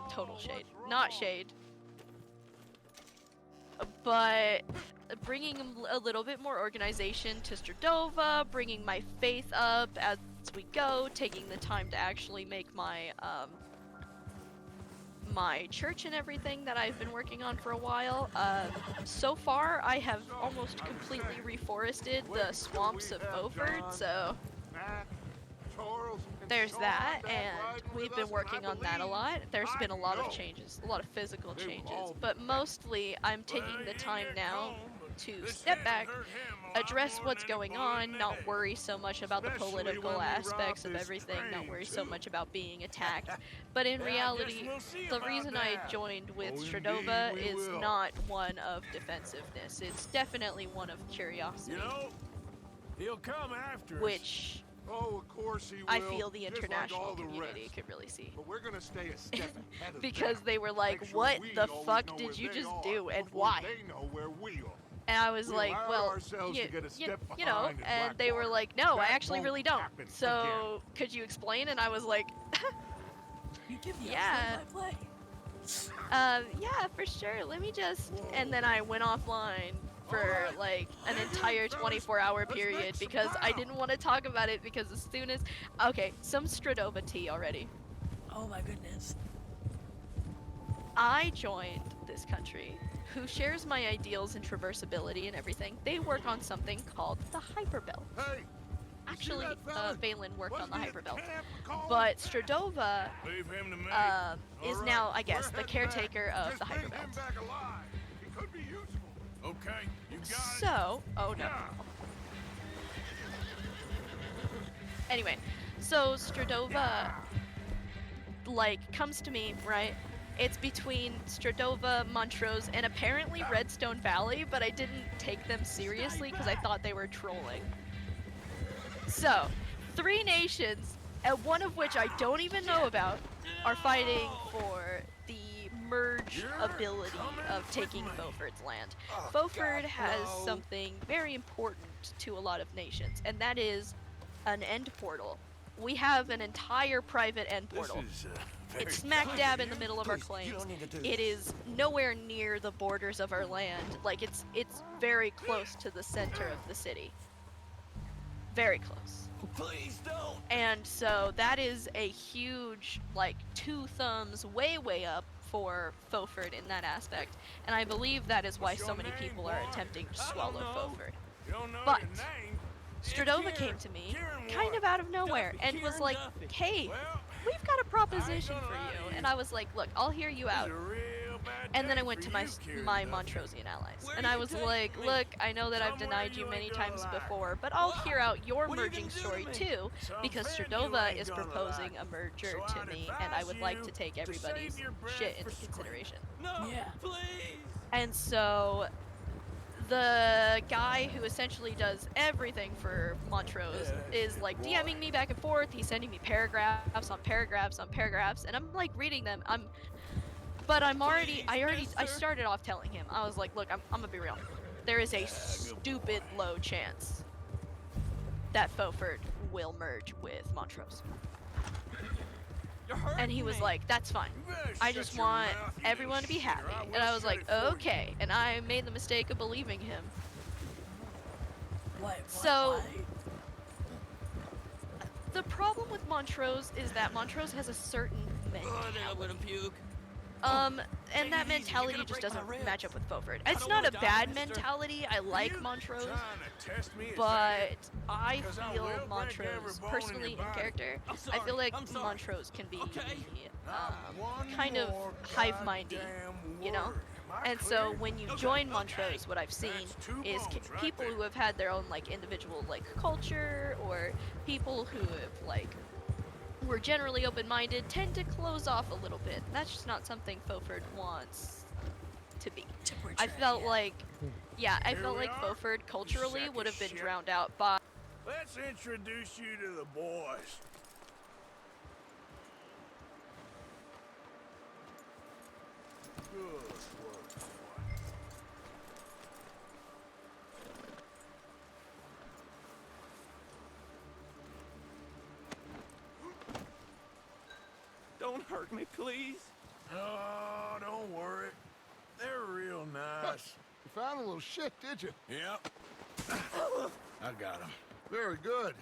Speaker 13: Total shade. Not shade. but bringing a little bit more organization to Stradova, bringing my faith up as we go, taking the time to actually make my my church and everything that I've been working on for a while. So far, I have almost completely reforested the swamps of Beaufort, so there's that, and we've been working on that a lot. There's been a lot of changes, a lot of physical changes, but mostly I'm taking the time now to step back, address what's going on, not worry so much about the political aspects of everything, not worry so much about being attacked. But in reality, the reason I joined with Stradova is not one of defensiveness. It's definitely one of curiosity.
Speaker 14: You know, he'll come after us.
Speaker 13: Which
Speaker 2: Oh, of course he will.
Speaker 13: I feel the
Speaker 2: just
Speaker 13: international
Speaker 2: like all the
Speaker 13: community
Speaker 2: rest.
Speaker 13: could really see.
Speaker 2: But we're gonna stay a step ahead of
Speaker 13: Because
Speaker 2: them.
Speaker 13: they were like,
Speaker 2: Make sure
Speaker 13: what
Speaker 2: we
Speaker 13: the
Speaker 2: always
Speaker 13: fuck
Speaker 2: know
Speaker 13: did
Speaker 2: where
Speaker 13: you
Speaker 2: they
Speaker 13: just
Speaker 2: are
Speaker 13: do and
Speaker 2: before
Speaker 13: why?
Speaker 2: They know where we are.
Speaker 13: And I was
Speaker 2: We
Speaker 13: like,
Speaker 2: allowed
Speaker 13: well,
Speaker 2: ourselves to get a step
Speaker 13: you know,
Speaker 2: behind in
Speaker 13: and they were
Speaker 2: Blackwater.
Speaker 13: like, no, I
Speaker 2: That
Speaker 13: actually
Speaker 2: won't
Speaker 13: really don't.
Speaker 2: happen
Speaker 13: So, could you explain? And I was like,
Speaker 7: You give me
Speaker 13: yeah.
Speaker 7: a play.
Speaker 13: Yeah, for sure. Let me just, and then I went offline for like an entire 24-hour period because I didn't want to talk about it because as soon as, okay, some Stradova tea already.
Speaker 7: Oh my goodness.
Speaker 13: I joined this country who shares my ideals in traversability and everything. They work on something called the Hyperbelt.
Speaker 2: Hey,
Speaker 13: actually, Valen worked on the Hyperbelt.
Speaker 2: Call?
Speaker 13: But Stradova
Speaker 14: Leave him to me.
Speaker 13: is
Speaker 14: All
Speaker 13: now,
Speaker 14: right,
Speaker 13: I guess,
Speaker 2: we're
Speaker 13: the
Speaker 2: heading
Speaker 13: caretaker
Speaker 2: back.
Speaker 13: of
Speaker 2: Just
Speaker 13: the
Speaker 2: bring him
Speaker 13: Hyperbelt.
Speaker 2: back alive. He could be useful.
Speaker 14: Okay, you got it.
Speaker 13: So, oh no. Anyway, so Stradova, like, comes to me, right? It's between Stradova, Montrose, and apparently Redstone Valley, but I didn't take them seriously because I thought they were trolling. So, 3 nations, and one of which I don't even know about, are fighting for the merge ability of taking Beaufort's land. Beaufort has something very important to a lot of nations, and that is an end portal. We have an entire private end portal. It's smack dab in the middle of our claims. It is nowhere near the borders of our land. Like, it's very close to the center of the city. Very close.
Speaker 14: Please don't.
Speaker 13: And so that is a huge, like, 2 thumbs way up for Beaufort in that aspect. And I believe that is why so many people are attempting to swallow Beaufort. But Stradova came to me, kind of out of nowhere, and was like, hey, we've got a proposition for you. And I was like, look, I'll hear you out. And then I went to my Montrosian allies. And I was like, look, I know that I've denied you many times before, but I'll hear out your merging story too, because Stradova is proposing a merger to me, and I would like to take everybody's shit into consideration.
Speaker 7: Yeah.
Speaker 13: And so the guy who essentially does everything for Montrose is like DMing me back and forth. He's sending me paragraphs on paragraphs on paragraphs, and I'm like reading them. I started off telling him, I was like, look, I'm gonna be real. There is a stupid low chance that Beaufort will merge with Montrose. And he was like, that's fine. I just want everyone to be happy. And I was like, okay. And I made the mistake of believing him. So, the problem with Montrose is that Montrose has a certain mentality. And that mentality just doesn't match up with Beaufort. It's not a bad mentality. I like Montrose, but I feel Montrose, personally in character, I feel like Montrose can be kind of hive-mindy, you know? And so when you join Montrose, what I've seen is people who have had their own like individual like culture, or people who have like were generally open-minded tend to close off a little bit. That's just not something Beaufort wants to be. I felt like, I felt like Beaufort culturally would have been drowned out by.
Speaker 14: Let's introduce you to the boys. Good work, boy.
Speaker 15: Don't hurt me, please.
Speaker 14: Oh, don't worry. They're real nice.
Speaker 2: You found a little shit, did you?
Speaker 14: Yep. I got him.
Speaker 2: Very good.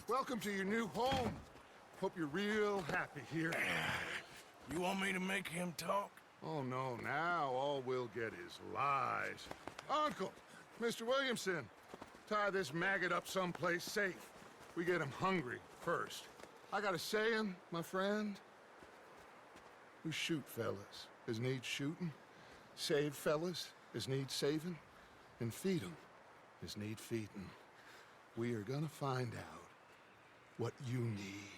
Speaker 2: Welcome to your new home. Hope you're real happy here.
Speaker 14: You want me to make him talk?
Speaker 2: Oh, no, now all we'll get is lies. Uncle, Mr. Williamson, tie this maggot up someplace safe. We get him hungry first. I got a saying, my friend. We shoot fellas as need shooting, save fellas as need saving, and feed 'em as need feeding. We are gonna find out what you need.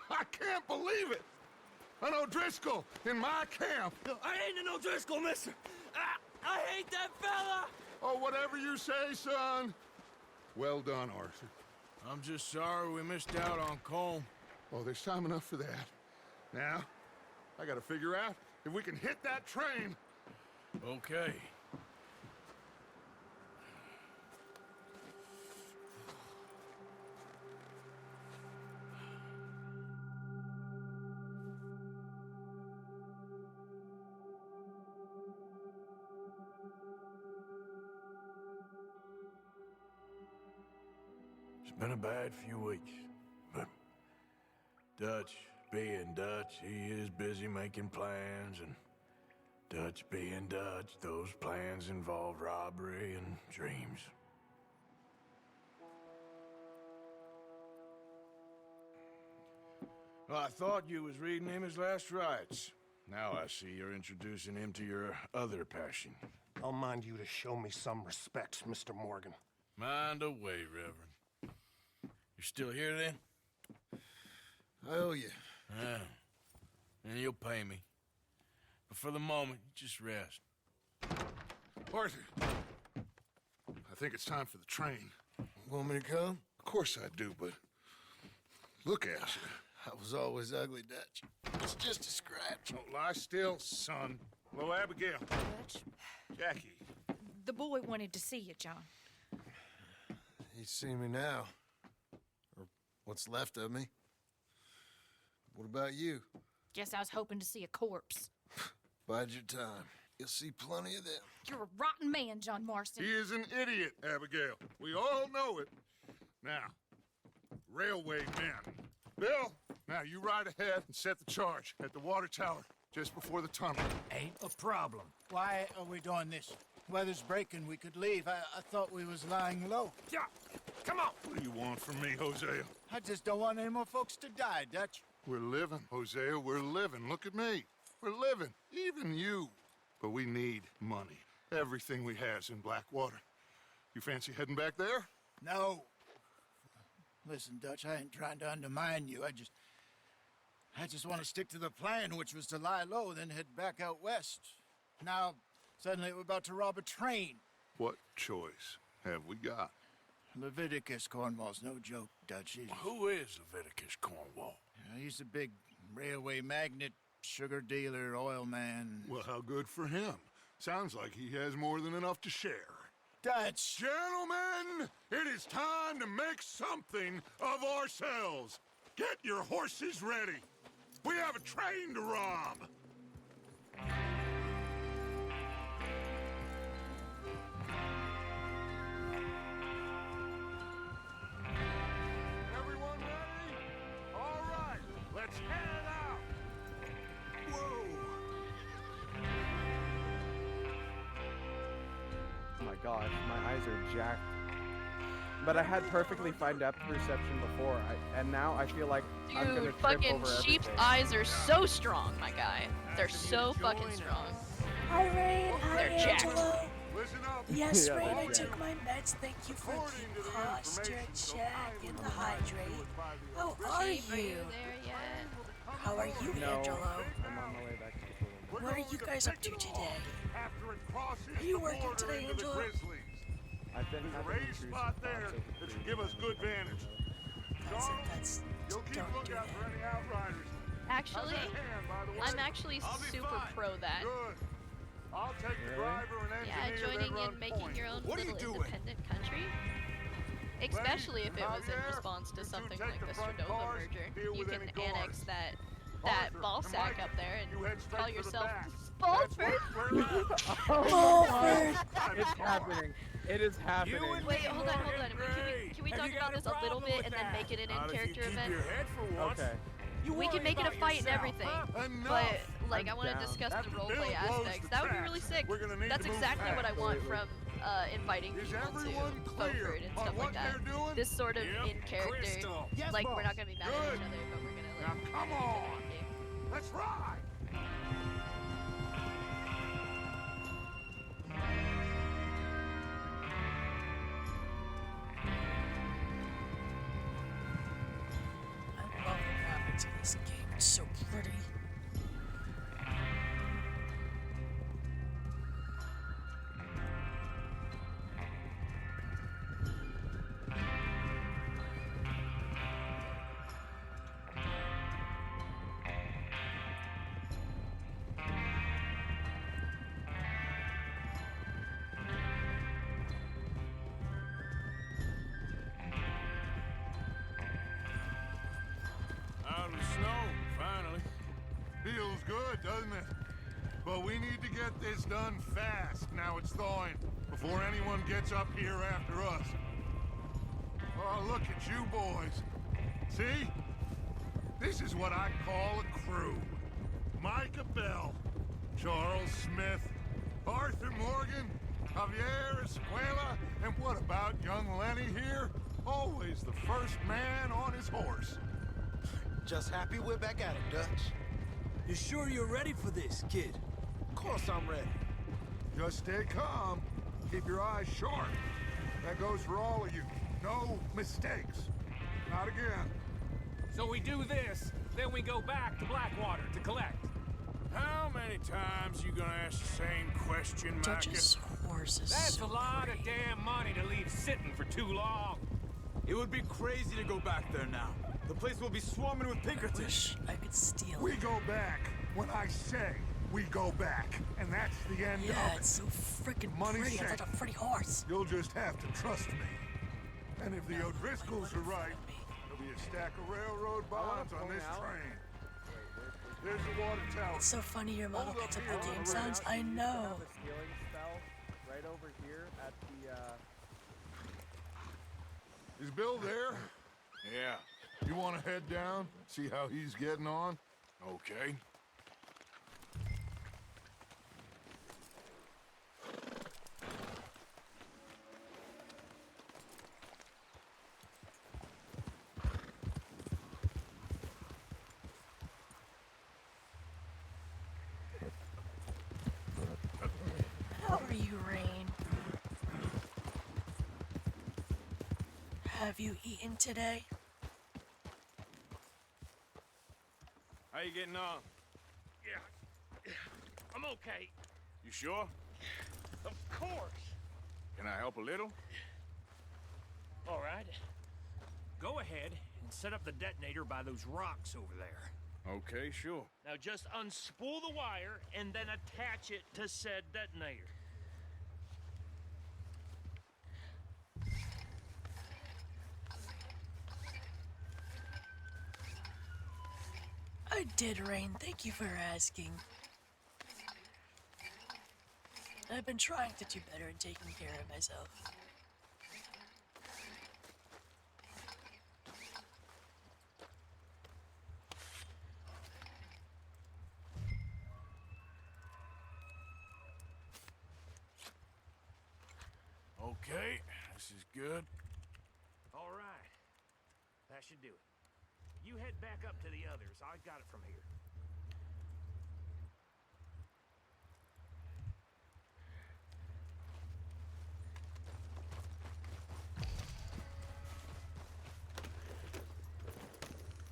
Speaker 2: I can't believe it! An O'Driscoll in my camp!
Speaker 11: I ain't an O'Driscoll, mister! I hate that fella!
Speaker 2: Oh, whatever you say, son. Well done, Arthur.
Speaker 14: I'm just sorry we missed out on Colm.
Speaker 2: Oh, there's time enough for that. Now, I gotta figure out if we can hit that train.
Speaker 14: Okay. It's been a bad few weeks, but Dutch being Dutch, he is busy making plans, and Dutch being Dutch, those plans involve robbery and dreams. Well, I thought you was reading him his last rites. Now I see you're introducing him to your other passion.
Speaker 1: I'll mind you to show me some respect, Mr. Morgan.
Speaker 14: Mind away, Reverend. You're still here, then?
Speaker 3: I owe you.
Speaker 14: Yeah. And you'll pay me. But for the moment, just rest.
Speaker 2: Arthur, I think it's time for the train.
Speaker 3: Want me to come?
Speaker 2: Of course I do, but look at you.
Speaker 3: I was always ugly, Dutch. It's just a scratch.
Speaker 2: Don't lie still, son. Hello, Abigail.
Speaker 6: Dutch,
Speaker 2: Jackie.
Speaker 6: the boy wanted to see you, John.
Speaker 3: He's seen me now. Or what's left of me. What about you?
Speaker 6: Guess I was hoping to see a corpse.
Speaker 3: Bide your time. You'll see plenty of them.
Speaker 6: You're a rotten man, John Marston.
Speaker 2: He is an idiot, Abigail. We all know it. Now, railway men. Bill, now you ride ahead and set the charge at the water tower just before the tunnel.
Speaker 3: Ain't a problem. Why are we doing this? Weather's breaking. We could leave. I thought we was lying low.
Speaker 2: Yeah, come on. What do you want from me, Hosea?
Speaker 3: I just don't want any more folks to die, Dutch.
Speaker 2: We're living, Hosea. We're living. Look at me. We're living. Even you. But we need money. Everything we has in Blackwater. You fancy heading back there?
Speaker 3: No. Listen, Dutch, I ain't trying to undermine you. I just want to stick to the plan, which was to lie low, then head back out west. Now, suddenly we're about to rob a train.
Speaker 2: What choice have we got?
Speaker 3: Leviticus Cornwall's no joke, Dutch.
Speaker 14: Who is Leviticus Cornwall?
Speaker 3: He's a big railway magnate, sugar dealer, oil man.
Speaker 2: Well, how good for him. Sounds like he has more than enough to share.
Speaker 3: Dutch!
Speaker 2: Gentlemen, it is time to make something of ourselves. Get your horses ready. We have a train to rob. Everyone ready? All right, let's head out. Whoa.
Speaker 8: Oh my gosh, my eyes are jacked. But I had perfectly fine depth perception before, and now I feel like I'm gonna
Speaker 13: Dude,
Speaker 8: trip
Speaker 13: fucking
Speaker 8: over
Speaker 13: sheep's
Speaker 8: everything.
Speaker 13: eyes are so strong, my guy. They're so fucking strong.
Speaker 7: Hi, Rain. Hi,
Speaker 13: They're jacked.
Speaker 7: Angelo.
Speaker 2: Listen up.
Speaker 7: Yes,
Speaker 8: Yeah,
Speaker 7: Rain,
Speaker 8: they're
Speaker 7: I
Speaker 8: jacked.
Speaker 7: took my meds. Thank you for the posture check and the hydrate. How are
Speaker 13: Are you
Speaker 7: you?
Speaker 13: there yet?
Speaker 7: How are you,
Speaker 8: No,
Speaker 7: Angelo?
Speaker 8: I'm on my way back to the pool.
Speaker 7: What are you guys up to today?
Speaker 2: After it crosses
Speaker 7: Are you
Speaker 2: the
Speaker 7: working
Speaker 2: border
Speaker 7: today,
Speaker 2: into the
Speaker 7: Angelo?
Speaker 2: Grizzlies.
Speaker 8: I've been
Speaker 2: There's a
Speaker 8: having
Speaker 2: raised
Speaker 8: intrusive
Speaker 2: spot
Speaker 8: thoughts
Speaker 2: there
Speaker 8: over the
Speaker 2: that should
Speaker 8: period.
Speaker 2: give us good vantage.
Speaker 7: That's
Speaker 2: You'll keep
Speaker 7: don't do
Speaker 2: lookout
Speaker 7: that.
Speaker 2: for any outriders.
Speaker 13: Actually,
Speaker 2: How's that hand, by the way?
Speaker 13: I'm actually
Speaker 2: I'll be
Speaker 13: super
Speaker 2: fine.
Speaker 13: pro that.
Speaker 2: Good. I'll take the
Speaker 8: Really?
Speaker 2: driver and
Speaker 13: Yeah,
Speaker 2: engineer,
Speaker 13: joining
Speaker 2: then run
Speaker 13: in making
Speaker 2: point.
Speaker 13: your own
Speaker 2: What are you
Speaker 13: little
Speaker 2: doing?
Speaker 13: independent country. Especially if it was in
Speaker 2: Javier,
Speaker 13: response to
Speaker 2: you two
Speaker 13: something
Speaker 2: take
Speaker 13: like
Speaker 2: the
Speaker 13: the
Speaker 2: front
Speaker 13: Stradova
Speaker 2: cars,
Speaker 13: merger.
Speaker 2: deal
Speaker 13: You
Speaker 2: with
Speaker 13: can
Speaker 2: any
Speaker 13: annex
Speaker 2: guards.
Speaker 13: that that
Speaker 2: Arthur,
Speaker 13: ball
Speaker 2: and
Speaker 13: sack
Speaker 2: Micah,
Speaker 13: up there and
Speaker 2: you head straight
Speaker 13: call
Speaker 2: for the
Speaker 13: yourself
Speaker 2: back.
Speaker 13: Ballford?
Speaker 8: It's happening. It is happening.
Speaker 13: Wait, hold on. Can we talk about this a little bit and then make it an in-character event?
Speaker 8: Okay.
Speaker 13: We can make it a fight and everything. But, like, I want to
Speaker 8: down.
Speaker 13: discuss the roleplay aspects. That would be really sick. That's exactly what I want from inviting people to Beaufort and stuff like that. This sort of in-character. Like, we're not going to be mad at each other, but we're going to, like,
Speaker 2: Now come on! Let's ride!
Speaker 7: I love the graphics of this game. It's so pretty.
Speaker 4: Out of the snow, finally.
Speaker 2: Feels good, doesn't it? But we need to get this done fast now it's thawing, before anyone gets up here after us. Oh, look at you boys. See? This is what I call a crew. Micah Bell, Charles Smith, Arthur Morgan, Javier Escuela, and what about young Lenny here? Always the first man on his horse.
Speaker 15: Just happy we're back at it, Dutch.
Speaker 11: You sure you're ready for this, kid?
Speaker 15: Of course I'm ready.
Speaker 2: Just stay calm. Keep your eyes sharp. That goes for all of you. No mistakes. Not again.
Speaker 9: So we do this, then we go back to Blackwater to collect.
Speaker 4: How many times you gonna ask the same question, Micah?
Speaker 7: Judge's horse is
Speaker 9: That's
Speaker 7: so
Speaker 9: a lot
Speaker 7: pretty.
Speaker 9: of damn money to leave sitting for too long.
Speaker 11: It would be crazy to go back there now. The place will be swarming with Pinkertons.
Speaker 7: Wish I could steal
Speaker 2: We
Speaker 7: it.
Speaker 2: go back when I say we go back. And that's the end
Speaker 7: Yeah,
Speaker 2: of it.
Speaker 7: it's so freaking
Speaker 2: Money's
Speaker 7: pretty. It's
Speaker 2: safe.
Speaker 7: like a pretty horse.
Speaker 2: You'll just have to trust me. And if the O'Driscolls are right, there'll be a stack of railroad bonds on this train. There's the water tower.
Speaker 7: It's so funny your model picks up the game sounds. I know.
Speaker 8: Have a stealing spell right over here at the
Speaker 2: Is Bill there? Yeah. You want to head down, see how he's getting on?
Speaker 14: Okay.
Speaker 7: How are you, Rain? Have you eaten today?
Speaker 4: How you getting on?
Speaker 9: Yeah, I'm okay.
Speaker 4: You sure?
Speaker 9: Of course.
Speaker 4: Can I help a little?
Speaker 9: All right. Go ahead and set up the detonator by those rocks over there.
Speaker 4: Okay, sure.
Speaker 9: Now just unspool the wire and then attach it to said detonator.
Speaker 7: I did, Rain. Thank you for asking. I've been trying to do better at taking care of myself.
Speaker 14: Okay, this is good.
Speaker 9: All right. That should do it. You head back up to the others. I got it from here.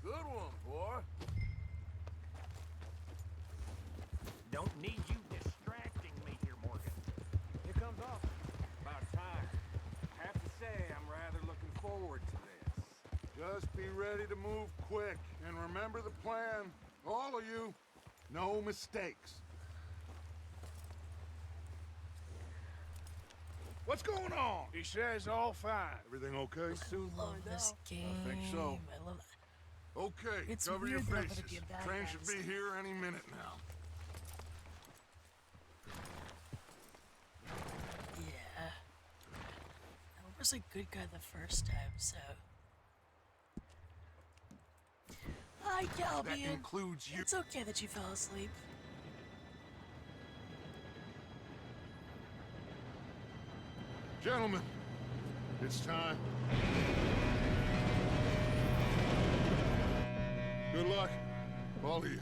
Speaker 4: Good one, boy.
Speaker 9: Don't need you distracting me here, Morgan.
Speaker 4: Here comes off. About time. I have to say, I'm rather looking forward to this.
Speaker 2: Just be ready to move quick. And remember the plan. All of you. No mistakes. What's going on?
Speaker 4: He says all fine.
Speaker 2: Everything okay?
Speaker 7: I love this game.
Speaker 2: I think so.
Speaker 7: I love
Speaker 2: Okay,
Speaker 7: It's
Speaker 2: cover your
Speaker 7: weird that I'm gonna
Speaker 2: faces.
Speaker 7: be a bad
Speaker 2: Train
Speaker 7: guy
Speaker 2: should
Speaker 7: this
Speaker 2: be
Speaker 7: time.
Speaker 2: here any minute now.
Speaker 7: Yeah. I was a good guy the first time, so. Hi, Calbian.
Speaker 2: That includes you.
Speaker 7: It's okay that you fell asleep.
Speaker 2: Gentlemen, it's time. Good luck, all of you.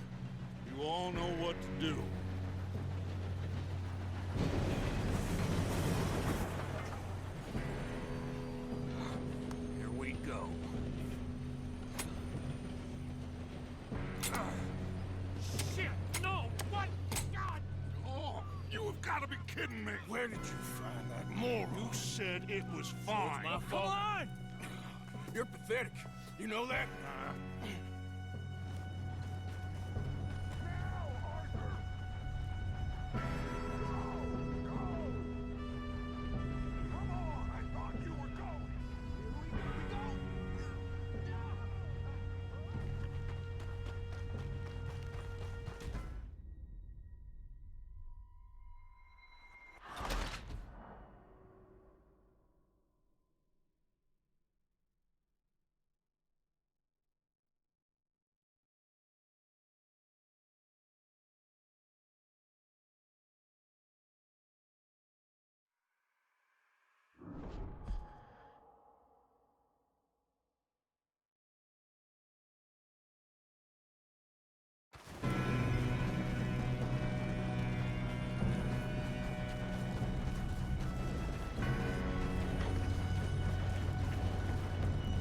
Speaker 2: You all know what to do.
Speaker 9: Here we go.
Speaker 2: Shit! No! What? God! Oh, you have got to be kidding me! Where did you find that moron? You said it was fine.
Speaker 4: It's my fault. Come on! You're pathetic. You know that?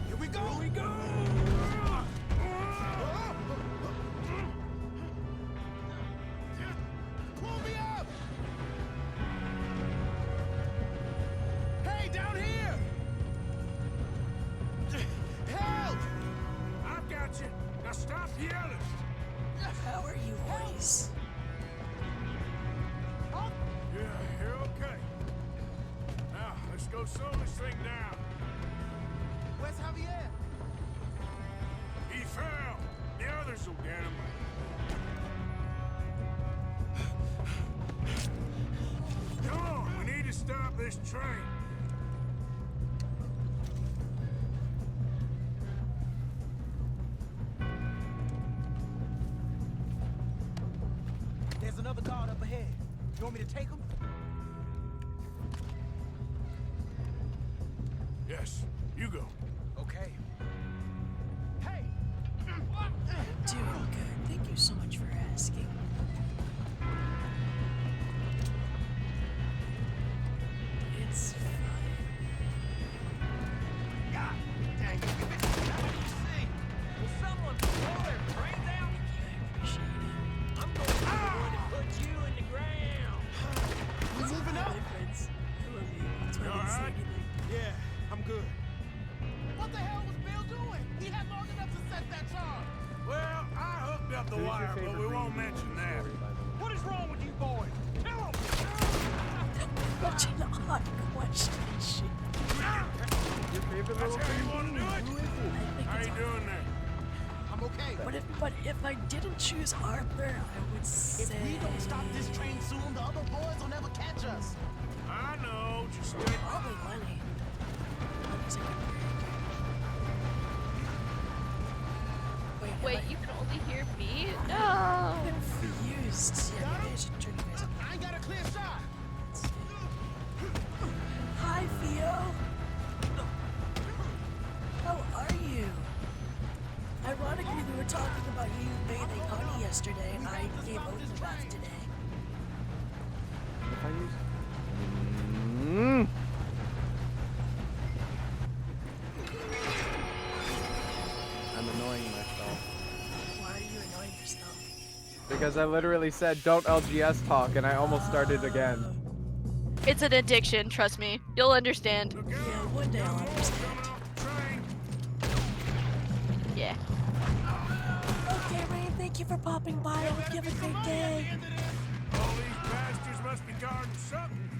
Speaker 15: Here we go! Here we go! Pull me up! Hey, down here! Help!
Speaker 4: I've got you. Now stop yelling.
Speaker 7: How are you, boys?
Speaker 4: Yeah, you're okay. Now, let's go slow this thing down.
Speaker 15: Where's Javier?
Speaker 4: He fell. The others will get him. Come on, we need to stop this train.
Speaker 15: There's another guard up ahead. You want me to take him?
Speaker 4: Yes, you go.
Speaker 15: Okay. Hey!
Speaker 7: Doing good. Thank you so much for asking. It's fine.
Speaker 15: God dang it. Will someone slow their train down?
Speaker 7: Thank you, I appreciate it.
Speaker 15: I'm going to be the one to put you in the ground.
Speaker 7: What's up,
Speaker 15: moving up?
Speaker 7: my friends? I love you. That's why I didn't say
Speaker 4: alright?
Speaker 7: anything.
Speaker 15: Yeah, I'm good. What the hell was Bill doing? He had long enough to set that charge.
Speaker 4: Well, I hooked up the
Speaker 8: Who's your
Speaker 4: wire, but
Speaker 8: favorite
Speaker 4: we won't
Speaker 8: reading
Speaker 4: mention
Speaker 8: story,
Speaker 4: that.
Speaker 8: by the way?
Speaker 15: What is wrong with you boys? Kill him!
Speaker 7: Such an odd question. Shit.
Speaker 8: Your favorite
Speaker 4: That's
Speaker 8: little
Speaker 4: how you
Speaker 8: thing?
Speaker 4: want to do it?
Speaker 8: Who is it?
Speaker 7: I think
Speaker 4: How
Speaker 7: it's
Speaker 4: you doing there?
Speaker 15: I'm okay.
Speaker 7: But if I didn't choose Arthur, I would say.
Speaker 15: If we don't stop this train soon, the other boys will never catch us.
Speaker 4: I know, just
Speaker 7: Probably Lenny. Lenny's a good character.
Speaker 13: Wait, you can only hear me? No!
Speaker 7: I'm confused. Yeah, maybe I should turn you guys up.
Speaker 15: I ain't got a clear shot.
Speaker 7: Let's see. Hi, Theo. How are you? Ironically, we were talking about you bathing Honey yesterday, and I gave Odin a bath today.
Speaker 8: If I use... I'm annoying myself.
Speaker 7: Why are you annoying yourself?
Speaker 8: Because I literally said, don't LGS talk, and I almost started again.
Speaker 13: It's an addiction, trust me. You'll understand.
Speaker 7: Yeah, one day I'll understand.
Speaker 13: Yeah.
Speaker 7: Okay, Rain, thank you for popping by. I hope you have a great day.
Speaker 4: all these bastards must be guarding something.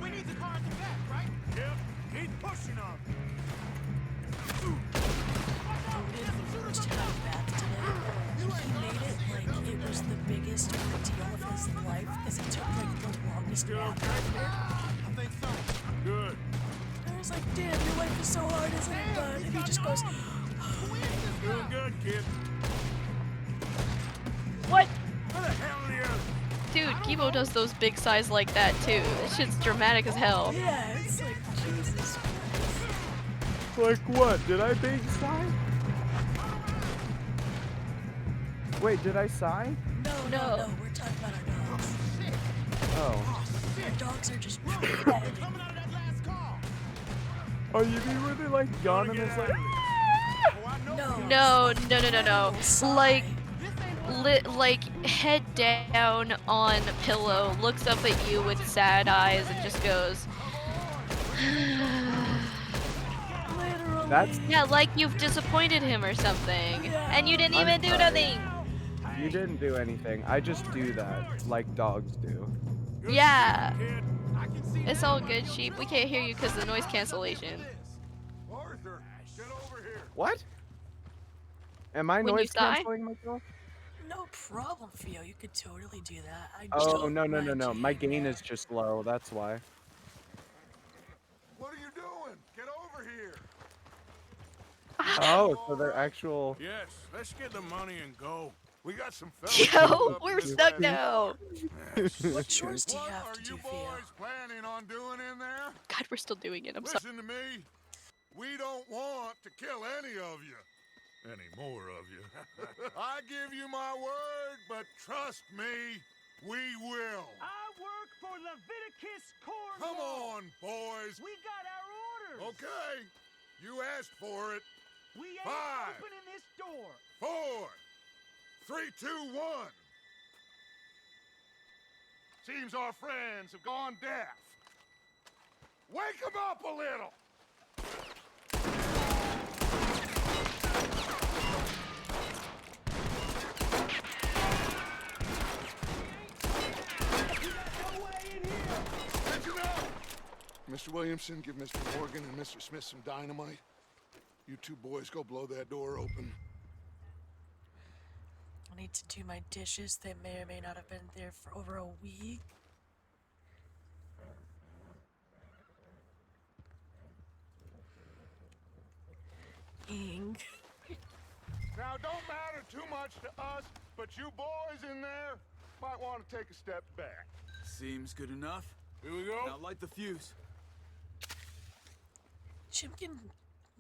Speaker 15: We need the car at the back, right?
Speaker 4: Yep, keep pushing on.
Speaker 7: this nap.
Speaker 4: I think so. Good.
Speaker 7: I was like, damn, your life is so hard, isn't it, bud? And he just goes,
Speaker 4: Doing good, kid.
Speaker 13: What?
Speaker 4: Where the hell are the others?
Speaker 13: Dude, Kibo does those big sighs like that too. That shit's dramatic as hell.
Speaker 7: yeah, it's like, Jesus.
Speaker 8: Like what? Did I big sigh? Wait, did I sigh?
Speaker 7: No, we're talking about our dogs.
Speaker 8: Oh.
Speaker 7: Our dogs are just
Speaker 8: Oh, you mean where they like yawn and it's like...
Speaker 13: No. Like head down on pillow, looks up at you with sad eyes and just goes.
Speaker 8: That's...
Speaker 13: Yeah, like you've disappointed him or something. And you didn't even do nothing.
Speaker 8: You didn't do anything. I just do that, like dogs do.
Speaker 13: Yeah. It's all good, sheep. We can't hear you because of the noise cancellation.
Speaker 2: Arthur, get over here.
Speaker 8: What? Am I
Speaker 13: When you
Speaker 8: noise
Speaker 13: sigh?
Speaker 8: canceling myself?
Speaker 7: no problem, Theo. You could totally do that. I
Speaker 8: Oh,
Speaker 7: don't
Speaker 8: no.
Speaker 7: mind
Speaker 8: My
Speaker 7: you.
Speaker 8: gain is just low, that's why.
Speaker 2: What are you doing? Get over here.
Speaker 8: Oh, so they're actual...
Speaker 4: Yes, let's get the money and go.
Speaker 2: We got some fellas.
Speaker 13: Yo, we're stuck now.
Speaker 7: What chores do you
Speaker 2: What
Speaker 7: have
Speaker 2: are
Speaker 7: to
Speaker 2: you
Speaker 7: do, Theo?
Speaker 2: boys planning on doing in there?
Speaker 13: God, we're still doing it. I'm sorry.
Speaker 2: Listen to me. We don't want to kill any of you. Any more of you. I give you my word, but trust me, we will.
Speaker 15: I work for Leviticus Cornwall.
Speaker 2: Come on, boys.
Speaker 15: We got our orders.
Speaker 2: Okay. You asked for it.
Speaker 15: We ain't
Speaker 2: 5,
Speaker 15: opening this door.
Speaker 2: 4, 3, 2, 1. Seems our friends have gone deaf. Wake them up a little. Mr. Williamson, give Mr. Morgan and Mr. Smith some dynamite. You two boys go blow that door open.
Speaker 7: I need to do my dishes. They may or may not have been there for over a week. Ing.
Speaker 2: Now, don't matter too much to us, but you boys in there might want to take a step back.
Speaker 11: Seems good enough.
Speaker 4: Here we go.
Speaker 11: Now light the fuse.
Speaker 7: Chimkin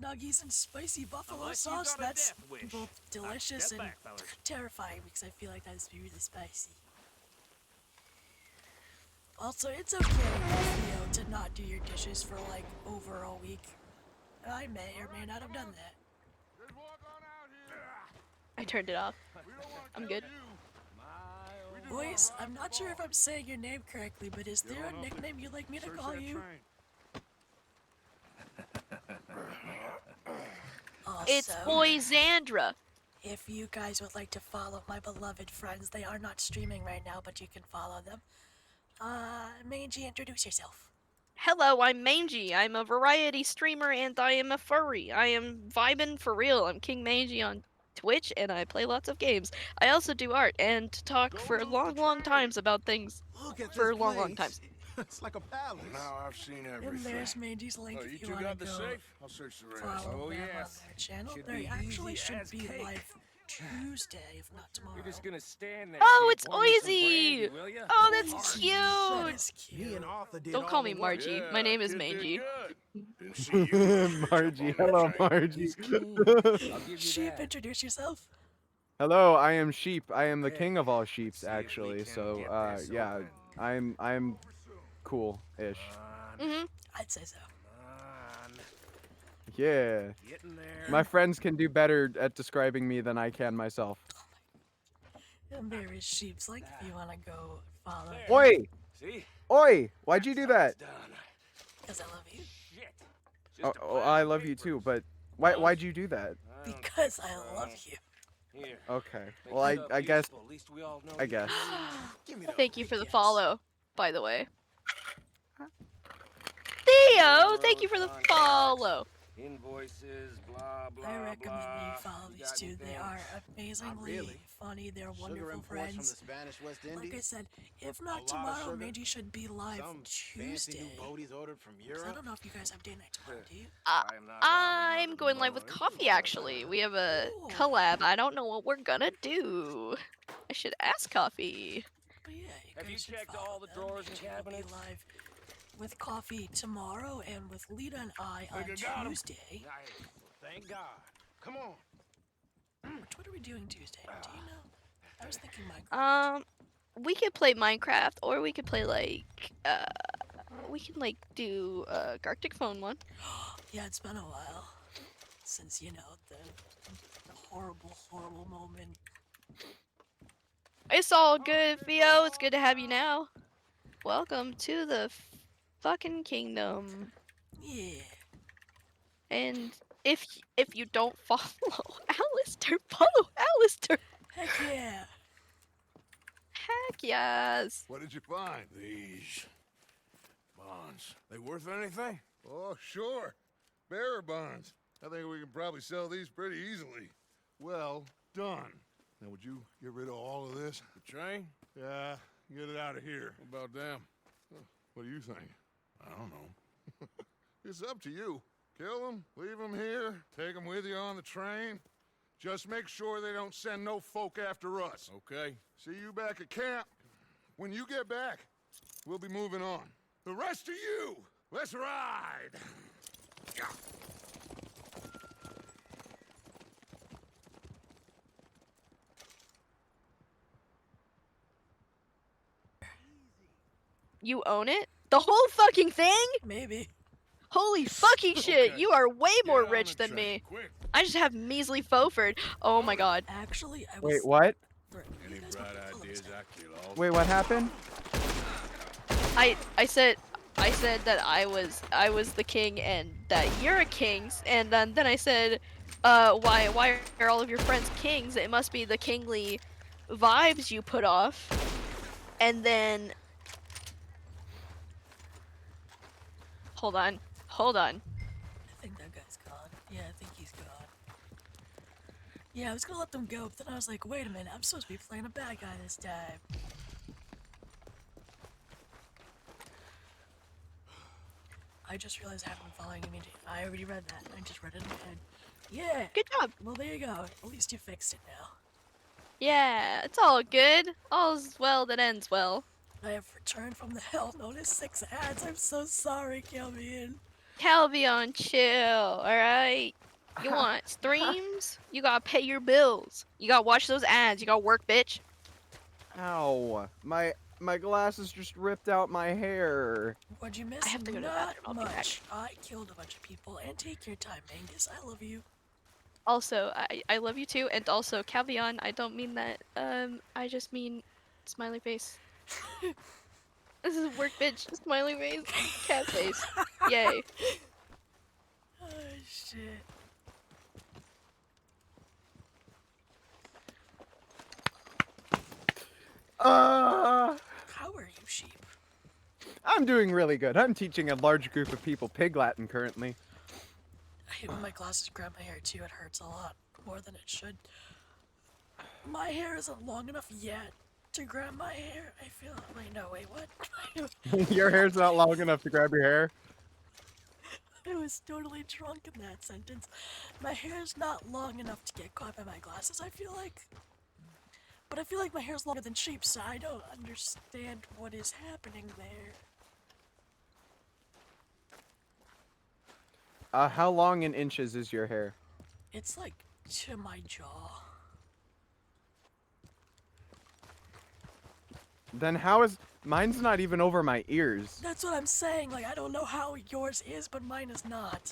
Speaker 7: nuggies and spicy buffalo
Speaker 9: Unless you
Speaker 7: sauce.
Speaker 9: got a
Speaker 7: That's
Speaker 9: death wish.
Speaker 7: both delicious
Speaker 9: Step
Speaker 7: and
Speaker 9: back, fellas.
Speaker 7: terrifying because I feel like that's really spicy. Also, it's okay, Theo, to not do your dishes for like over a week. I may or may not have done that.
Speaker 13: I turned it off. I'm good.
Speaker 7: Boys, I'm not sure if I'm saying your name correctly, but is there a nickname you'd like me to call you?
Speaker 13: It's
Speaker 7: Also,
Speaker 13: Poisandra.
Speaker 7: if you guys would like to follow my beloved friends, they are not streaming right now, but you can follow them. Mangy, introduce yourself.
Speaker 13: Hello, I'm Mangy. I'm a variety streamer and I am a furry. I am vibin' for real. I'm King Mangy on Twitch and I play lots of games. I also do art and talk for long times about things for long times.
Speaker 1: It's like a palace.
Speaker 4: Now I've seen
Speaker 7: And
Speaker 4: everything.
Speaker 7: there's Mandy's link
Speaker 4: Oh,
Speaker 7: if
Speaker 4: you
Speaker 7: you
Speaker 4: two
Speaker 7: want
Speaker 4: got
Speaker 7: to
Speaker 4: the
Speaker 7: go
Speaker 4: safe? I'll search the rest.
Speaker 7: follow
Speaker 4: Oh,
Speaker 7: them
Speaker 4: yes.
Speaker 7: on their channel.
Speaker 9: Should
Speaker 7: They
Speaker 9: be
Speaker 7: actually
Speaker 9: easy
Speaker 7: should
Speaker 9: as
Speaker 7: be
Speaker 9: cake.
Speaker 7: live Tuesday, if not tomorrow.
Speaker 9: You're just gonna stand there.
Speaker 13: Oh,
Speaker 9: sheep,
Speaker 13: it's
Speaker 9: pour me some
Speaker 13: Oizy!
Speaker 9: brandy, will ya?
Speaker 13: Oh, that's
Speaker 7: That
Speaker 13: cute!
Speaker 7: is cute.
Speaker 13: Don't call me Margie. My name is Mangy.
Speaker 8: Margie, hello Margie.
Speaker 7: Sheep, introduce yourself.
Speaker 8: Hello, I am Sheep. I am the king of all sheeps, actually. So, yeah, I'm cool-ish.
Speaker 7: I'd say so.
Speaker 8: Yeah. My friends can do better at describing me than I can myself.
Speaker 7: And there is Sheep's link if you want to go follow.
Speaker 8: Oi!
Speaker 9: See?
Speaker 8: Oi! Why'd you do that?
Speaker 7: Because I love you.
Speaker 8: Oh, I love you too, but why'd you do that?
Speaker 7: Because I love you.
Speaker 9: Here.
Speaker 8: Okay. Well, I guess. I guess.
Speaker 13: Thank you for the follow, by the way. Theo, thank you for the follow.
Speaker 9: Invoices, blah, blah,
Speaker 7: I recommend that you follow
Speaker 9: You
Speaker 7: these
Speaker 9: got
Speaker 7: two. They
Speaker 9: anything?
Speaker 7: are amazingly
Speaker 3: really.
Speaker 7: funny. They're
Speaker 3: Sugar
Speaker 7: wonderful
Speaker 3: imports
Speaker 7: friends.
Speaker 3: from the Spanish West Indies.
Speaker 7: Like I said, if
Speaker 3: A
Speaker 7: not
Speaker 3: lot of
Speaker 7: tomorrow,
Speaker 3: sugar.
Speaker 7: Meiji should be live
Speaker 3: Some
Speaker 7: Tuesday.
Speaker 3: fancy new boaties ordered from
Speaker 7: 'Cause
Speaker 3: Europe.
Speaker 7: I don't know if you guys have day night tomorrow, do you?
Speaker 13: I'm going live with coffee, actually. We have a collab. I don't know what we're gonna do. I should ask Coffee.
Speaker 7: But yeah,
Speaker 9: Have you
Speaker 7: guys should
Speaker 9: checked
Speaker 7: follow
Speaker 9: all the
Speaker 7: them.
Speaker 9: drawers and
Speaker 7: Meiji will be
Speaker 9: cabinets?
Speaker 7: live with Coffee tomorrow and with Lita and I on
Speaker 9: Think I got 'em.
Speaker 7: Tuesday.
Speaker 9: Nice. Thank God. Come on.
Speaker 7: What are we doing Tuesday? Do you know? I was thinking Minecraft.
Speaker 13: We could play Minecraft, or we could play like, we can like do a Gartic Phone one.
Speaker 7: Yeah, it's been a while since, you know, the horrible, horrible moment.
Speaker 13: It's all good, Theo. It's good to have you now. Welcome to the fucking kingdom.
Speaker 7: Yeah.
Speaker 13: And if you don't follow Alistair, follow Alistair.
Speaker 7: Heck yeah.
Speaker 13: Heck yes.
Speaker 2: What did you find?
Speaker 4: These bonds. They worth anything?
Speaker 2: Oh, sure. Bearer bonds. I think we can probably sell these pretty easily. Well done. Now, would you get rid of all of this?
Speaker 4: The train?
Speaker 2: Yeah, get it out of here.
Speaker 4: What about them?
Speaker 2: What do you think? I don't know. It's up to you. Kill them, leave them here, take them with you on the train. Just make sure they don't send no folk after us.
Speaker 4: Okay.
Speaker 2: See you back at camp. When you get back, we'll be moving on. The rest of you, let's ride!
Speaker 13: You own it? The whole fucking thing?
Speaker 7: Maybe.
Speaker 13: Holy fucking shit,
Speaker 4: Okay.
Speaker 13: you are way more
Speaker 4: Get on
Speaker 13: rich
Speaker 4: the
Speaker 13: than
Speaker 4: train,
Speaker 13: me.
Speaker 4: quick.
Speaker 13: I just have measly Foford. Oh my god.
Speaker 7: Actually, I was...
Speaker 8: Wait, what?
Speaker 4: Any bright ideas, I kill all.
Speaker 8: Wait, what happened?
Speaker 13: I said that I was the king and that you're a king, and then I said, why are all of your friends kings? It must be the kingly vibes you put off. And then hold on.
Speaker 7: I think that guy's gone. Yeah, I think he's gone. Yeah, I was gonna let them go, but then I was like, wait a minute, I'm supposed to be playing a bad guy this time. I just realized I haven't been following him. I already read that. I just read it in my head. Yeah.
Speaker 13: Good job.
Speaker 7: Well, there you go. At least you fixed it now.
Speaker 13: Yeah, it's all good. All's well that ends well.
Speaker 7: I have returned from the hell known as 6 ads. I'm so sorry, Kelvin.
Speaker 13: Calvion, chill, alright? You want streams? You gotta pay your bills. You gotta watch those ads. You gotta work, bitch.
Speaker 8: Ow. My glasses just ripped out my hair.
Speaker 7: What'd you miss?
Speaker 13: I have to go to the
Speaker 7: Not
Speaker 13: bathroom. I'll be back.
Speaker 7: much. I killed a bunch of people. And take your time, Angus. I love you.
Speaker 13: Also, I love you too, and also, Calvion, I don't mean that. I just mean smiley face. This is work, bitch. Smiley face. Cat face. Yay.
Speaker 7: Oh, shit. How are you, sheep?
Speaker 8: I'm doing really good. I'm teaching a large group of people Pig Latin currently.
Speaker 7: I hate when my glasses grab my hair too. It hurts a lot more than it should. My hair isn't long enough yet to grab my hair. I feel. Wait, no, wait, what?
Speaker 8: Your hair's not long enough to grab your hair.
Speaker 7: I was totally drunk in that sentence. My hair's not long enough to get caught by my glasses. I feel like. But I feel like my hair's longer than sheep's, so I don't understand what is happening there.
Speaker 8: How long in inches is your hair?
Speaker 7: It's like to my jaw.
Speaker 8: Then how is... Mine's not even over my ears.
Speaker 7: That's what I'm saying. Like, I don't know how yours is, but mine is not.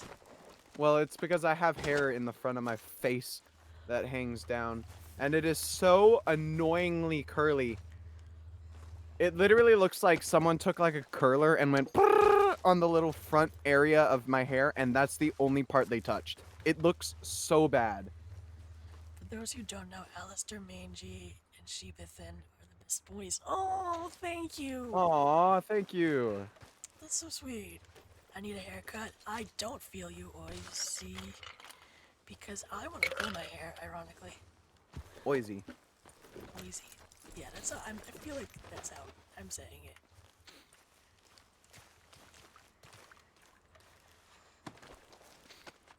Speaker 8: Well, it's because I have hair in the front of my face that hangs down. And it is so annoyingly curly. It literally looks like someone took like a curler and went on the little front area of my hair, and that's the only part they touched. It looks so bad.
Speaker 7: For those who don't know, Alistair, Mangy, and Sheepathan are the best boys. Oh, thank you.
Speaker 8: Aw, thank you.
Speaker 7: That's so sweet. I need a haircut. I don't feel you, Oizy. Because I want to grow my hair, ironically.
Speaker 8: Oizy.
Speaker 7: Oizy. Yeah, that's how I feel like that's how I'm saying it.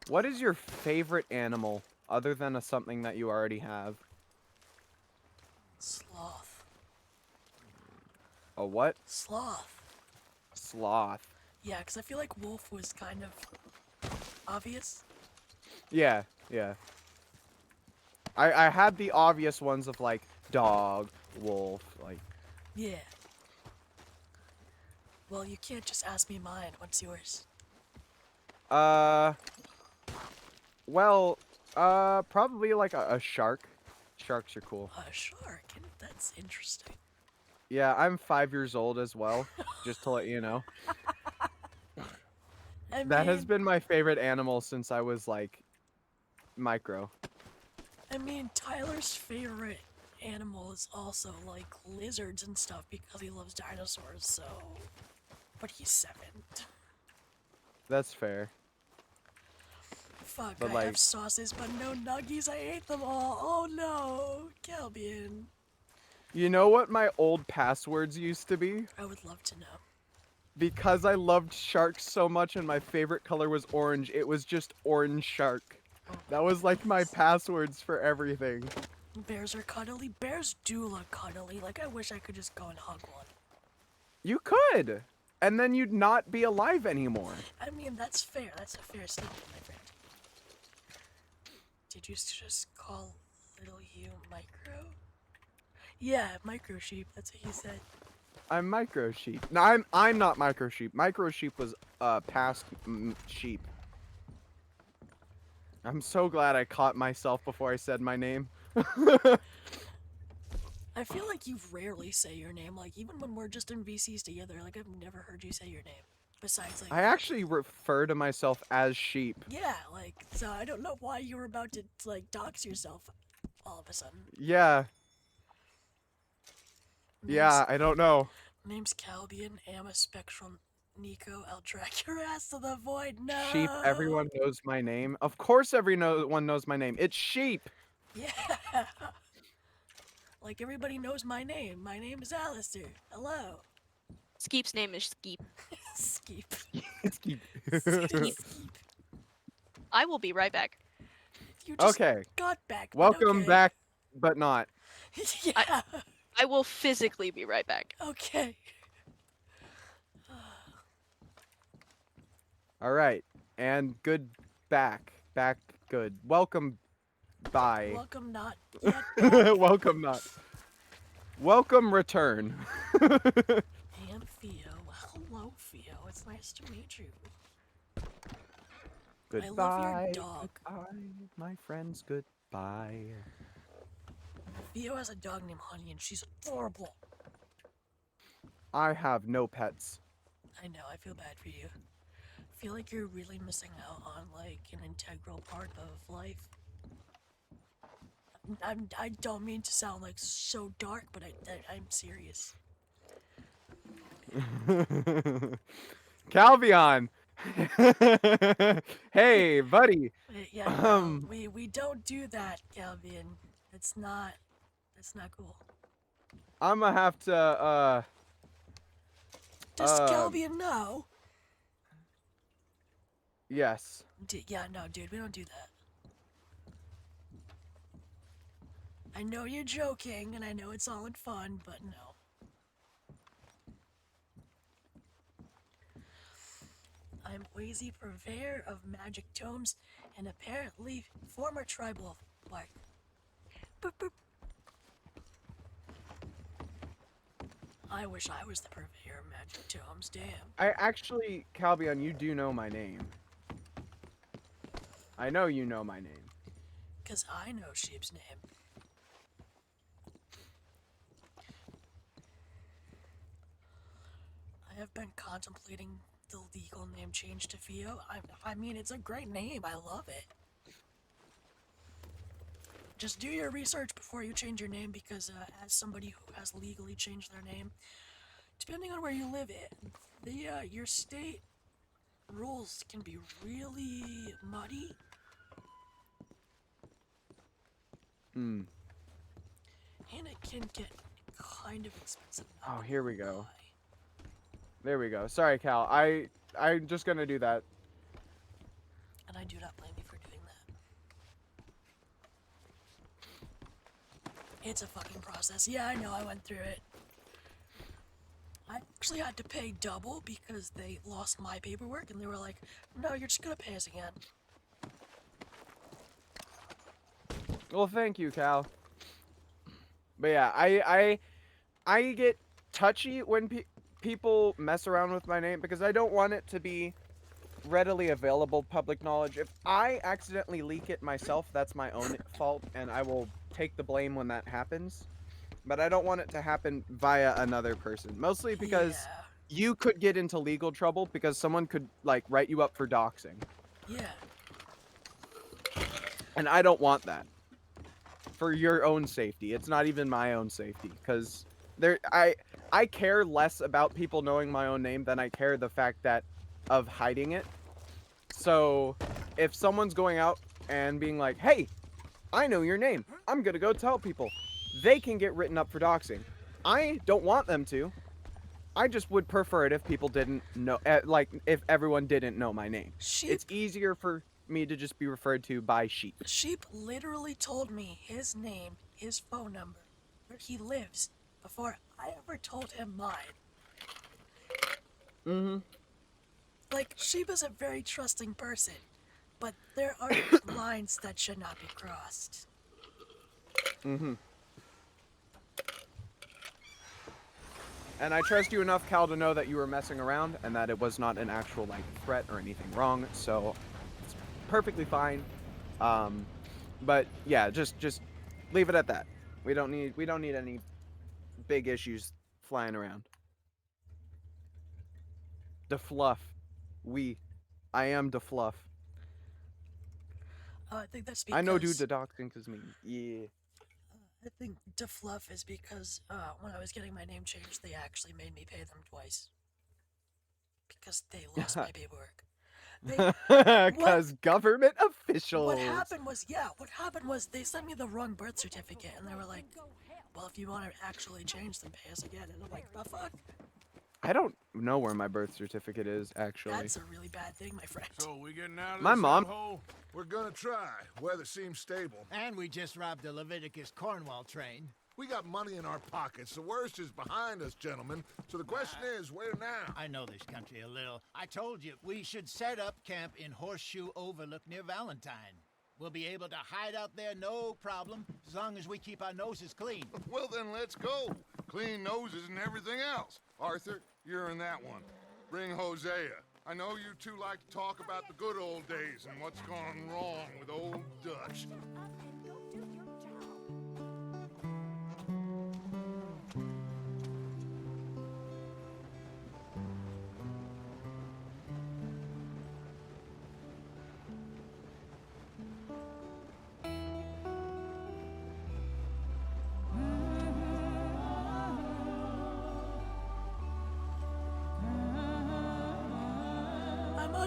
Speaker 8: What is your favorite animal other than something that you already have?
Speaker 7: Sloth.
Speaker 8: A what?
Speaker 7: Sloth.
Speaker 8: Sloth.
Speaker 7: Yeah, because I feel like wolf was kind of obvious.
Speaker 8: Yeah, yeah. I had the obvious ones of like dog, wolf, like.
Speaker 7: Yeah. Well, you can't just ask me mine. What's yours?
Speaker 8: Well, probably like a shark. Sharks are cool.
Speaker 7: A shark? That's interesting.
Speaker 8: Yeah, I'm 5 years old as well, just to let you know. That has been my favorite animal since I was like micro.
Speaker 7: I mean, Tyler's favorite animal is also like lizards and stuff because he loves dinosaurs, so. But he's 7.
Speaker 8: That's fair.
Speaker 7: Fuck,
Speaker 8: But
Speaker 7: I have sauces, but no nuggies. I ate them all. Oh no, Calbian.
Speaker 8: You know what my old passwords used to be?
Speaker 7: I would love to know.
Speaker 8: Because I loved sharks so much and my favorite color was orange, it was just orange shark. That was like my passwords for everything.
Speaker 7: Bears are cuddly. Bears do look cuddly. Like, I wish I could just go and hug one.
Speaker 8: You could! And then you'd not be alive anymore.
Speaker 7: I mean, that's fair. That's a fair statement, my friend. Did you just call little you micro? Yeah, micro sheep. That's what he said.
Speaker 8: I'm micro sheep. No, I'm not micro sheep. Micro sheep was past sheep. I'm so glad I caught myself before I said my name.
Speaker 7: I feel like you rarely say your name. Like, even when we're just in VCs together, like, I've never heard you say your name. Besides, like...
Speaker 8: I actually refer to myself as sheep.
Speaker 7: Yeah, like, so I don't know why you were about to, like, dox yourself all of a sudden.
Speaker 8: Yeah. Yeah, I don't know.
Speaker 7: Name's Calbian, am a spectral Nico. I'll drag your ass to the void. No!
Speaker 8: Sheep, everyone knows my name. Of course everyone knows my name. It's Sheep!
Speaker 7: Yeah! Like, everybody knows my name. My name is Alistair. Hello.
Speaker 13: Skeep's name is Skeep.
Speaker 7: Skeep.
Speaker 8: Skeep.
Speaker 13: Skeep. I will be right back.
Speaker 7: You just
Speaker 8: okay.
Speaker 7: got back.
Speaker 8: Welcome back, but not.
Speaker 7: Yeah.
Speaker 13: I will physically be right back.
Speaker 7: Okay.
Speaker 8: All right. And good back. Back good. Welcome. Bye.
Speaker 7: Welcome not yet.
Speaker 8: Welcome not. Welcome return.
Speaker 7: And Theo. Hello, Theo. It's nice to meet you.
Speaker 8: Goodbye.
Speaker 7: I love your dog.
Speaker 8: Goodbye, my friends. Goodbye.
Speaker 7: Theo has a dog named Honey, and she's adorable.
Speaker 8: I have no pets.
Speaker 7: I know. I feel bad for you. I feel like you're really missing out on, like, an integral part of life. I don't mean to sound, like, so dark, but I'm serious.
Speaker 8: Calvion! Hey, buddy!
Speaker 7: Yeah, no, we don't do that, Calvin. That's not cool.
Speaker 8: I'm gonna have to,
Speaker 7: Does Calvian know?
Speaker 8: Yes.
Speaker 7: Yeah, no, dude, we don't do that. I know you're joking, and I know it's all in fun, but no. I'm Oizy, purveyor of magic tomes, and apparently former tribal bark. Boop, boop. I wish I was the purveyor of magic tomes, damn.
Speaker 8: I actually, Calvion, you do know my name. I know you know my name.
Speaker 7: 'Cause I know Sheep's name. I have been contemplating the legal name change to Theo. I mean, it's a great name. I love it. Just do your research before you change your name, because as somebody who has legally changed their name, depending on where you live, your state rules can be really muddy.
Speaker 8: Hmm.
Speaker 7: And it can get kind of expensive.
Speaker 8: Oh, here we go. There we go. Sorry, Cal. I'm just gonna do that.
Speaker 7: And I do not blame you for doing that. It's a fucking process. Yeah, I know, I went through it. I actually had to pay double because they lost my paperwork and they were like, no, you're just gonna pay us again.
Speaker 8: Well, thank you, Cal. But yeah, I get touchy when people mess around with my name because I don't want it to be readily available public knowledge. If I accidentally leak it myself, that's my own fault, and I will take the blame when that happens. But I don't want it to happen via another person. Mostly because you could get into legal trouble because someone could, like, write you up for doxing.
Speaker 7: Yeah.
Speaker 8: And I don't want that. For your own safety. It's not even my own safety. Because I care less about people knowing my own name than I care the fact that of hiding it. So, if someone's going out and being like, hey, I know your name. I'm gonna go tell people. They can get written up for doxing. I don't want them to. I just would prefer it if people didn't know, like, if everyone didn't know my name.
Speaker 7: Sheep.
Speaker 8: It's easier for me to just be referred to by Sheep.
Speaker 7: Sheep literally told me his name, his phone number, where he lives, before I ever told him mine.
Speaker 8: Mm-hmm.
Speaker 7: Like, Sheep is a very trusting person, but there are lines that should not be crossed.
Speaker 8: Mm-hmm. And I trust you enough, Cal, to know that you were messing around and that it was not an actual, like, threat or anything wrong, so it's perfectly fine. But yeah, just leave it at that. We don't need any big issues flying around. The fluff. I am the fluff.
Speaker 7: I think that's because...
Speaker 8: I know dude the doxing is mean. Yeah.
Speaker 7: I think defluff is because when I was getting my name changed, they actually made me pay them twice. Because they lost my paperwork.
Speaker 8: Because government officials.
Speaker 7: What happened was they sent me the wrong birth certificate and they were like, well, if you want to actually change them, pay us again. And I'm like, the fuck?
Speaker 8: I don't know where my birth certificate is, actually.
Speaker 7: That's a really bad thing, my friend.
Speaker 2: So we getting out of
Speaker 8: my
Speaker 2: this
Speaker 8: mom.
Speaker 2: hole? We're gonna try. Weather seems stable.
Speaker 3: And we just robbed the Leviticus Cornwall train.
Speaker 2: We got money in our pockets. The worst is behind us, gentlemen. So the question is, where now?
Speaker 3: I know this country a little. I told you, we should set up camp in Horseshoe Overlook near Valentine. We'll be able to hide out there, no problem, as long as we keep our noses clean.
Speaker 2: Well, then let's go. Clean noses and everything else. Arthur, you're in that one. Bring Hosea. I know you two like to talk about the good old days and what's gone wrong with old Dutch.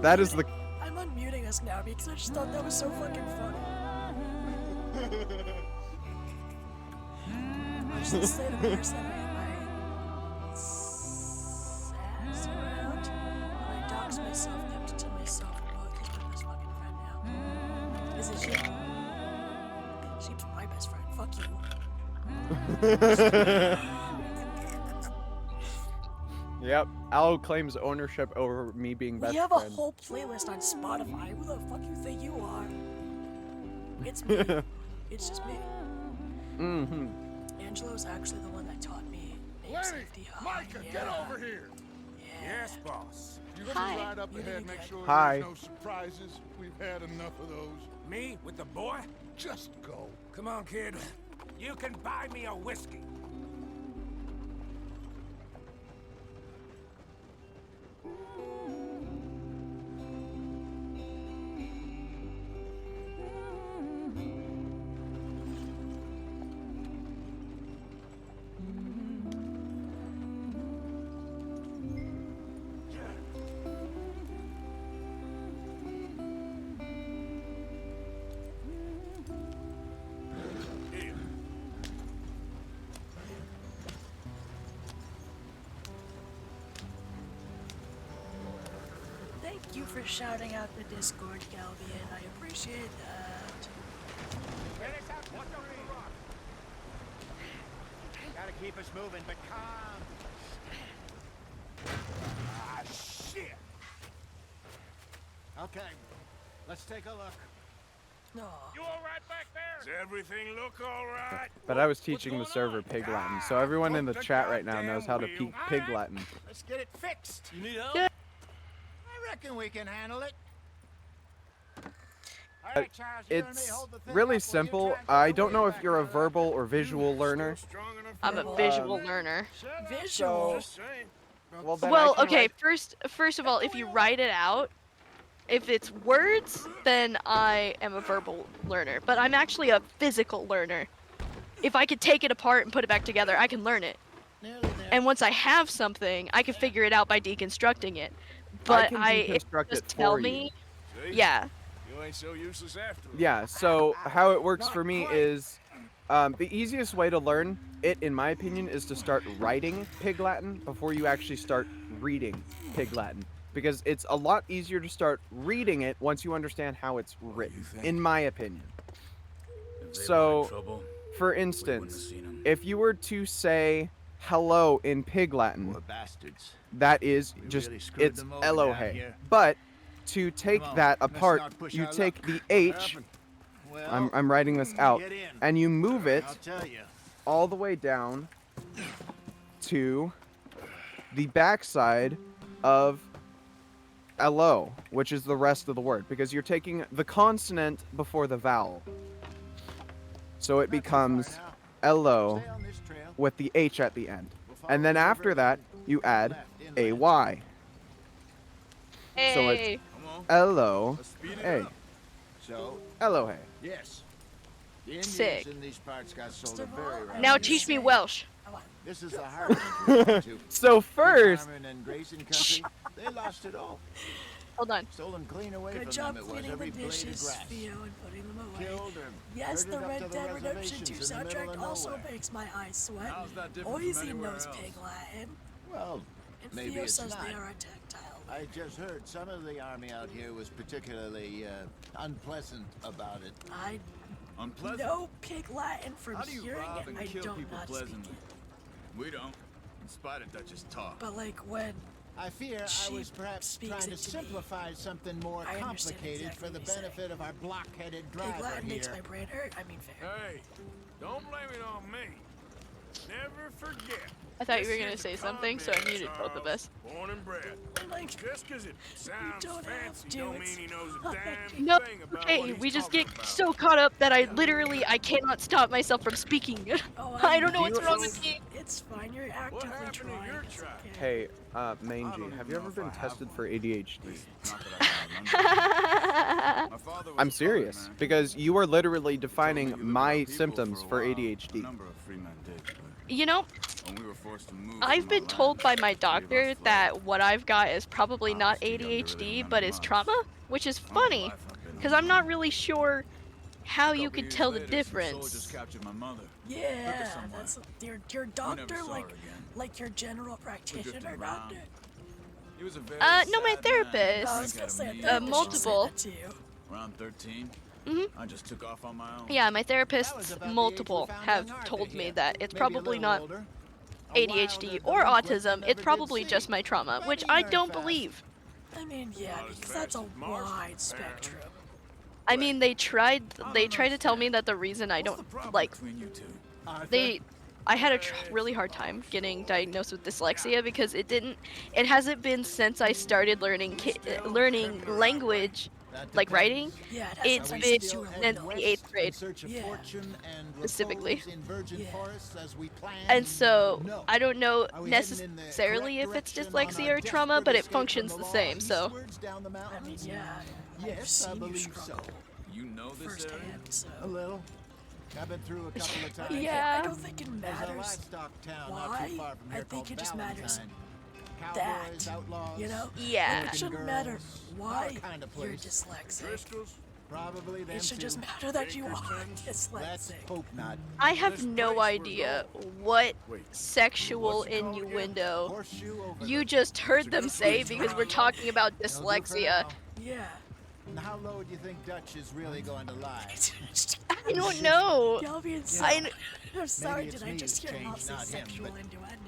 Speaker 8: That is the...
Speaker 7: I'm unmuting us now because I just thought that was so fucking funny. I just say the person I sass around when I dox myself, kept it to myself, well, he's my best fucking friend now. Is it Sheep? Sheep's my best friend. Fuck you.
Speaker 8: Yep, Al claims ownership over me being best friend.
Speaker 7: We have a whole playlist on Spotify. Who the fuck you think you are? It's me. It's just me.
Speaker 8: Mm-hmm.
Speaker 7: Angelo's actually the one that taught me name safety.
Speaker 2: Micah,
Speaker 7: yeah.
Speaker 2: get over here.
Speaker 7: Yeah.
Speaker 2: Yes, boss. You
Speaker 7: Hi.
Speaker 2: gonna ride up ahead, make sure
Speaker 8: Hi.
Speaker 2: there's no surprises. We've had enough of those.
Speaker 9: Me with the boy?
Speaker 2: Just go.
Speaker 9: Come on, kid. You can buy me a whiskey.
Speaker 7: you for shouting out the Discord, Galvian. I appreciate that.
Speaker 3: Gotta keep us moving, but calm. Ah, shit. Okay, let's take a look.
Speaker 7: No.
Speaker 4: You all right back there? Does everything look all right?
Speaker 8: But I was teaching the server Pig Latin, so everyone in the chat right now knows how to Pig Latin.
Speaker 3: Let's get it fixed.
Speaker 11: You need help?
Speaker 3: I reckon we can handle it. All right, Charles, you and me
Speaker 8: It's
Speaker 3: hold the thing
Speaker 8: really
Speaker 3: up while you
Speaker 8: simple.
Speaker 3: try and
Speaker 8: I
Speaker 3: put
Speaker 8: don't
Speaker 3: the
Speaker 8: know
Speaker 3: weight
Speaker 8: if you're a
Speaker 3: back on
Speaker 8: verbal or visual learner.
Speaker 13: I'm a visual learner.
Speaker 7: Visual.
Speaker 8: Well, then
Speaker 13: Well,
Speaker 8: I can
Speaker 13: okay,
Speaker 8: write-
Speaker 13: first of all, if you write it out, if it's words, then I am a verbal learner. But I'm actually a physical learner. If I could take it apart and put it back together, I can learn it. And once I have something, I can figure it out by deconstructing it. But
Speaker 8: can
Speaker 13: if you
Speaker 8: deconstruct
Speaker 13: just
Speaker 8: it
Speaker 13: tell
Speaker 8: for you.
Speaker 13: me,
Speaker 4: See?
Speaker 13: yeah.
Speaker 4: You ain't so useless after all.
Speaker 8: Yeah, so how it works for me is the easiest way to learn it, in my opinion, is to start writing Pig Latin before you actually start reading Pig Latin. Because it's a lot easier to start reading it once you understand how it's written, in my opinion. So, for instance, if you were to say hello in Pig Latin, that is just, it's Elohe. But to take that apart, you take the H, I'm writing this out, and you move it all the way down to the backside of Elo, which is the rest of the word, because you're taking the consonant before the vowel. So it becomes Elo with the H at the end. And then after that, you add AY. So it's Elo, A.
Speaker 3: So,
Speaker 8: Elohe.
Speaker 3: yes. The Indians
Speaker 13: Sick.
Speaker 3: in these parts got sold a very rough.
Speaker 13: Now teach me Welsh.
Speaker 3: This is the hardest country to.
Speaker 8: So first,
Speaker 3: Farming and grazing country, they lost it all.
Speaker 13: Hold on.
Speaker 3: Stolen clean away
Speaker 7: Good
Speaker 3: from
Speaker 7: job
Speaker 3: them. It was
Speaker 7: cleaning
Speaker 3: every
Speaker 7: the
Speaker 3: blade of
Speaker 7: dishes,
Speaker 3: grass.
Speaker 7: Theo, and putting them away.
Speaker 3: Killed or
Speaker 7: Yes, the
Speaker 3: herded up
Speaker 7: Red
Speaker 3: to the
Speaker 7: Dead Redemption 2
Speaker 3: reservations in the middle
Speaker 7: soundtrack
Speaker 3: of
Speaker 7: also
Speaker 3: nowhere.
Speaker 7: makes my eyes sweat.
Speaker 11: How's that different from
Speaker 7: Oizy
Speaker 11: anywhere
Speaker 7: knows
Speaker 11: else?
Speaker 7: Pig Latin.
Speaker 3: Well,
Speaker 7: And
Speaker 3: maybe
Speaker 7: Theo
Speaker 3: it's
Speaker 7: says
Speaker 3: not.
Speaker 7: they are a tactile.
Speaker 3: I just heard some of the army out here was particularly unpleasant about it.
Speaker 7: I
Speaker 11: Unpleasant?
Speaker 7: know Pig Latin from
Speaker 11: How do you
Speaker 7: hearing
Speaker 11: rob
Speaker 7: it.
Speaker 11: and
Speaker 7: I
Speaker 11: kill
Speaker 7: don't
Speaker 11: people
Speaker 7: know how to speak
Speaker 11: pleasantly?
Speaker 7: it.
Speaker 11: We don't. In spite of Dutch's talk.
Speaker 7: But like when
Speaker 3: I fear I
Speaker 7: she
Speaker 3: was perhaps
Speaker 7: speaks
Speaker 3: trying to
Speaker 7: it to me,
Speaker 3: simplify something more
Speaker 7: I understand
Speaker 3: complicated
Speaker 7: exactly
Speaker 3: for the
Speaker 7: what you're
Speaker 3: benefit of our block-headed
Speaker 7: Pig
Speaker 3: driver
Speaker 7: Latin makes
Speaker 3: here.
Speaker 7: my brain hurt, I mean fair.
Speaker 4: Hey, don't blame it on me. Never forget.
Speaker 13: I thought you were
Speaker 4: this
Speaker 13: gonna
Speaker 4: is
Speaker 13: say
Speaker 4: the
Speaker 13: something, so I
Speaker 4: convict,
Speaker 13: muted both of
Speaker 4: Charles,
Speaker 13: us.
Speaker 4: Born and bred.
Speaker 7: Like,
Speaker 4: Just because it sounds
Speaker 7: don't have
Speaker 4: fancy
Speaker 7: to,
Speaker 4: don't
Speaker 7: it's
Speaker 4: mean he knows a damn
Speaker 13: No,
Speaker 4: thing about
Speaker 13: okay,
Speaker 4: what he's
Speaker 13: we just
Speaker 4: talking
Speaker 13: get
Speaker 4: about.
Speaker 13: so caught up that I literally I cannot stop myself from speaking.
Speaker 7: Oh,
Speaker 13: I don't know
Speaker 8: Do
Speaker 13: what's
Speaker 8: you-
Speaker 13: wrong with me.
Speaker 7: It's fine, you're
Speaker 4: What
Speaker 7: actively
Speaker 4: happened to
Speaker 7: trying.
Speaker 4: your
Speaker 7: It's
Speaker 4: tribe?
Speaker 7: okay.
Speaker 8: hey, Mangy, have you ever been tested for ADHD?
Speaker 11: Not that I have. My father was
Speaker 8: I'm
Speaker 11: a
Speaker 8: serious,
Speaker 11: farmer, man.
Speaker 8: because you are literally defining
Speaker 11: Told me you lived
Speaker 8: my
Speaker 11: with people
Speaker 8: symptoms
Speaker 11: a
Speaker 8: for
Speaker 11: while. A
Speaker 8: ADHD.
Speaker 11: number of free men did, but
Speaker 13: You know,
Speaker 11: when we were forced to move
Speaker 13: I've
Speaker 11: from
Speaker 13: been
Speaker 11: our
Speaker 13: told by
Speaker 11: land,
Speaker 13: my
Speaker 11: three of us
Speaker 13: doctor
Speaker 11: fled.
Speaker 13: that what I've got is probably
Speaker 11: I
Speaker 13: not
Speaker 11: was too young to really
Speaker 13: ADHD,
Speaker 11: remember
Speaker 13: but is
Speaker 11: much.
Speaker 13: trauma, which is
Speaker 11: All my
Speaker 13: funny,
Speaker 11: life I've been
Speaker 13: because
Speaker 11: on
Speaker 13: I'm
Speaker 11: my
Speaker 13: not
Speaker 11: own.
Speaker 13: really sure how
Speaker 11: A
Speaker 13: you
Speaker 11: couple
Speaker 13: could
Speaker 11: years
Speaker 13: tell the
Speaker 11: later, some soldiers
Speaker 13: difference.
Speaker 11: captured my mother. Took her
Speaker 7: Yeah,
Speaker 11: somewhere.
Speaker 7: that's your
Speaker 11: We
Speaker 7: doctor,
Speaker 11: never saw
Speaker 7: like
Speaker 11: her again.
Speaker 7: like your general
Speaker 11: We
Speaker 7: practitioner
Speaker 11: drifted
Speaker 7: doctor.
Speaker 11: around. He was a very
Speaker 13: No, my
Speaker 11: sad man.
Speaker 13: therapist.
Speaker 7: I was gonna say a
Speaker 11: Had
Speaker 7: therapist should say
Speaker 13: multiple.
Speaker 7: that to you.
Speaker 11: Around 13,
Speaker 13: Mhm.
Speaker 11: I just took off on my own.
Speaker 13: Yeah, my
Speaker 3: That was
Speaker 13: therapists,
Speaker 3: about the age we
Speaker 13: multiple,
Speaker 3: found
Speaker 13: have
Speaker 3: young Arthur
Speaker 13: told me
Speaker 3: here.
Speaker 13: that it's
Speaker 3: Maybe a
Speaker 13: probably
Speaker 3: little
Speaker 13: not
Speaker 3: older. A
Speaker 13: ADHD
Speaker 3: wilder
Speaker 13: or
Speaker 3: delinquent
Speaker 13: autism.
Speaker 3: than
Speaker 13: It's
Speaker 3: never did
Speaker 13: probably
Speaker 3: see.
Speaker 13: just my trauma,
Speaker 3: But
Speaker 13: which
Speaker 3: he
Speaker 13: I
Speaker 3: learned
Speaker 13: don't
Speaker 3: fast.
Speaker 13: believe.
Speaker 7: I mean, yeah,
Speaker 4: Not as
Speaker 7: because that's a
Speaker 4: fast as Mars,
Speaker 7: wide
Speaker 4: apparently.
Speaker 7: spectrum.
Speaker 13: I mean, they tried to tell me that the reason I don't like
Speaker 11: Between you two.
Speaker 13: I had a really hard time getting diagnosed with dyslexia because it hasn't been since I started learning language,
Speaker 3: That
Speaker 13: like
Speaker 3: depends.
Speaker 13: writing.
Speaker 7: Yeah, it
Speaker 13: It's
Speaker 7: hasn't
Speaker 13: been
Speaker 7: since you were
Speaker 13: since
Speaker 7: little.
Speaker 13: the 8th
Speaker 3: In
Speaker 13: grade.
Speaker 3: search of
Speaker 7: Yeah.
Speaker 3: fortune and
Speaker 13: Specifically.
Speaker 3: repose in virgin
Speaker 7: Yeah.
Speaker 3: forests as we planned.
Speaker 13: And so
Speaker 3: No.
Speaker 13: I don't know
Speaker 3: Are we heading in the
Speaker 13: necessarily if
Speaker 3: correct
Speaker 13: it's
Speaker 3: direction on
Speaker 13: dyslexia
Speaker 3: our
Speaker 13: or trauma,
Speaker 3: desperate
Speaker 13: but it
Speaker 3: escape from
Speaker 13: functions the
Speaker 3: law
Speaker 13: same. So
Speaker 3: eastwards down the
Speaker 7: I mean,
Speaker 3: mountains?
Speaker 7: yeah. I've
Speaker 3: Yes, I
Speaker 7: seen you
Speaker 3: believe so.
Speaker 7: struggle
Speaker 11: You know this area?
Speaker 7: firsthand, so.
Speaker 3: A little. I've been through a couple of times.
Speaker 13: Yeah.
Speaker 7: I don't think it
Speaker 3: There's a
Speaker 7: matters
Speaker 3: livestock town not
Speaker 7: why.
Speaker 3: too far from
Speaker 7: I
Speaker 3: here
Speaker 7: think
Speaker 3: called
Speaker 7: it just matters
Speaker 3: Valentine.
Speaker 7: that,
Speaker 3: Cowboys, outlaws,
Speaker 7: you know?
Speaker 13: Yeah.
Speaker 7: It shouldn't matter
Speaker 3: girls,
Speaker 7: why
Speaker 3: our kind of
Speaker 7: you're
Speaker 3: place.
Speaker 7: dyslexic.
Speaker 4: Driscoll's,
Speaker 3: Probably them
Speaker 7: It should just
Speaker 3: two.
Speaker 7: matter that you are
Speaker 3: Let's
Speaker 7: dyslexic.
Speaker 3: hope not.
Speaker 13: I have
Speaker 3: This
Speaker 13: no
Speaker 3: place we're
Speaker 13: idea
Speaker 3: going.
Speaker 13: what
Speaker 14: Wait,
Speaker 13: sexual
Speaker 3: what's it called again?
Speaker 13: innuendo
Speaker 3: Horseshoe over
Speaker 13: you
Speaker 3: the-
Speaker 13: just heard
Speaker 14: a
Speaker 13: them
Speaker 14: good
Speaker 13: say
Speaker 14: place
Speaker 13: because
Speaker 14: for
Speaker 13: we're
Speaker 14: An
Speaker 13: talking about
Speaker 3: It'll do for
Speaker 13: dyslexia.
Speaker 3: now.
Speaker 7: Yeah.
Speaker 3: And how low do you think Dutch is really going to lie?
Speaker 13: I don't know.
Speaker 7: Y'all being so.
Speaker 13: I-
Speaker 7: I'm sorry,
Speaker 3: it's
Speaker 7: did I
Speaker 3: me
Speaker 7: just
Speaker 3: who's
Speaker 7: hear y'all
Speaker 3: changed,
Speaker 7: say
Speaker 3: not him,
Speaker 7: sexual
Speaker 3: but
Speaker 7: innuendo?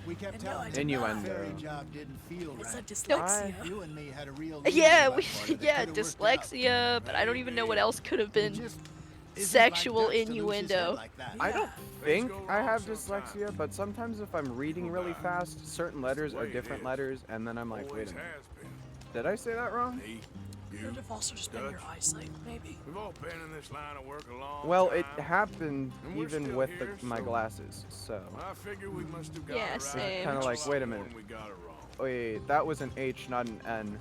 Speaker 3: We kept
Speaker 7: And no,
Speaker 3: telling
Speaker 7: I
Speaker 3: him
Speaker 7: did
Speaker 3: the
Speaker 8: not.
Speaker 3: ferry job didn't feel
Speaker 7: I
Speaker 3: right.
Speaker 7: said dyslexia.
Speaker 3: You and me had a real
Speaker 13: Yeah,
Speaker 3: lead
Speaker 13: we,
Speaker 3: about what it
Speaker 13: yeah,
Speaker 3: could've worked out.
Speaker 13: dyslexia, but I don't even know what else could have
Speaker 3: It
Speaker 13: been
Speaker 3: just isn't
Speaker 13: sexual
Speaker 3: like Dutch to lose his head
Speaker 13: innuendo.
Speaker 3: like that.
Speaker 8: I don't
Speaker 7: Yeah.
Speaker 8: think
Speaker 14: go
Speaker 8: I
Speaker 14: wrong
Speaker 8: have
Speaker 14: sometimes.
Speaker 8: dyslexia, but sometimes if I'm reading really fast, certain letters are different letters, and then I'm like, wait
Speaker 14: Always
Speaker 8: a minute,
Speaker 14: has been.
Speaker 8: did I say that wrong?
Speaker 14: Me, you,
Speaker 7: Could have also just been your
Speaker 14: Dutch.
Speaker 7: eyesight, maybe.
Speaker 14: We've all been in this line of work a long
Speaker 8: Well,
Speaker 14: time.
Speaker 8: it happened
Speaker 14: And we're
Speaker 8: even
Speaker 14: still
Speaker 8: with
Speaker 14: here,
Speaker 8: my
Speaker 14: so-
Speaker 8: glasses, so.
Speaker 14: I figure we must have got
Speaker 13: Yeah,
Speaker 14: it right.
Speaker 13: same.
Speaker 8: Kinda like, wait a minute.
Speaker 14: When we got it wrong.
Speaker 8: Wait, that was an H, not an N.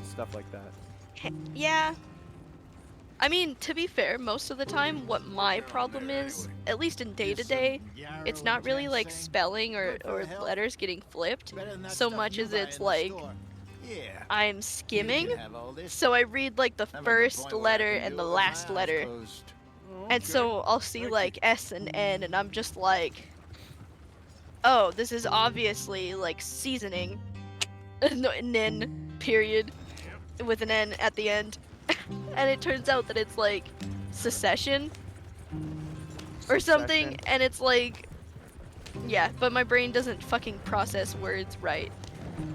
Speaker 8: Stuff like that.
Speaker 13: Yeah. I mean, to be fair, most of the time, what my problem is, at least in day to day, it's not really like spelling or letters getting flipped, so much as it's like
Speaker 3: Yeah.
Speaker 13: I'm skimming.
Speaker 3: You can have all this.
Speaker 13: So I read like the
Speaker 3: I'm at the
Speaker 13: first
Speaker 3: point where I
Speaker 13: letter
Speaker 3: can
Speaker 13: and
Speaker 3: do
Speaker 13: the
Speaker 3: it with my
Speaker 13: last
Speaker 3: eyes
Speaker 13: letter,
Speaker 3: closed.
Speaker 13: and so I'll see like S and N, and I'm just like, oh, this is obviously like seasoning. No, Nin, period, with an N at the end. And it turns out that it's like secession or something,
Speaker 8: Secession.
Speaker 13: and it's like, yeah, but my brain doesn't fucking process words right.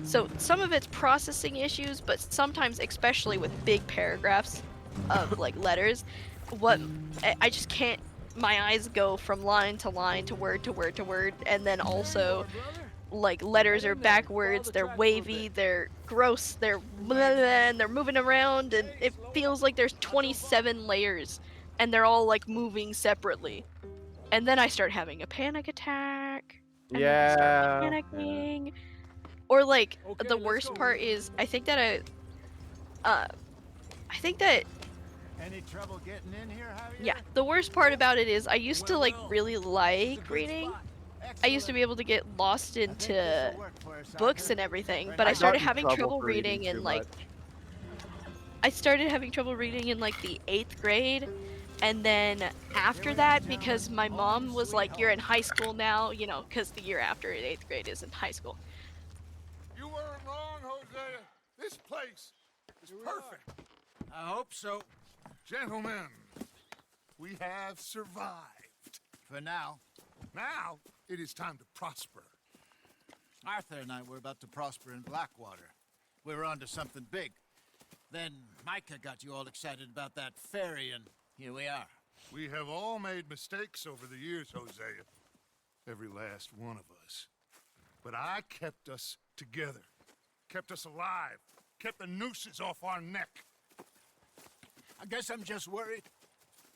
Speaker 13: So some of it's processing issues, but sometimes, especially with big paragraphs of like letters, what I just can't. My eyes go from line to line to word to word to word, and then also like letters are backwards, they're wavy, they're gross, they're blah, blah, and they're moving around, and it feels like there's 27 layers, and they're all like moving separately. And then I start having a panic attack. And then I start panicking. Or like the worst part is I think that
Speaker 3: Any trouble getting in here, Javier?
Speaker 13: yeah, the worst part about it is I used to like really like reading. I used to be able to get lost into books and everything, but I
Speaker 8: got
Speaker 13: started
Speaker 8: in
Speaker 13: having trouble
Speaker 8: for reading
Speaker 13: reading in
Speaker 8: too
Speaker 13: like
Speaker 8: much.
Speaker 13: I started having trouble reading in like the 8th grade, and then after that, because my mom was like, you're in high school now, you know, because the year after 8th grade is in high school.
Speaker 2: You weren't wrong, Hosea. This place is perfect.
Speaker 3: I hope so.
Speaker 2: Gentlemen, we have survived.
Speaker 3: For now.
Speaker 2: Now, it is time to prosper.
Speaker 3: Arthur and I were about to prosper in Blackwater. We were onto something big. Then Micah got you all excited about that ferry, and here we are.
Speaker 2: We have all made mistakes over the years, Hosea. Every last one of us. But I kept us together. Kept us alive. Kept the nooses off our neck.
Speaker 3: I guess I'm just worried.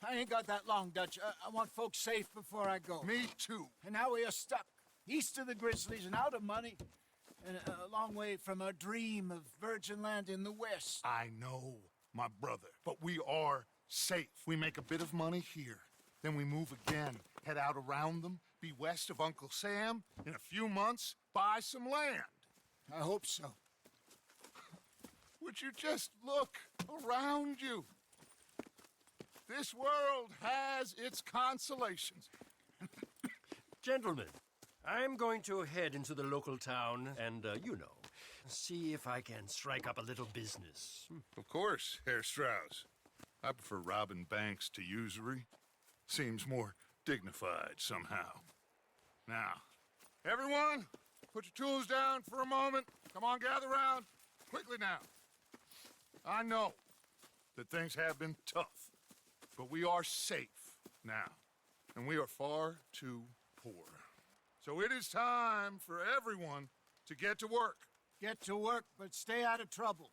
Speaker 3: I ain't got that long, Dutch. I want folks safe before I go.
Speaker 2: Me too.
Speaker 3: And now we are stuck, east of the Grizzlies and out of money, and a long way from our dream of virgin land in the west.
Speaker 2: I know, my brother, but we are safe. We make a bit of money here, then we move again, head out around them, be west of Uncle Sam, in a few months, buy some land.
Speaker 3: I hope so.
Speaker 2: Would you just look around you? This world has its consolations.
Speaker 16: Gentlemen, I'm going to head into the local town and, you know, see if I can strike up a little business.
Speaker 2: Of course, Herr Strauss. I prefer robbing banks to usury. Seems more dignified somehow. Now, everyone, put your tools down for a moment. Come on, gather round. Quickly now. I know that things have been tough, but we are safe now, and we are far too poor. So it is time for everyone to get to work.
Speaker 3: Get to work, but stay out of trouble.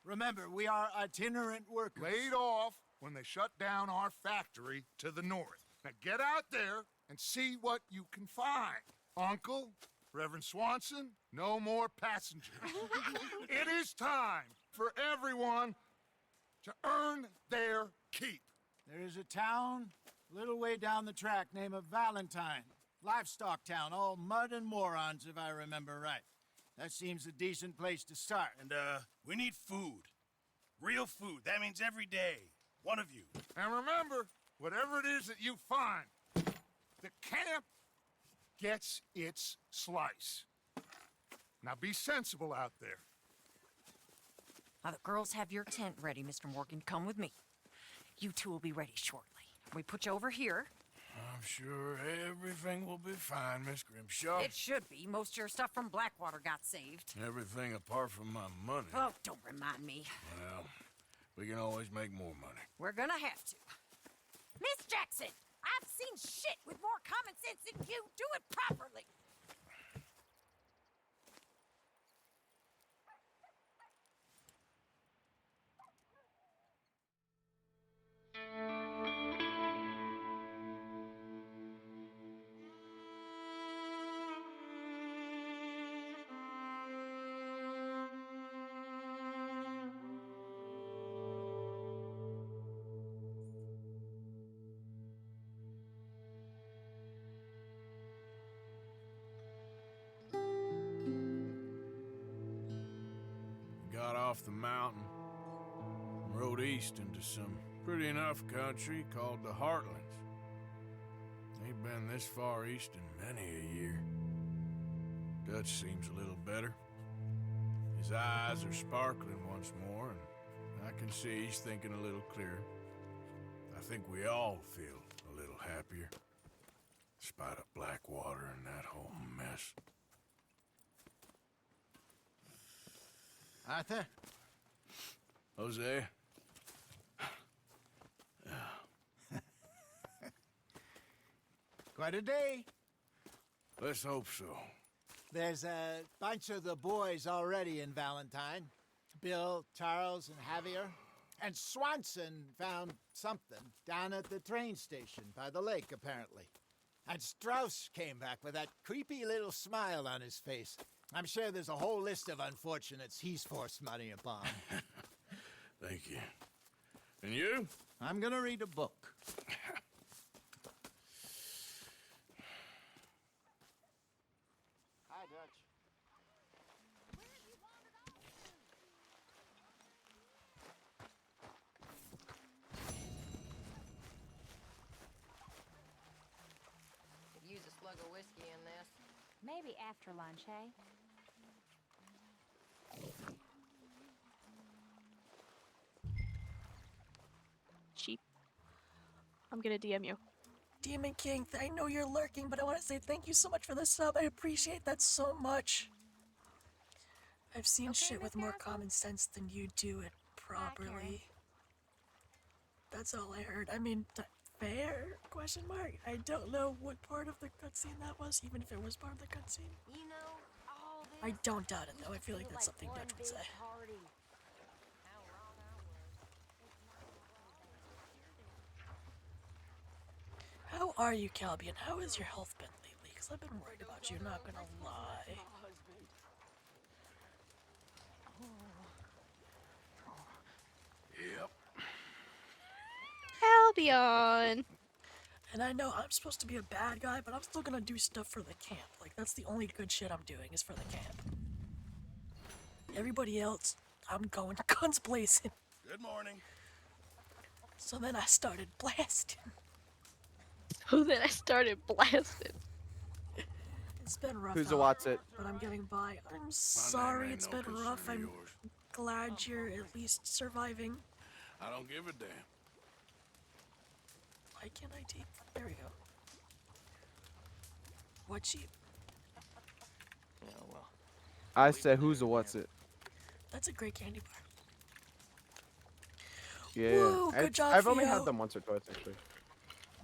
Speaker 3: Remember, we are itinerant workers.
Speaker 2: Laid off when they shut down our factory to the north. Now get out there and see what you can find. Uncle, Reverend Swanson, no more passengers. It is time for everyone to earn their keep.
Speaker 3: There is a town a little way down the track named Valentine. Livestock town, all mud and morons, if I remember right. That seems a decent place to start.
Speaker 17: And, we need food. Real food. That means every day.
Speaker 2: One of you. And remember, whatever it is that you find, the camp gets its slice. Now be sensible out there.
Speaker 5: Now, the girls have your tent ready, Mr. Morgan. Come with me. You two will be ready shortly. We put you over here.
Speaker 14: I'm sure everything will be fine, Miss Grimshaw.
Speaker 5: It should be. Most of your stuff from Blackwater got saved.
Speaker 14: Everything apart from my money.
Speaker 5: Oh, don't remind me.
Speaker 14: Well, we can always make more money.
Speaker 5: We're gonna have to. Miss Jackson, I've seen shit with more common sense than you. Do it properly.
Speaker 14: Got off the mountain, rode east into some pretty enough country called the Heartlands. Ain't been this far east in many a year. Dutch seems a little better. His eyes are sparkling once more, and I can see he's thinking a little clearer. I think we all feel a little happier, in spite of Blackwater and that whole mess.
Speaker 3: Arthur?
Speaker 14: Jose?
Speaker 3: Quite a day.
Speaker 14: Let's hope so.
Speaker 3: There's a bunch of the boys already in Valentine. Bill, Charles, and Javier. And Swanson found something down at the train station by the lake, apparently. And Strauss came back with that creepy little smile on his face. I'm sure there's a whole list of unfortunates he's forced money upon.
Speaker 14: Thank you. And you?
Speaker 3: I'm gonna read a book. Hi, Dutch.
Speaker 10: Could use a slug of whiskey in this.
Speaker 6: Maybe after lunch, hey?
Speaker 13: Sheep. I'm gonna DM you.
Speaker 7: Demon King, I know you're lurking, but I want to say thank you so much for the sub. I appreciate that so much. I've seen shit with more common sense than you do it properly. That's all I heard. I mean, fair? Question mark. I don't know what part of the cutscene that was, even if it was part of the cutscene.
Speaker 10: You know, all this
Speaker 7: I don't doubt it, though. I feel like that's something Dutch would say. How are you, Calbian? How has your health been lately? Because I've been worried about you, not gonna lie.
Speaker 14: Yep.
Speaker 13: Albion!
Speaker 7: And I know I'm supposed to be a bad guy, but I'm still gonna do stuff for the camp. Like, that's the only good shit I'm doing is for the camp. Everybody else, I'm going guns blazing.
Speaker 14: Good morning.
Speaker 7: So then I started blasting.
Speaker 13: So then I started blasting.
Speaker 7: It's been rough.
Speaker 8: Who's
Speaker 7: out,
Speaker 8: a what's it?
Speaker 7: But I'm getting by. I'm sorry it's been rough. I'm glad you're at least surviving.
Speaker 14: I don't give a damn.
Speaker 7: Why can't I take? There we go. What sheep?
Speaker 14: Yeah, well.
Speaker 8: I said, who's a what's it?
Speaker 7: That's a great candy bar.
Speaker 8: Yeah.
Speaker 7: Woo, good job,
Speaker 8: I've only
Speaker 7: Theo.
Speaker 8: had them once or twice, actually.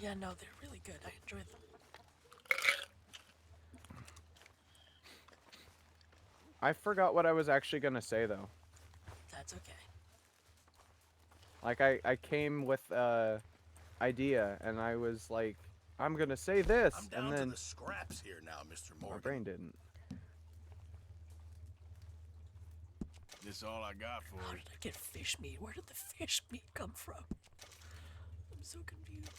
Speaker 7: Yeah, no, they're really good. I enjoy them.
Speaker 8: I forgot what I was actually gonna say, though.
Speaker 7: That's okay.
Speaker 8: Like, I came with a idea, and I was like, I'm gonna say this,
Speaker 14: I'm down
Speaker 8: and then
Speaker 14: to the scraps here now, Mr. Morgan.
Speaker 8: my brain didn't.
Speaker 14: This all I got for
Speaker 7: How
Speaker 14: you.
Speaker 7: did I get fish meat? Where did the fish meat come from? I'm so confused.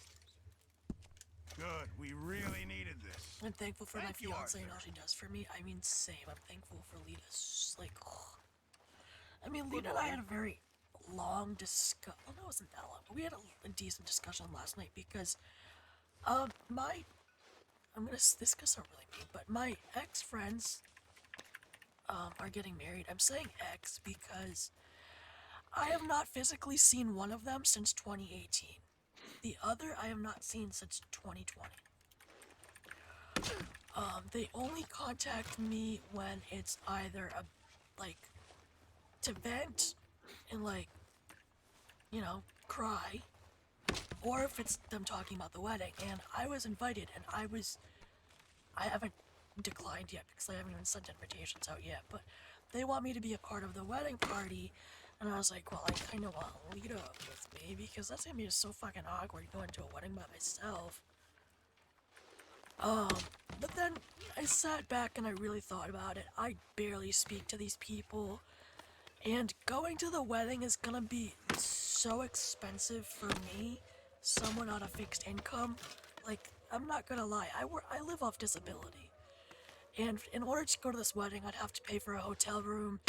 Speaker 2: Good. We really needed this.
Speaker 7: I'm thankful for
Speaker 2: Thank
Speaker 7: my
Speaker 2: you,
Speaker 7: fiance and
Speaker 2: Arthur.
Speaker 7: all she does for me. I mean, same. I'm thankful for Lita's, like, I mean, Lita and I had a very long discussion. Well, no, it wasn't that long, but we had a decent discussion last night because, this could sound really mean, but my ex-friends, are getting married. I'm saying ex because I have not physically seen one of them since 2018. The other I have not seen since 2020. They only contact me when it's either to vent and cry, or if it's them talking about the wedding. And I was invited, and I haven't declined yet because I haven't even sent invitations out yet, but they want me to be a part of the wedding party, and I was like, well, I kind of want Lita with me because that's gonna be just so fucking awkward going to a wedding by myself. But then I sat back and I really thought about it. I barely speak to these people, and going to the wedding is gonna be so expensive for me, someone on a fixed income. Like, I'm not gonna lie, I live off disability. And in order to go to this wedding, I'd have to pay for a hotel room,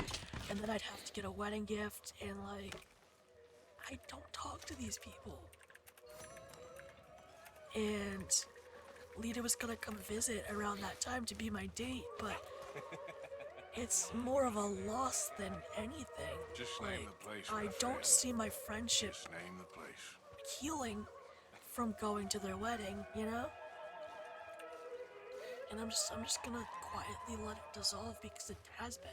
Speaker 7: and then I'd have to get a wedding gift, and I don't talk to these people. And Lita was gonna come visit around that time to be my date, but it's more of a loss than anything.
Speaker 14: Just name the place.
Speaker 7: I don't see my friendship
Speaker 14: Just name the place.
Speaker 7: healing from going to their wedding, you know? And I'm just gonna quietly let it dissolve because it has been.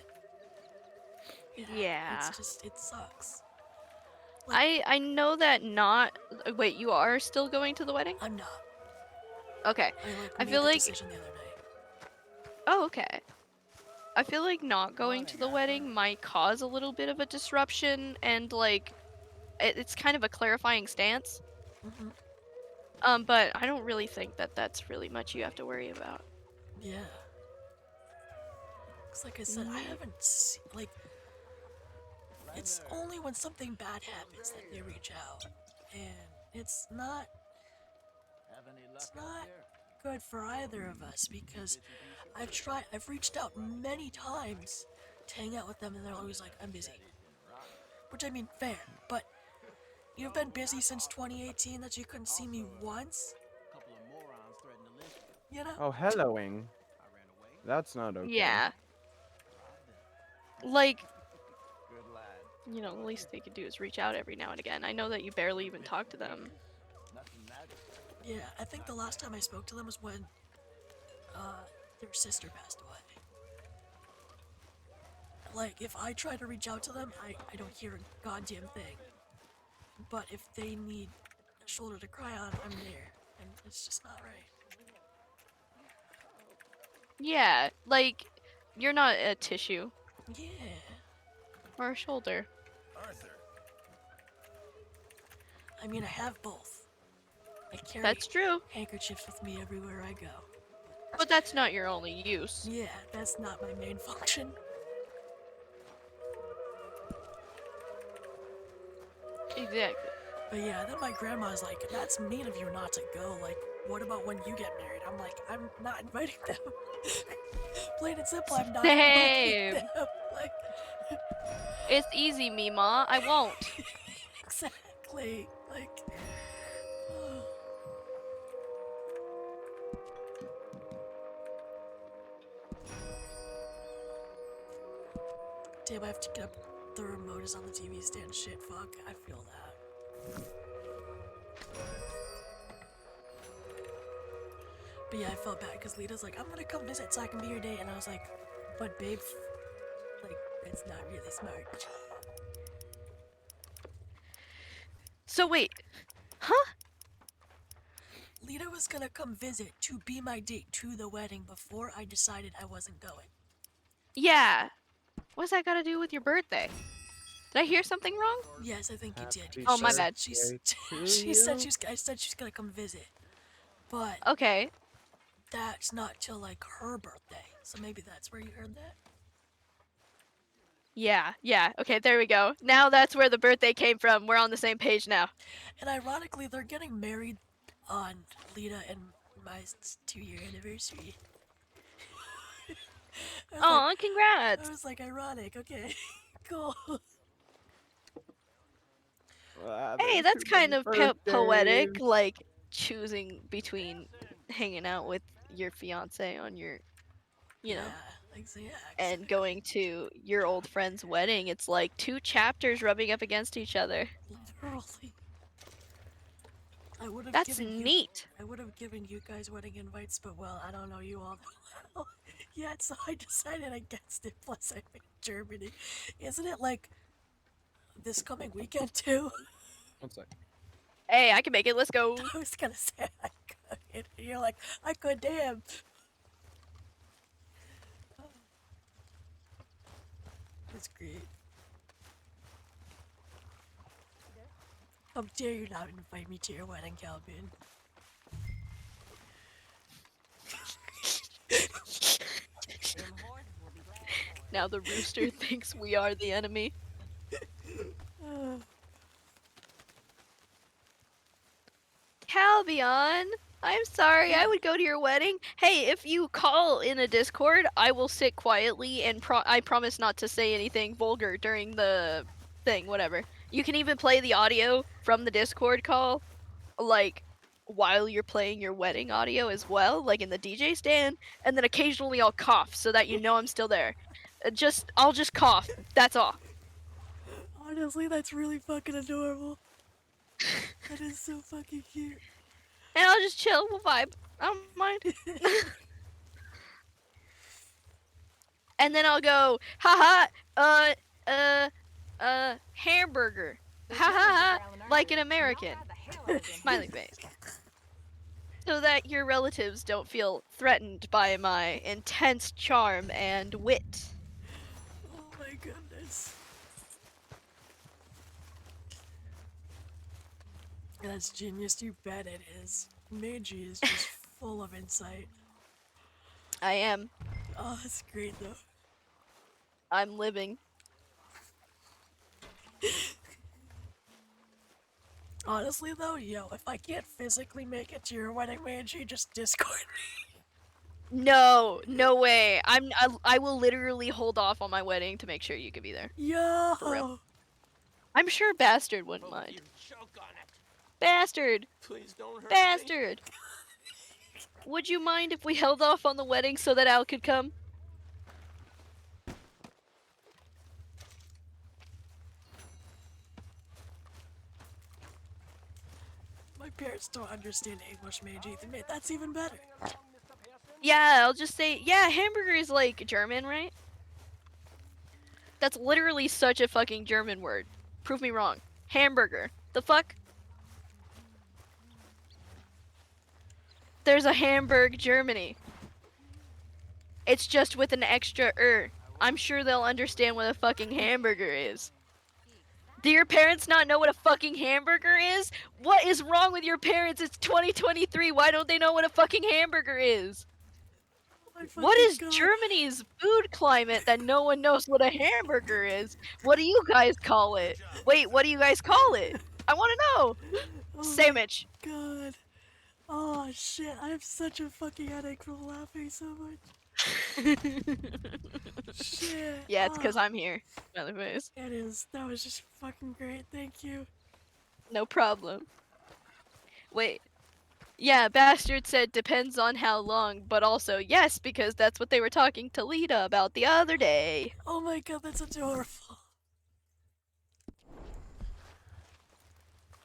Speaker 13: Yeah.
Speaker 7: It sucks.
Speaker 13: I know that not. Wait, you are still going to the wedding?
Speaker 7: I'm not.
Speaker 13: Okay. I
Speaker 7: made
Speaker 13: feel
Speaker 7: that
Speaker 13: like.
Speaker 7: decision the other night.
Speaker 13: Oh, okay. I feel like not going to the wedding might cause a little bit of a disruption, and it's kind of a clarifying stance. But I don't really think that that's really much you have to worry about.
Speaker 7: Yeah. Because like I said, I haven't seen, it's only when something bad happens that they reach out. And it's not good for either of us because I've reached out many times to hang out with them, and they're always like, I'm busy. Which, I mean, fair, but you've been busy since 2018 that you couldn't see me once? You know?
Speaker 8: Oh, helloing. That's not okay.
Speaker 13: Yeah. Like, you know, the least they could do is reach out every now and again. I know that you barely even talk to them.
Speaker 7: Yeah, I think the last time I spoke to them was when their sister passed away. Like, if I try to reach out to them, I don't hear a goddamn thing. But if they need a shoulder to cry on, I'm there. And it's just not right.
Speaker 13: Yeah, like, you're not a tissue.
Speaker 7: Yeah.
Speaker 13: Or a shoulder.
Speaker 16: Arthur.
Speaker 7: I mean, I have both. I carry
Speaker 13: That's true.
Speaker 7: handkerchiefs with me everywhere I go.
Speaker 13: But that's not your only use.
Speaker 7: Yeah, that's not my main function.
Speaker 13: Exactly.
Speaker 7: But yeah, then my grandma's like, that's mean of you not to go. Like, what about when you get married? I'm like, I'm not inviting them. Plain and simple, I'm not inviting them. Like,
Speaker 13: it's easy, Mima. I won't.
Speaker 7: Exactly. Like, damn, I have to get up. The remote is on the TV stand. Shit, fuck. I feel that. But yeah, I felt bad because Lita's like, I'm gonna come visit so I can be your date. And I was like, but babe, like, it's not really smart.
Speaker 13: So wait. Huh?
Speaker 7: Lita was gonna come visit to be my date to the wedding before I decided I wasn't going.
Speaker 13: Yeah. What's that got to do with your birthday? Did I hear something wrong?
Speaker 7: Yes, I think you did.
Speaker 13: Oh, my bad.
Speaker 7: She said I said she's gonna come visit. But
Speaker 13: okay.
Speaker 7: That's not till like her birthday. So maybe that's where you heard that.
Speaker 13: Yeah. Okay, there we go. Now that's where the birthday came from. We're on the same page now.
Speaker 7: And ironically, they're getting married on Lita and my 2-year anniversary.
Speaker 13: Aw, congrats!
Speaker 7: I was like, ironic. Okay, cool.
Speaker 13: Hey,
Speaker 8: there's
Speaker 13: that's
Speaker 8: too many
Speaker 13: kind of poetic,
Speaker 8: birthdays.
Speaker 13: like choosing between hanging out with your fiance on your, you know, and going to your old friend's wedding. It's like two chapters rubbing up against each other.
Speaker 7: Literally. I would have
Speaker 13: That's
Speaker 7: given
Speaker 13: neat.
Speaker 7: I would have given you guys wedding invites, but well, I don't know you all that well yet, so I decided against it. Plus, I'm in Germany. Isn't it like this coming weekend too?
Speaker 8: One sec.
Speaker 13: Hey, I can make it. Let's go.
Speaker 7: I was gonna say I could. And you're like, I could, damn. That's great. How dare you not invite me to your wedding, Calvin?
Speaker 13: Now the rooster thinks we are the enemy. Calbion, I'm sorry, I would go to your wedding. Hey, if you call in a Discord, I will sit quietly and I promise not to say anything vulgar during the thing, whatever. You can even play the audio from the Discord call, like, while you're playing your wedding audio as well, like in the DJ stand, and then occasionally I'll cough so that you know I'm still there. I'll just cough, that's all.
Speaker 7: Honestly, that's really fucking adorable. That is so fucking cute.
Speaker 13: And I'll just chill, we'll vibe. I don't mind. And then I'll go, haha, hamburger. Ha ha ha, like an American. Smiley face. So that your relatives don't feel threatened by my intense charm and wit.
Speaker 7: Oh my goodness. That's genius, you bet it is. Meiji is just full of insight.
Speaker 13: I am.
Speaker 7: Oh, that's great though.
Speaker 13: I'm living.
Speaker 7: Honestly though, yo, if I can't physically make it to your wedding, Meiji, just Discord me.
Speaker 13: No, no way. I will literally hold off on my wedding to make sure you can be there.
Speaker 7: Yo.
Speaker 13: For real. I'm sure Bastard wouldn't mind. Bastard!
Speaker 15: Please don't hurt
Speaker 13: Bastard! Would you mind if we held off on the wedding so that Al could come?
Speaker 7: My parents don't understand English, Meiji. That's even better.
Speaker 13: Yeah, I'll just say, yeah, hamburger is like German, right? That's literally such a fucking German word. Prove me wrong. Hamburger. The fuck? There's a Hamburg, Germany. It's just with an extra I'm sure they'll understand what a fucking hamburger is. Do your parents not know what a fucking hamburger is? What is wrong with your parents? It's 2023. Why don't they know what a fucking hamburger is? What is Germany's food climate that no one knows what a hamburger is? What do you guys call it? Wait, what do you guys call it? I want to know.
Speaker 7: Oh
Speaker 13: Sandwich.
Speaker 7: God. Oh shit, I have such a fucking headache from laughing so much. Shit.
Speaker 13: Yeah, it's because I'm here. Smiley face.
Speaker 7: It is. That was just fucking great. Thank you.
Speaker 13: No problem. Wait. Yeah, Bastard said depends on how long, but also yes, because that's what they were talking to Lita about the other day.
Speaker 7: Oh my god, that's adorable.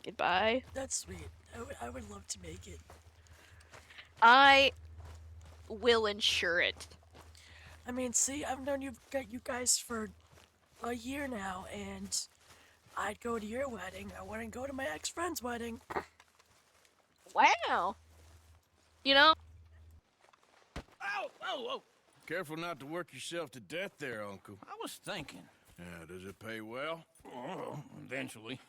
Speaker 13: Goodbye.
Speaker 7: That's sweet. I would love to make it.
Speaker 13: I will ensure it.
Speaker 7: I mean, see, I've known you guys for a year now, and I'd go to your wedding. I wouldn't go to my ex-friend's wedding.
Speaker 13: Wow. You know?
Speaker 11: Ow! Whoa, whoa! Careful not to work yourself to death there, Uncle. I was thinking.
Speaker 14: Yeah, does it pay well?
Speaker 11: Oh, eventually.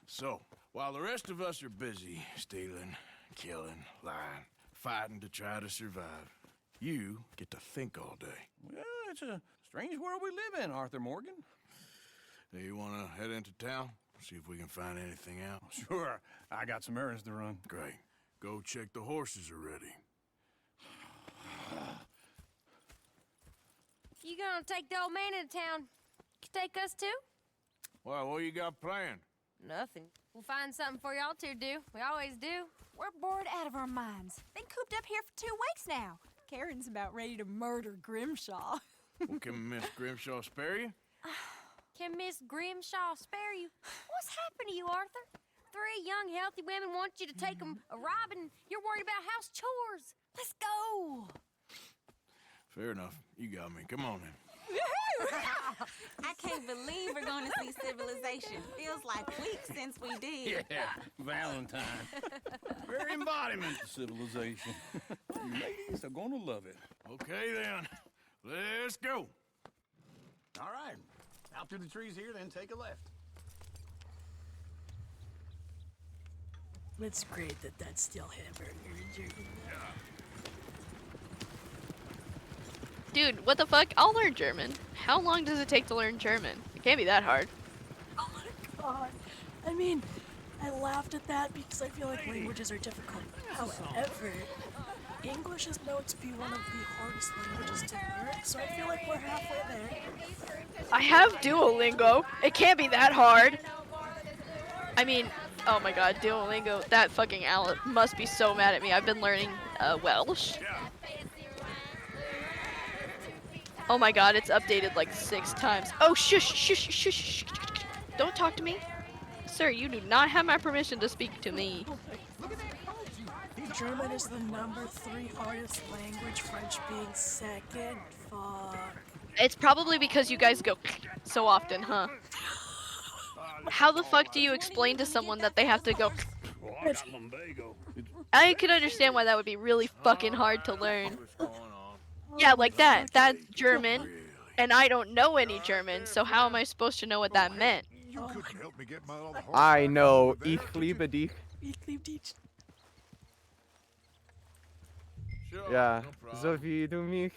Speaker 14: So, while the rest of us are busy stealing, killing, lying, fighting to try to survive, you get to think all day.
Speaker 11: Well, it's a strange world we live in, Arthur Morgan.
Speaker 14: Do you want to head into town? See if we can find anything out?
Speaker 11: Sure. I got some errands to run.
Speaker 14: Great. Go check the horses are ready.
Speaker 10: You gonna take the old man into town? You take us too?
Speaker 14: Well, what you got planned?
Speaker 17: Nothing. We'll find something for y'all to do. We always do.
Speaker 5: We're bored out of our minds. Been cooped up here for 2 weeks now. Karen's about ready to murder Grimshaw.
Speaker 11: Well, can Miss Grimshaw spare you?
Speaker 17: Can Miss Grimshaw spare you? What's happened to you, Arthur? 3 young, healthy women want you to take them a robbing. You're worried about house chores. Let's go.
Speaker 11: Fair enough. You got me. Come on, then.
Speaker 10: I can't believe we're going to see civilization. Feels like weeks since we did.
Speaker 11: Yeah, Valentine. Very embodiment of civilization. You ladies are gonna love it. Okay, then. Let's go.
Speaker 18: All right. Out through the trees here, then take a left.
Speaker 7: It's great that that's still hamburger and German.
Speaker 13: Dude, what the fuck? I'll learn German. How long does it take to learn German? It can't be that hard.
Speaker 7: Oh my god. I mean, I laughed at that because I feel like languages are difficult. However, English is known to be one of the hardest languages to learn, so I feel like we're halfway there.
Speaker 13: I have Duolingo. It can't be that hard. I mean, oh my god, Duolingo. That fucking Alice must be so mad at me. I've been learning Welsh. Oh my god, it's updated like 6 times. Oh, shush, shush, shush, shush. Don't talk to me. Sir, you do not have my permission to speak to me.
Speaker 7: German is the #3 hardest language, French being second. Fuck.
Speaker 13: It's probably because you guys go so often, huh? How the fuck do you explain to someone that they have to go? I could understand why that would be really fucking hard to learn. Yeah, like that. That's German, and I don't know any German, so how am I supposed to know what that meant?
Speaker 2: You couldn't help me get my other horse.
Speaker 8: I know. Ich liebe dich.
Speaker 7: Ich liebe dich.
Speaker 8: Yeah. So wie du mich.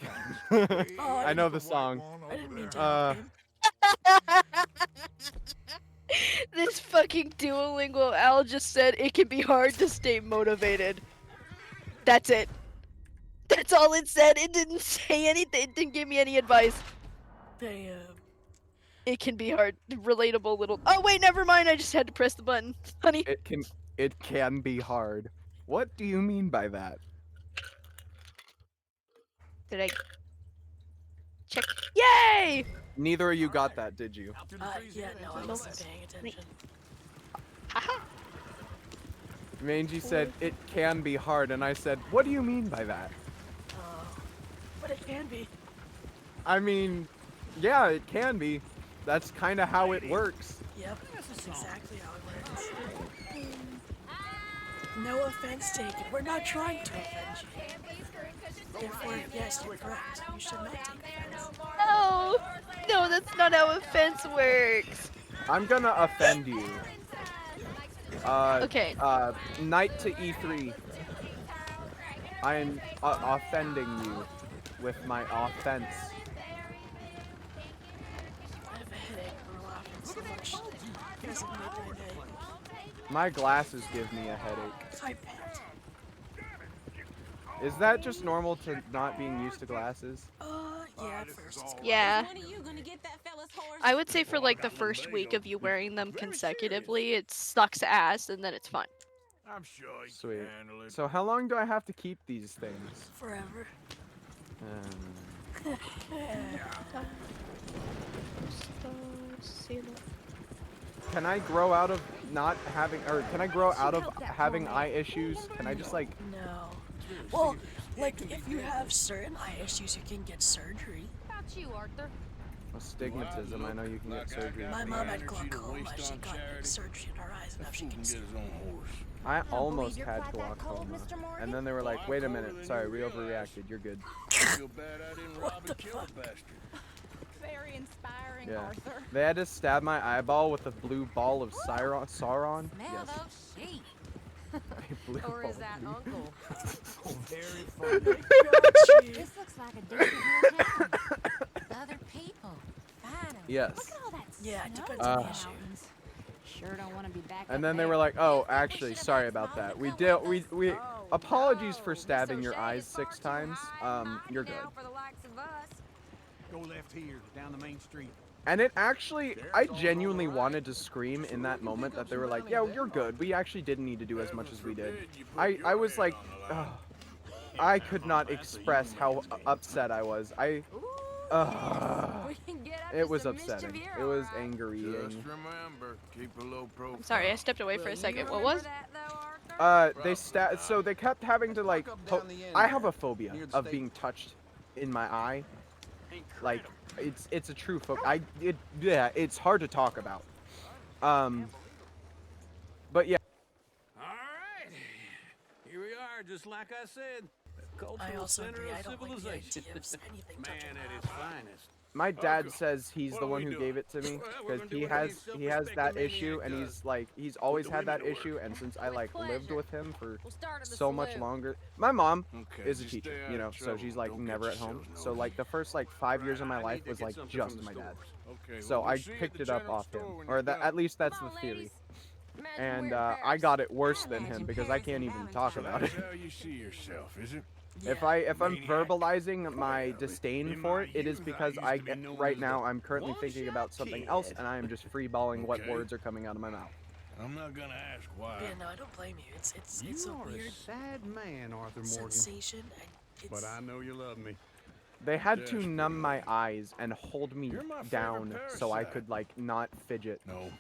Speaker 8: I know the song.
Speaker 7: I didn't mean to.
Speaker 13: This fucking Duolingo Al just said it can be hard to stay motivated. That's it. That's all it said. It didn't say anything. It didn't give me any advice.
Speaker 7: Damn.
Speaker 13: It can be hard. Relatable little. Oh wait, never mind. I just had to press the button, honey.
Speaker 8: It can be hard. What do you mean by that?
Speaker 13: Did I check? Yay!
Speaker 8: Neither of you got that, did you?
Speaker 7: Yeah, no, I wasn't paying attention.
Speaker 13: Haha.
Speaker 8: Mangy said it can be hard, and I said, what do you mean by that?
Speaker 7: But it can be.
Speaker 8: I mean, yeah, it can be. That's kind of how it works.
Speaker 7: Yep, that's exactly how it works. No offense taken. We're not trying to offend you. Therefore, yes, you're correct. You should not take offense.
Speaker 13: No, no, that's not how offense works.
Speaker 8: I'm gonna offend you.
Speaker 13: Okay.
Speaker 8: Knight to E3. I am offending you with my offense.
Speaker 7: I have a headache from laughing so much. You guys have made my day.
Speaker 8: My glasses give me a headache.
Speaker 7: I bet.
Speaker 8: Is that just normal to not being used to glasses?
Speaker 7: Yeah, at first.
Speaker 13: Yeah.
Speaker 10: When are you gonna get that fella's horse?
Speaker 13: I would say for like the first week of you wearing them consecutively, it sucks ass, and then it's fun.
Speaker 11: I'm sure you
Speaker 8: Sweet.
Speaker 11: can handle it.
Speaker 8: So how long do I have to keep these things?
Speaker 7: Forever.
Speaker 8: Can I grow out of not having, or can I grow out of having eye issues? Can I just like?
Speaker 7: No. Well, like if you have certain eye issues, you can get surgery.
Speaker 17: How about you, Arthur?
Speaker 8: Astigmatism, I know you can get surgery.
Speaker 7: My mom had glaucoma. She got surgery in her eyes, and now she can see.
Speaker 8: I almost had glaucoma, and then they were like, "Wait a minute, sorry, we overreacted. You're good."
Speaker 7: What the fuck?
Speaker 5: Very inspiring,
Speaker 8: Yeah.
Speaker 5: Arthur.
Speaker 8: They had to stab my eyeball with a blue ball of Sauron.
Speaker 17: Smell
Speaker 8: Yes.
Speaker 17: those sheep.
Speaker 8: Blue
Speaker 17: Or is
Speaker 8: ball.
Speaker 17: that Uncle?
Speaker 18: Very funny.
Speaker 17: This looks like a different little town. Other people. Finally.
Speaker 8: Yes.
Speaker 17: Look at all that
Speaker 7: Yeah, it
Speaker 17: snow
Speaker 7: depends
Speaker 17: in
Speaker 7: on
Speaker 17: the
Speaker 7: the issue.
Speaker 17: mountains. Sure don't want to be back.
Speaker 8: And then they were like, "Oh, actually, sorry about that. We apologies for stabbing your eyes 6 times. You're good."
Speaker 17: For the likes of us.
Speaker 18: Go left here, down the main street.
Speaker 8: And it actually, I genuinely wanted to scream in that moment that they were like, yeah, you're good. We actually didn't need to do as much as we did. I was like, ugh, I could not express how upset I was.
Speaker 17: We can get up
Speaker 8: It
Speaker 17: to
Speaker 8: was
Speaker 17: some mischief
Speaker 8: upsetting.
Speaker 17: here,
Speaker 8: It was
Speaker 17: all right.
Speaker 8: angering.
Speaker 14: Just remember, keep a low profile.
Speaker 13: I'm sorry, I stepped away for a second. What was?
Speaker 8: So they kept having to like, I have a phobia of being touched in my eye. Like, it's a true phobia. Yeah, it's hard to talk about. But yeah.
Speaker 11: All right. Here we are, just like I said. The cultural
Speaker 7: also
Speaker 11: center
Speaker 7: agree,
Speaker 11: of
Speaker 7: I don't like the
Speaker 11: civilization.
Speaker 7: idea of anything
Speaker 11: Man at its finest.
Speaker 8: My dad says he's the one who gave it to me because he has that issue, and he's always had that issue, and since I like lived with him for so much longer. My mom is a teacher, you know, so she's like never at home. So like the first like 5 years of my life was like just my dad. So I picked it up off him, or that at least that's the theory. And I got it worse than him because I can't even talk about it.
Speaker 14: How you see yourself, is it?
Speaker 8: If I'm verbalizing my disdain for it, it is because right now I'm currently thinking about something else, and I am just freeballing what words are coming out of my mouth.
Speaker 14: I'm not gonna ask why.
Speaker 7: Yeah, no, I don't blame you. It's
Speaker 11: You
Speaker 7: a
Speaker 11: are
Speaker 7: weird
Speaker 11: a sad man, Arthur Morgan.
Speaker 7: sensation. And
Speaker 11: But I know you love me.
Speaker 8: They had to numb my eyes and hold me
Speaker 14: You're my
Speaker 8: down
Speaker 14: favorite
Speaker 8: so I
Speaker 14: parasite.
Speaker 8: could like not fidget.
Speaker 14: No.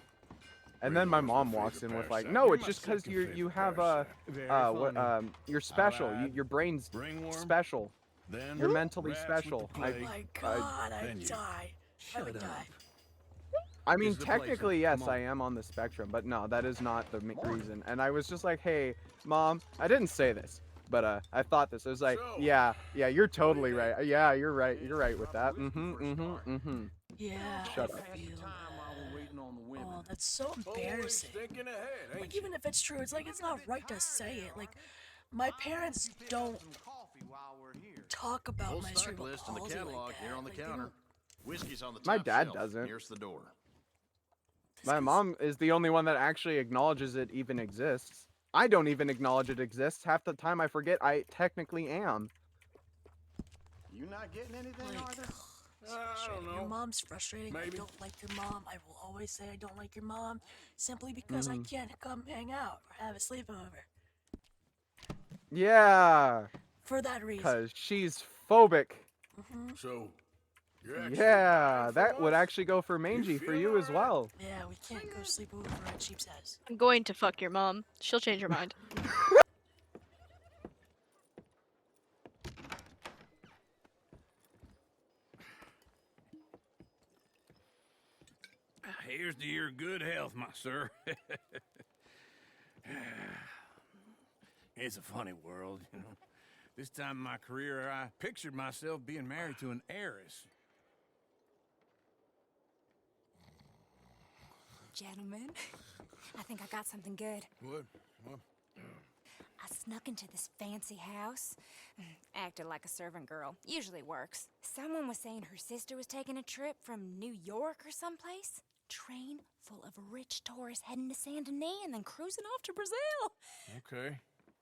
Speaker 8: And then my mom walks in with like, no, it's just because you have you're special. Your brain's special. You're mentally special.
Speaker 7: oh my god, I die. I would die.
Speaker 8: I mean, technically, yes, I am on the spectrum, but no, that is not the reason. And I was just like, hey, Mom, I didn't say this, but I thought this. I was like, yeah, you're totally right. Yeah, you're right. You're right with that.
Speaker 7: Yeah.
Speaker 8: Shut up.
Speaker 7: Oh, that's so embarrassing. Like, even if it's true, it's like it's not right to say it. Like, my parents don't talk about my cerebral
Speaker 18: list in the
Speaker 7: palsy
Speaker 18: catalog
Speaker 7: like that.
Speaker 18: here on the
Speaker 7: Like, they
Speaker 18: counter.
Speaker 7: don't-
Speaker 18: Whiskey's on the top
Speaker 8: My dad
Speaker 18: shelf,
Speaker 8: doesn't.
Speaker 18: nearest the door.
Speaker 8: My mom is the only one that actually acknowledges it even exists. I don't even acknowledge it exists. Half the time I forget I technically am.
Speaker 18: You not getting anything, Arthur?
Speaker 7: I don't know. Your mom's frustrating.
Speaker 18: Maybe.
Speaker 7: I don't like your mom. I will always say I don't like your mom simply because I can't come hang out or have a sleepover.
Speaker 8: Yeah.
Speaker 7: For that reason.
Speaker 8: Because she's phobic.
Speaker 14: So,
Speaker 8: Yeah, that would actually go for Mangy for you as well.
Speaker 7: Yeah, we can't go sleep over at Sheep's house.
Speaker 13: I'm going to fuck your mom. She'll change her mind.
Speaker 11: Here's to your good health, my sir. It's a funny world, you know. This time in my career, I pictured myself being married to an heiress.
Speaker 17: Gentlemen, I think I got something good.
Speaker 14: What?
Speaker 17: I snuck into this fancy house, acted like a servant girl. Usually works. Someone was saying her sister was taking a trip from New York or someplace. Train full of rich tourists heading to Saint Denis and then cruising off to Brazil.
Speaker 14: Okay.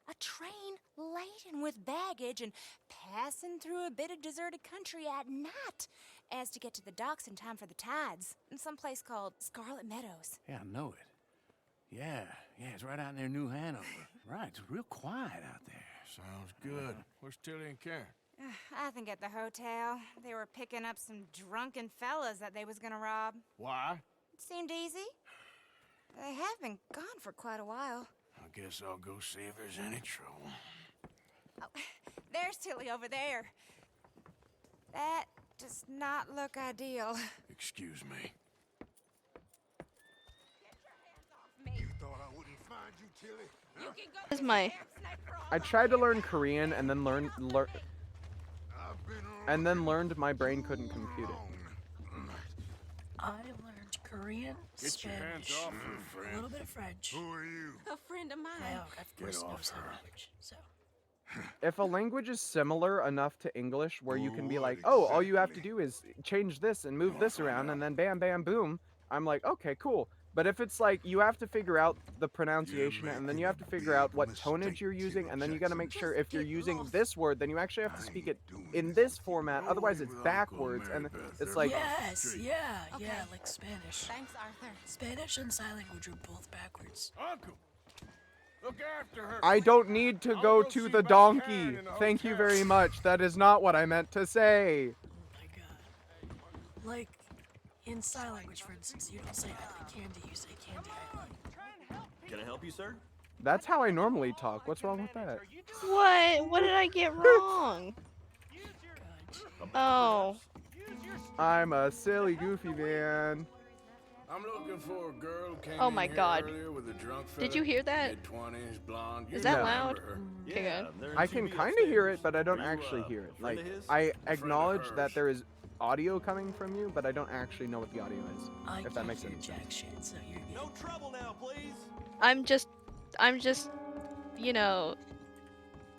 Speaker 17: A train laden with baggage and passing through a bit of deserted country at night as to get to the docks in time for the tides in some place called Scarlet Meadows.
Speaker 11: Yeah, I know it. Yeah, it's right out near New Hanover. Right, it's real quiet out there.
Speaker 14: Sounds good. Where's Tilly and Karen?
Speaker 17: I think at the hotel. They were picking up some drunken fellas that they was gonna rob.
Speaker 14: Why?
Speaker 17: It seemed easy. They have been gone for quite a while.
Speaker 14: I guess I'll go see if there's any trouble.
Speaker 17: Oh, there's Tilly over there. That does not look ideal.
Speaker 14: Excuse me.
Speaker 17: You
Speaker 14: thought I wouldn't find you, Tilly?
Speaker 17: You can go
Speaker 13: This is my.
Speaker 8: I tried to learn Korean and then learned my brain couldn't compute it.
Speaker 7: I learned Korean,
Speaker 14: Get your hands
Speaker 7: Spanish,
Speaker 14: off her, friend.
Speaker 7: a little bit of French.
Speaker 14: Who are you?
Speaker 17: A friend of mine.
Speaker 7: I of course know some language, so.
Speaker 8: If a language is similar enough to English where you can be like, oh, all you have to do is change this and move this around and then bam, bam, boom, I'm like, okay, cool. But if it's like, you have to figure out the pronunciation, and then you have to figure out what tonnage you're using, and then you gotta make sure if you're using this word, then you actually have to speak it in this format, otherwise it's backwards, and it's like...
Speaker 7: Yes, yeah, like Spanish. Thanks, Arthur. Spanish and sign language are both backwards.
Speaker 4: Uncle, look after her.
Speaker 8: I don't need to go to the donkey. Thank you very much. That is not what I meant to say.
Speaker 7: Like, in sign language, for instance, you don't say I like candy, you say candy I like.
Speaker 19: Can I help you, sir?
Speaker 8: That's how I normally talk. What's wrong with that?
Speaker 13: What? What did I get wrong? Oh.
Speaker 8: I'm a silly, goofy man.
Speaker 14: I'm looking for a girl who came
Speaker 13: Oh
Speaker 14: in
Speaker 13: my
Speaker 14: here
Speaker 13: God.
Speaker 14: earlier with a drunk
Speaker 13: Did
Speaker 14: fella,
Speaker 13: you hear that?
Speaker 14: mid-20s, blonde.
Speaker 13: Is
Speaker 14: You
Speaker 13: that
Speaker 14: remember
Speaker 13: loud?
Speaker 14: her.
Speaker 13: Okay, good.
Speaker 8: I can kind of hear it, but I don't actually hear it. Like, I acknowledge that there is audio coming from you, but I don't actually know what the audio is. If that makes any sense.
Speaker 7: Shit, so you're good.
Speaker 19: No trouble now, please.
Speaker 13: I'm just, you know,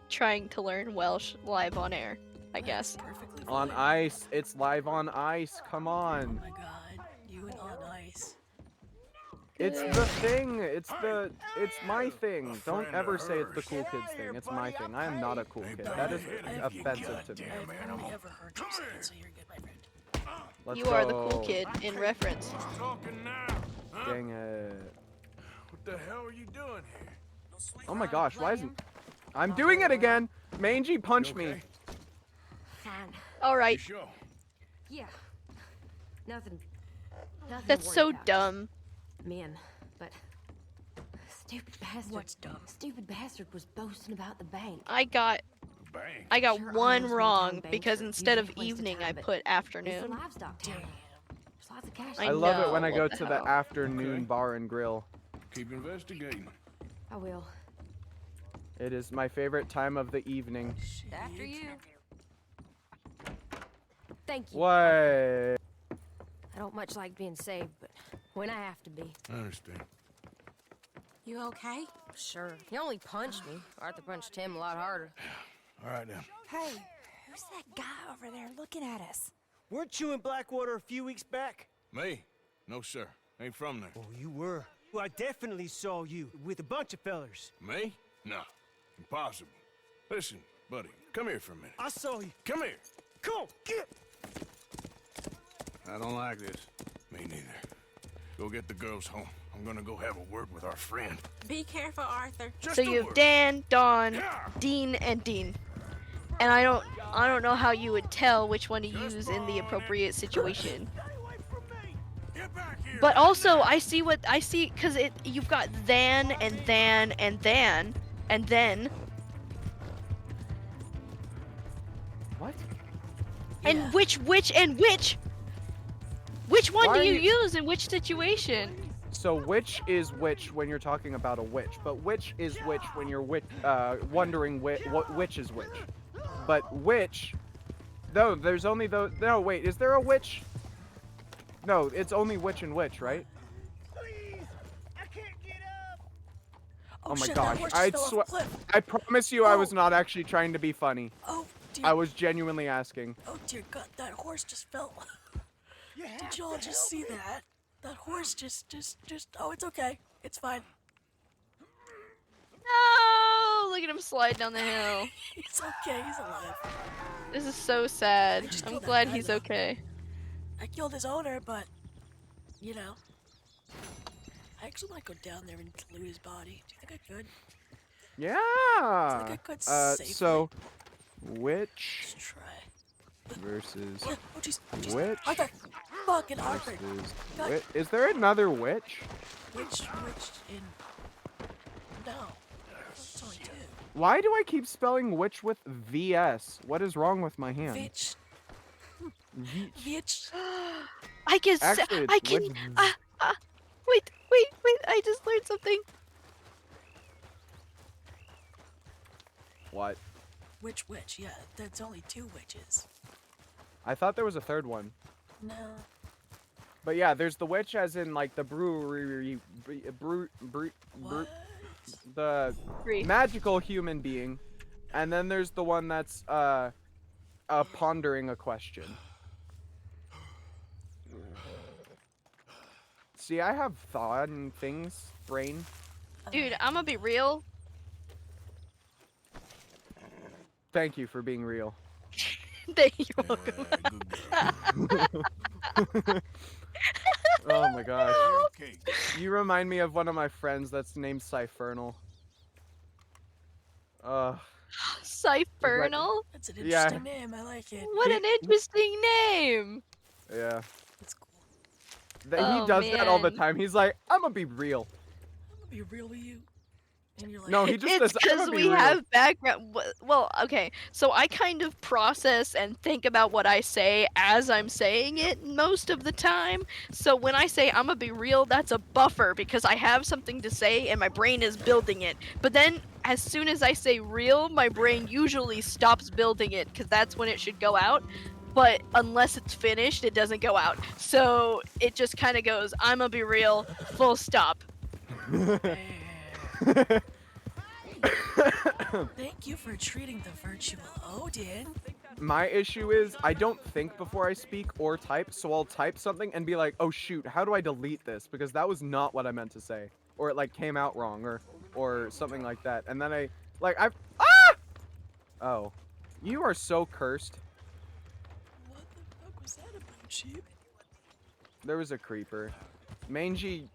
Speaker 13: trying to learn Welsh live on air, I guess.
Speaker 8: On ice. It's live on ice. Come on.
Speaker 7: Oh my god, you and on ice.
Speaker 8: It's the thing. It's my thing. Don't ever say it's the cool kids thing. It's my thing. I am not a cool kid. That is offensive to me.
Speaker 7: I've only ever heard you say it, so you're good, my friend.
Speaker 8: Let's
Speaker 13: You are the
Speaker 8: go.
Speaker 13: cool kid in reference.
Speaker 8: Dang it.
Speaker 14: What the hell are you doing here?
Speaker 8: Oh my gosh, why isn't... I'm doing it again! Mangy, punch me.
Speaker 20: Fine.
Speaker 13: Alright.
Speaker 14: Sure.
Speaker 20: Yeah. Nothing to
Speaker 13: That's
Speaker 20: worry
Speaker 13: so
Speaker 20: about.
Speaker 13: dumb.
Speaker 20: Men, but stupid bastard.
Speaker 7: What's dumb?
Speaker 20: Stupid bastard was boasting about the bank.
Speaker 13: I got
Speaker 20: Sure,
Speaker 13: one
Speaker 20: almost
Speaker 13: wrong
Speaker 20: went down
Speaker 13: because
Speaker 20: banks are
Speaker 13: instead of
Speaker 20: usually a waste of
Speaker 13: evening
Speaker 20: time,
Speaker 13: I
Speaker 20: but
Speaker 13: put
Speaker 20: It's a
Speaker 13: afternoon.
Speaker 20: livestock town. There's lots of cash.
Speaker 8: I love it when I
Speaker 13: know,
Speaker 8: go
Speaker 13: what the
Speaker 8: to
Speaker 13: hell.
Speaker 8: the afternoon bar and grill.
Speaker 14: Keep investigating.
Speaker 20: I will.
Speaker 8: It is my favorite time of the evening.
Speaker 20: After you. Thank you.
Speaker 8: What?
Speaker 20: I don't much like being saved, but when I have to be.
Speaker 14: I understand.
Speaker 20: You okay? Sure. He only punched me. Arthur punched him a lot harder.
Speaker 14: All right, then.
Speaker 17: Hey, who's that guy over there looking at us?
Speaker 15: Weren't you in Blackwater a few weeks back?
Speaker 14: Me? No, sir. Ain't from there.
Speaker 15: Oh, you were. Well, I definitely saw you with a bunch of fellers.
Speaker 14: Me? No. Impossible. Listen, buddy, come here for a minute.
Speaker 15: I saw you.
Speaker 14: Come here.
Speaker 15: Come on, get.
Speaker 14: I don't like this. Me neither. Go get the girls home. I'm gonna go have a word with our friend.
Speaker 10: Be careful, Arthur.
Speaker 13: So you have Dan, Dawn, Dean, and Dean. And I don't know how you would tell which one to use in the appropriate situation. But also, I see because you've got then and then and then and then.
Speaker 8: What?
Speaker 13: And which and which? Which one
Speaker 8: Why
Speaker 13: do
Speaker 8: are
Speaker 13: you
Speaker 8: you-
Speaker 13: use in which situation?
Speaker 8: So which is which when you're talking about a witch, but which is which when you're wondering what which is which. But which, no, there's only those. No, wait, is there a witch? No, it's only witch and witch, right? Oh my
Speaker 7: shit, that
Speaker 8: gosh,
Speaker 7: horse
Speaker 8: I
Speaker 7: fell off a
Speaker 8: swear,
Speaker 7: cliff.
Speaker 8: I promise you, I was not actually trying to be funny.
Speaker 7: Oh, dear.
Speaker 8: I was genuinely asking.
Speaker 7: Oh dear God, that horse just fell. Did y'all just see that? That horse just, oh, it's okay. It's fine.
Speaker 13: No! Look at him slide down the hill.
Speaker 7: It's okay, he's alive.
Speaker 13: This is so sad.
Speaker 7: just
Speaker 13: I'm
Speaker 7: killed that
Speaker 13: glad
Speaker 7: guy,
Speaker 13: he's
Speaker 7: though.
Speaker 13: okay.
Speaker 7: I killed his owner, but, you know. I actually might go down there and loot his body. Do you think I could?
Speaker 8: Yeah.
Speaker 7: I could
Speaker 8: So, witch
Speaker 7: try.
Speaker 8: versus
Speaker 7: Oh, jeez.
Speaker 8: witch
Speaker 7: Arthur! Fucking Arthur!
Speaker 8: versus
Speaker 7: God.
Speaker 8: witch. Is there another witch?
Speaker 7: Which in... No. It's only two.
Speaker 8: Why do I keep spelling witch with VS? What is wrong with my hand?
Speaker 7: Vitch. Vitch.
Speaker 13: I can.
Speaker 8: Actually, it's
Speaker 13: I can.
Speaker 8: with
Speaker 13: Wait! I just learned something.
Speaker 8: What?
Speaker 7: Which witch? Yeah, there's only two witches.
Speaker 8: I thought there was a third one.
Speaker 7: No.
Speaker 8: But yeah, there's the witch as in like the brewery, the magical human being, and then there's the one that's pondering a question. See, I have thought and things, brain.
Speaker 13: Dude, I'm gonna be real.
Speaker 8: Thank you for being real.
Speaker 13: You're welcome.
Speaker 8: Oh my gosh.
Speaker 14: Okay.
Speaker 8: You remind me of one of my friends that's named Cyphernal.
Speaker 13: Cyphernal?
Speaker 7: That's an
Speaker 8: Yeah.
Speaker 7: interesting name. I like it.
Speaker 13: What an interesting name.
Speaker 8: Yeah.
Speaker 7: That's cool.
Speaker 8: He
Speaker 13: Oh,
Speaker 8: does that all the
Speaker 13: man.
Speaker 8: time. He's like, I'm gonna be real.
Speaker 7: I'm gonna be real with you. And you're like,
Speaker 8: No, he just
Speaker 13: It's
Speaker 8: says, I'm
Speaker 13: because
Speaker 8: gonna be
Speaker 13: we
Speaker 8: real.
Speaker 13: have background. Well, okay. So I kind of process and think about what I say as I'm saying it most of the time. So when I say I'm gonna be real, that's a buffer because I have something to say and my brain is building it. But then as soon as I say real, my brain usually stops building it because that's when it should go out. But unless it's finished, it doesn't go out. So it just kind of goes, I'm gonna be real, full stop.
Speaker 7: thank you for treating the virtual Odin.
Speaker 8: My issue is I don't think before I speak or type, so I'll type something and be like, oh shoot, how do I delete this? Because that was not what I meant to say. Or it like came out wrong or something like that. And then Oh. You are so cursed.
Speaker 7: What the fuck was that about, sheep?
Speaker 8: There was a creeper. Mangy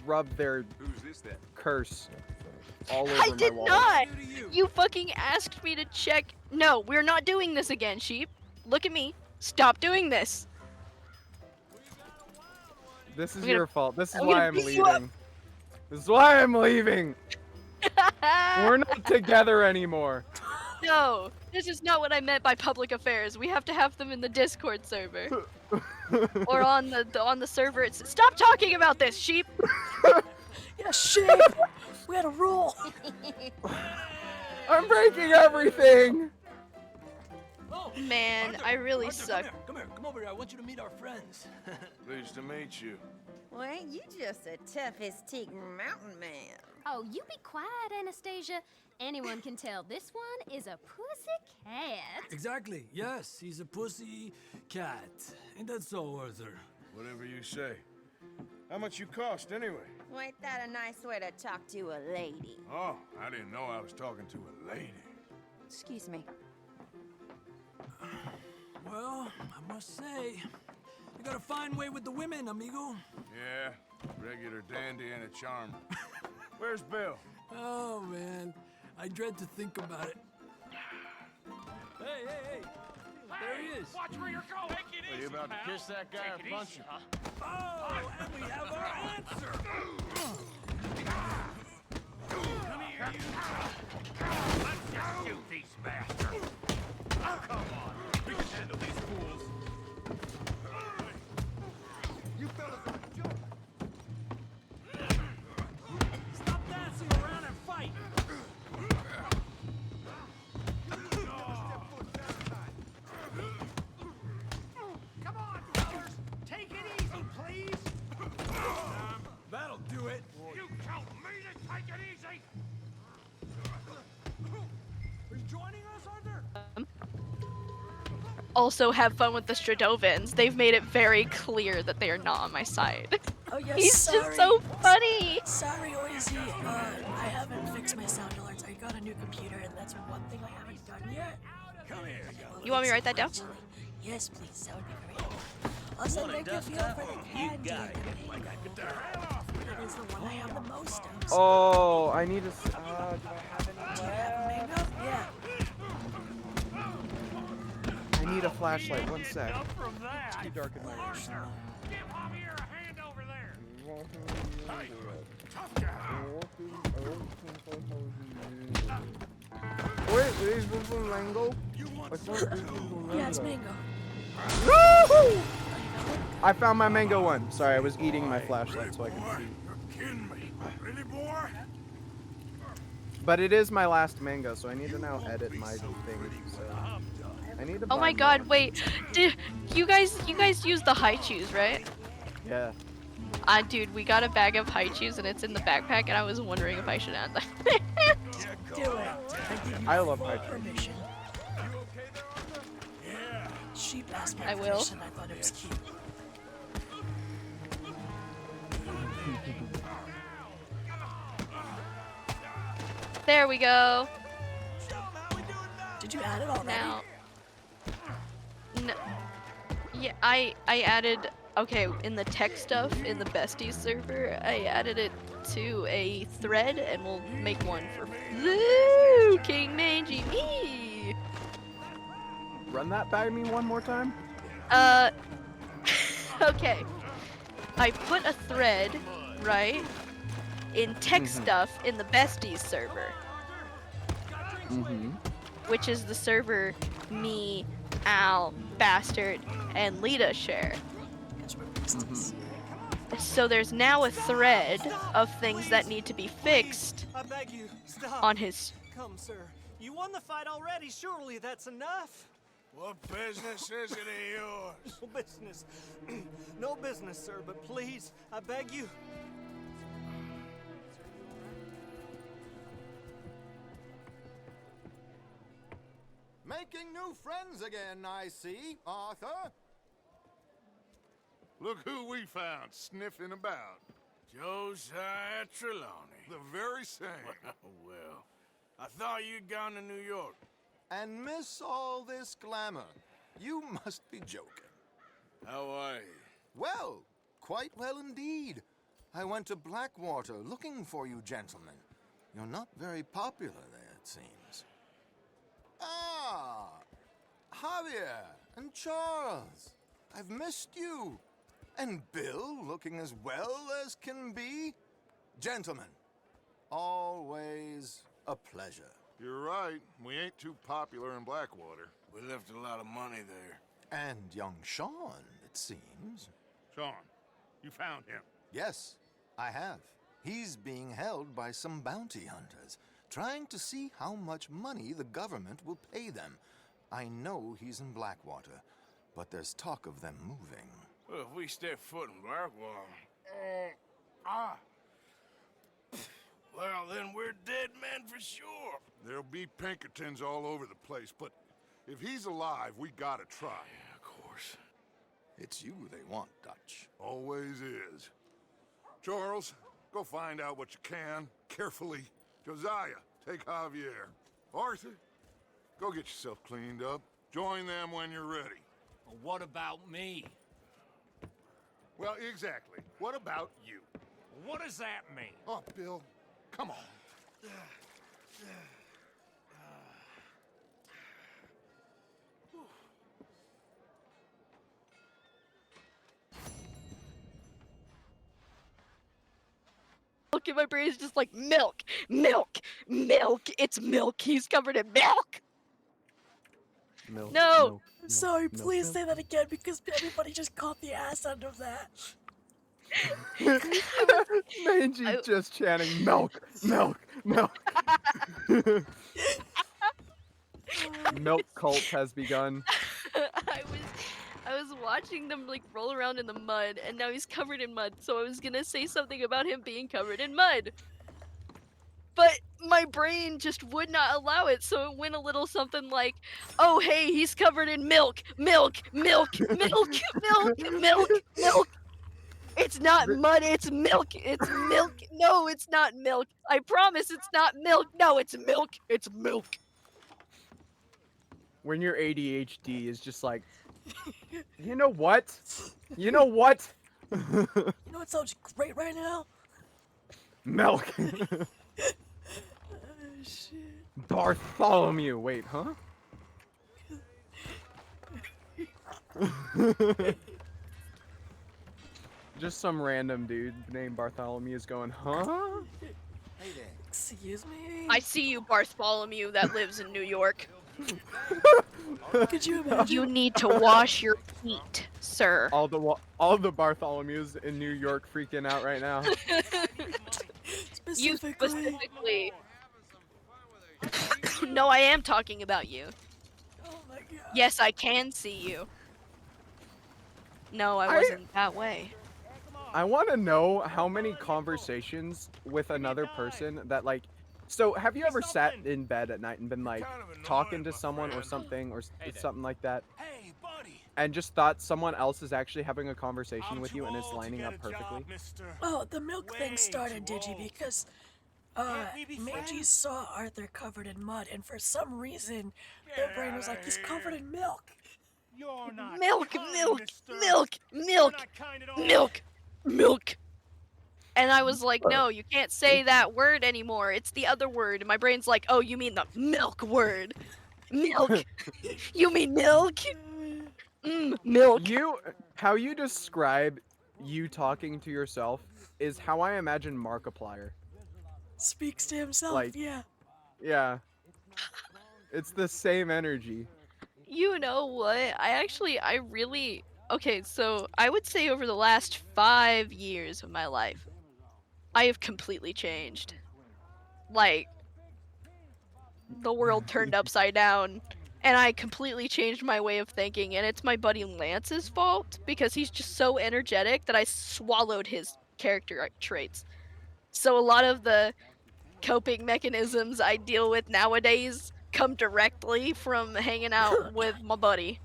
Speaker 8: rubbed their curse all over
Speaker 13: I
Speaker 8: my
Speaker 13: did
Speaker 8: wall.
Speaker 13: not! You fucking asked me to check. No, we're not doing this again, sheep. Look at me. Stop doing this.
Speaker 8: This is
Speaker 13: I'm gonna-
Speaker 8: your fault. This is
Speaker 13: I'm
Speaker 8: why
Speaker 13: gonna
Speaker 8: I'm
Speaker 13: beat you up.
Speaker 8: leaving. This is why I'm leaving. We're not together anymore.
Speaker 13: No, this is not what I meant by public affairs. We have to have them in the Discord server. Or on the server. Stop talking about this, sheep!
Speaker 7: Yeah, sheep! We had a rule!
Speaker 8: I'm breaking everything!
Speaker 13: Man, I really
Speaker 19: Arthur,
Speaker 13: suck.
Speaker 19: Come here. Come over here. I want you to meet our friends.
Speaker 14: Pleased to meet you.
Speaker 20: Well, ain't you just a toughest teak mountain man?
Speaker 21: Oh, you be quiet, Anastasia. Anyone can tell this one is a pussy cat.
Speaker 22: Exactly. Yes, he's a pussy cat. Ain't that so, Arthur?
Speaker 2: Whatever you say. How much you cost, anyway?
Speaker 20: Well, ain't that a nice way to talk to a lady?
Speaker 2: Oh, I didn't know I was talking to a lady.
Speaker 20: Excuse me.
Speaker 22: Well, I must say, you got a fine way with the women, amigo.
Speaker 2: Yeah, regular dandy and a charmer. Where's Bill?
Speaker 22: Oh, man. I dread to think about it. Hey! There he is.
Speaker 15: Watch where you're going. Take it
Speaker 2: Are you
Speaker 15: easy,
Speaker 2: about to
Speaker 15: pal.
Speaker 2: kiss that guy
Speaker 15: Take
Speaker 2: or
Speaker 15: it
Speaker 2: punch
Speaker 15: easy,
Speaker 2: him?
Speaker 15: huh?
Speaker 22: Oh, and we have our answer.
Speaker 15: Come here, you. Let's just shoot these bastards. Oh, come on. We can handle these fools. You fellas are a joke.
Speaker 22: Stop dancing around and fight.
Speaker 15: Come on, fellas. Take it easy, please.
Speaker 22: That'll do it.
Speaker 15: You tell me to take it easy.
Speaker 22: Are you joining us, Arthur?
Speaker 13: Also have fun with the Stradovans. They've made it very clear that they are not on my side.
Speaker 7: Oh, yeah,
Speaker 13: He's
Speaker 7: sorry.
Speaker 13: just so funny!
Speaker 7: Sorry, Oizy. I haven't fixed my sound alerts. I got a new computer, and that's one thing I haven't done yet.
Speaker 22: Come here.
Speaker 13: You want me to write that down?
Speaker 7: Yes, please. That would be very helpful. Also, thank you for the candy. That is the one I have the most of. So
Speaker 8: Oh, I need to. Do I have any?
Speaker 7: do you have a mango? Yeah.
Speaker 8: I need a flashlight. One sec.
Speaker 15: Up from that.
Speaker 8: It's too dark in my room.
Speaker 15: Arthur, give Javier a hand over there.
Speaker 2: Hey, tough guy.
Speaker 8: Wait, is this a mango?
Speaker 7: Yeah, it's mango.
Speaker 8: Woohoo! I found my mango one. Sorry, I was eating my flashlight so I could see.
Speaker 2: You're kidding me. Really, boy?
Speaker 8: But it is my last mango, so I need to now edit my thing. So I need to.
Speaker 13: Oh
Speaker 8: buy
Speaker 13: my god,
Speaker 8: more.
Speaker 13: wait. Did you guys use the high chews, right?
Speaker 8: Yeah.
Speaker 13: Dude, we got a bag of high chews and it's in the backpack and I was wondering if I should add that.
Speaker 7: Do it.
Speaker 8: I love high chews.
Speaker 7: Permission. Sheep asked me
Speaker 13: I will.
Speaker 7: permission. I thought it was cute.
Speaker 13: There we go.
Speaker 7: Did you add it already?
Speaker 13: Now. No. Yeah, I added. Okay, in the tech stuff in the besties server, I added it to a thread, and we'll make one for King Mangy me.
Speaker 8: Run that by me one more time.
Speaker 13: Okay. I put a thread, right, in tech stuff in the besties server, which is the server me, Al, Bastard, and Lita share. So there's now a thread of things that need to be fixed
Speaker 1: I beg you, stop.
Speaker 13: on his.
Speaker 1: Come, sir. You won the fight already. Surely that's enough.
Speaker 4: What business is it of yours?
Speaker 1: No business. No business, sir, but please, I beg you.
Speaker 12: Making new friends again, I see, Arthur.
Speaker 2: Look who we found sniffing about.
Speaker 4: Josiah Trelawney.
Speaker 2: The very same.
Speaker 4: Well, I thought you'd gone to New York.
Speaker 12: And miss all this glamour. You must be joking.
Speaker 4: How are you?
Speaker 12: Well, quite well indeed. I went to Blackwater looking for you gentlemen. You're not very popular there, it seems. Ah, Javier and Charles. I've missed you. And Bill looking as well as can be. Gentlemen, always a pleasure.
Speaker 2: You're right. We ain't too popular in Blackwater.
Speaker 4: We left a lot of money there.
Speaker 12: And young Sean, it seems.
Speaker 2: Sean, you found him?
Speaker 12: Yes, I have. He's being held by some bounty hunters, trying to see how much money the government will pay them. I know he's in Blackwater, but there's talk of them moving.
Speaker 4: Well, if we step foot in Blackwater... Well, then we're dead men for sure.
Speaker 2: There'll be Pinkertons all over the place, but if he's alive, we gotta try.
Speaker 4: Yeah, of course.
Speaker 12: It's you they want, Dutch.
Speaker 2: Always is. Charles, go find out what you can, carefully. Josiah, take Javier. Arthur, go get yourself cleaned up. Join them when you're ready.
Speaker 9: Well, what about me?
Speaker 2: Well, exactly. What about you?
Speaker 9: What does that mean?
Speaker 2: Oh, Bill, come on.
Speaker 13: Look in my brain is just like milk, milk, milk. It's milk. He's covered in milk.
Speaker 8: Milk,
Speaker 13: No.
Speaker 8: milk,
Speaker 7: I'm sorry,
Speaker 8: milk,
Speaker 7: please
Speaker 8: milk.
Speaker 7: say that again because everybody just caught the ass end of that.
Speaker 8: Mangy just chanting milk, milk, milk. Milk cult has begun.
Speaker 13: I was watching them like roll around in the mud, and now he's covered in mud. So I was gonna say something about him being covered in mud, but my brain just would not allow it. So it went a little something like, "Oh hey, he's covered in milk, milk, milk, milk, milk, milk, milk." It's not mud, it's milk. It's milk. No, it's not milk. I promise it's not milk. No, it's milk. It's milk.
Speaker 8: When your ADHD is just like, you know what? You know what?
Speaker 7: You know what sounds great right now?
Speaker 8: Milk.
Speaker 7: Oh, shit.
Speaker 8: Bartholomew. Wait, huh? Just some random dude named Bartholomew is going, huh?
Speaker 12: Hey there.
Speaker 7: Excuse me?
Speaker 13: I see you, Bartholomew, that lives in New York.
Speaker 7: Could you imagine?
Speaker 13: You need to wash your feet, sir.
Speaker 8: All the Bartholomews in New York freaking out right now.
Speaker 13: You specifically. No, I am talking about you.
Speaker 7: Oh my god.
Speaker 13: Yes, I can see you. No, I wasn't that way.
Speaker 8: I want to know how many conversations with another person that like. So, have you ever sat in bed at night and been like talking to someone or something or something like that?
Speaker 11: Hey, buddy.
Speaker 8: and just thought someone else is actually having a conversation with you and it's lining up perfectly?
Speaker 7: Oh, the milk thing started, Digi, because Meiji saw Arthur covered in mud, and for some reason, their brain was like, he's covered in milk.
Speaker 15: You're not
Speaker 13: Milk,
Speaker 15: kind,
Speaker 13: milk,
Speaker 15: mister.
Speaker 13: milk, milk, milk, milk. And I was like, no, you can't say that word anymore. It's the other word. And my brain's like, oh, you mean the milk word. Milk. You mean milk? Milk.
Speaker 8: How you describe you talking to yourself is how I imagine Markiplier.
Speaker 7: Speaks to himself,
Speaker 8: Like,
Speaker 7: yeah.
Speaker 8: yeah. It's the same energy.
Speaker 13: You know what? I really. Okay, so I would say over the last 5 years of my life, I have completely changed. Like, the world turned upside down, and I completely changed my way of thinking, and it's my buddy Lance's fault, because he's just so energetic that I swallowed his character traits. So a lot of the coping mechanisms I deal with nowadays come directly from hanging out with my buddy.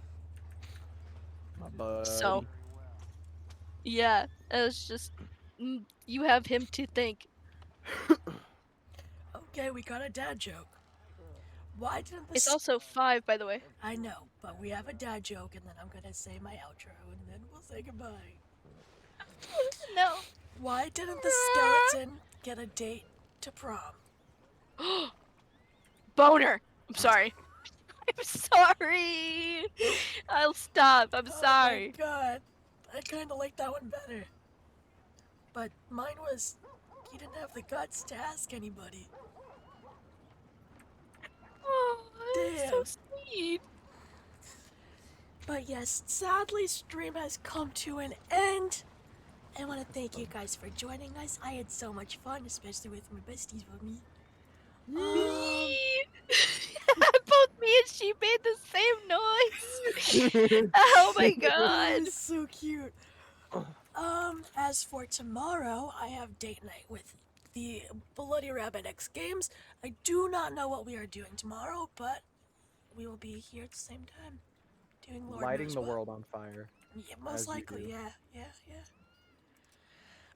Speaker 8: My buddy.
Speaker 13: So, yeah, it's just, you have him to thank.
Speaker 7: Okay, we got a dad joke. Why didn't the
Speaker 13: It's also 5, by the way.
Speaker 7: I know, but we have a dad joke, and then I'm gonna say my outro, and then we'll say goodbye.
Speaker 13: No.
Speaker 7: Why didn't the skeleton get a date to prom?
Speaker 13: Boner! I'm sorry. I'm sorry! I'll stop. I'm sorry.
Speaker 7: Oh my god. I kinda like that one better. But mine was, he didn't have the guts to ask anybody.
Speaker 13: Oh,
Speaker 7: damn.
Speaker 13: so sweet.
Speaker 7: But yes, sadly, stream has come to an end. I want to thank you guys for joining us. I had so much fun, especially with my besties with me.
Speaker 13: Me. Both me and she made the same noise. Oh my god.
Speaker 7: That is so cute. As for tomorrow, I have date night with the Bloody Rabbit X Games. I do not know what we are doing tomorrow, but we will be here at the same time. Doing Lord
Speaker 8: Lighting
Speaker 7: knows
Speaker 8: the
Speaker 7: what.
Speaker 8: world on fire.
Speaker 7: Yeah, most
Speaker 8: as you
Speaker 7: likely,
Speaker 8: do.
Speaker 7: yeah.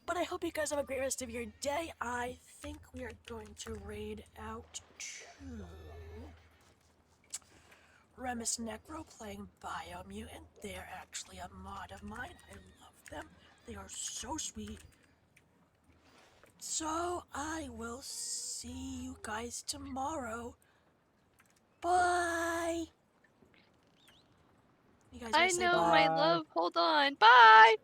Speaker 7: But I hope you guys have a great rest of your day. I think we are going to raid out to Remus Necro playing Biomutant. They're actually a mod of mine. I love them. They are so sweet. So I will see you guys tomorrow. Bye. You guys
Speaker 13: I
Speaker 7: wanna say
Speaker 13: know
Speaker 7: bye?
Speaker 13: my love. Hold on. Bye.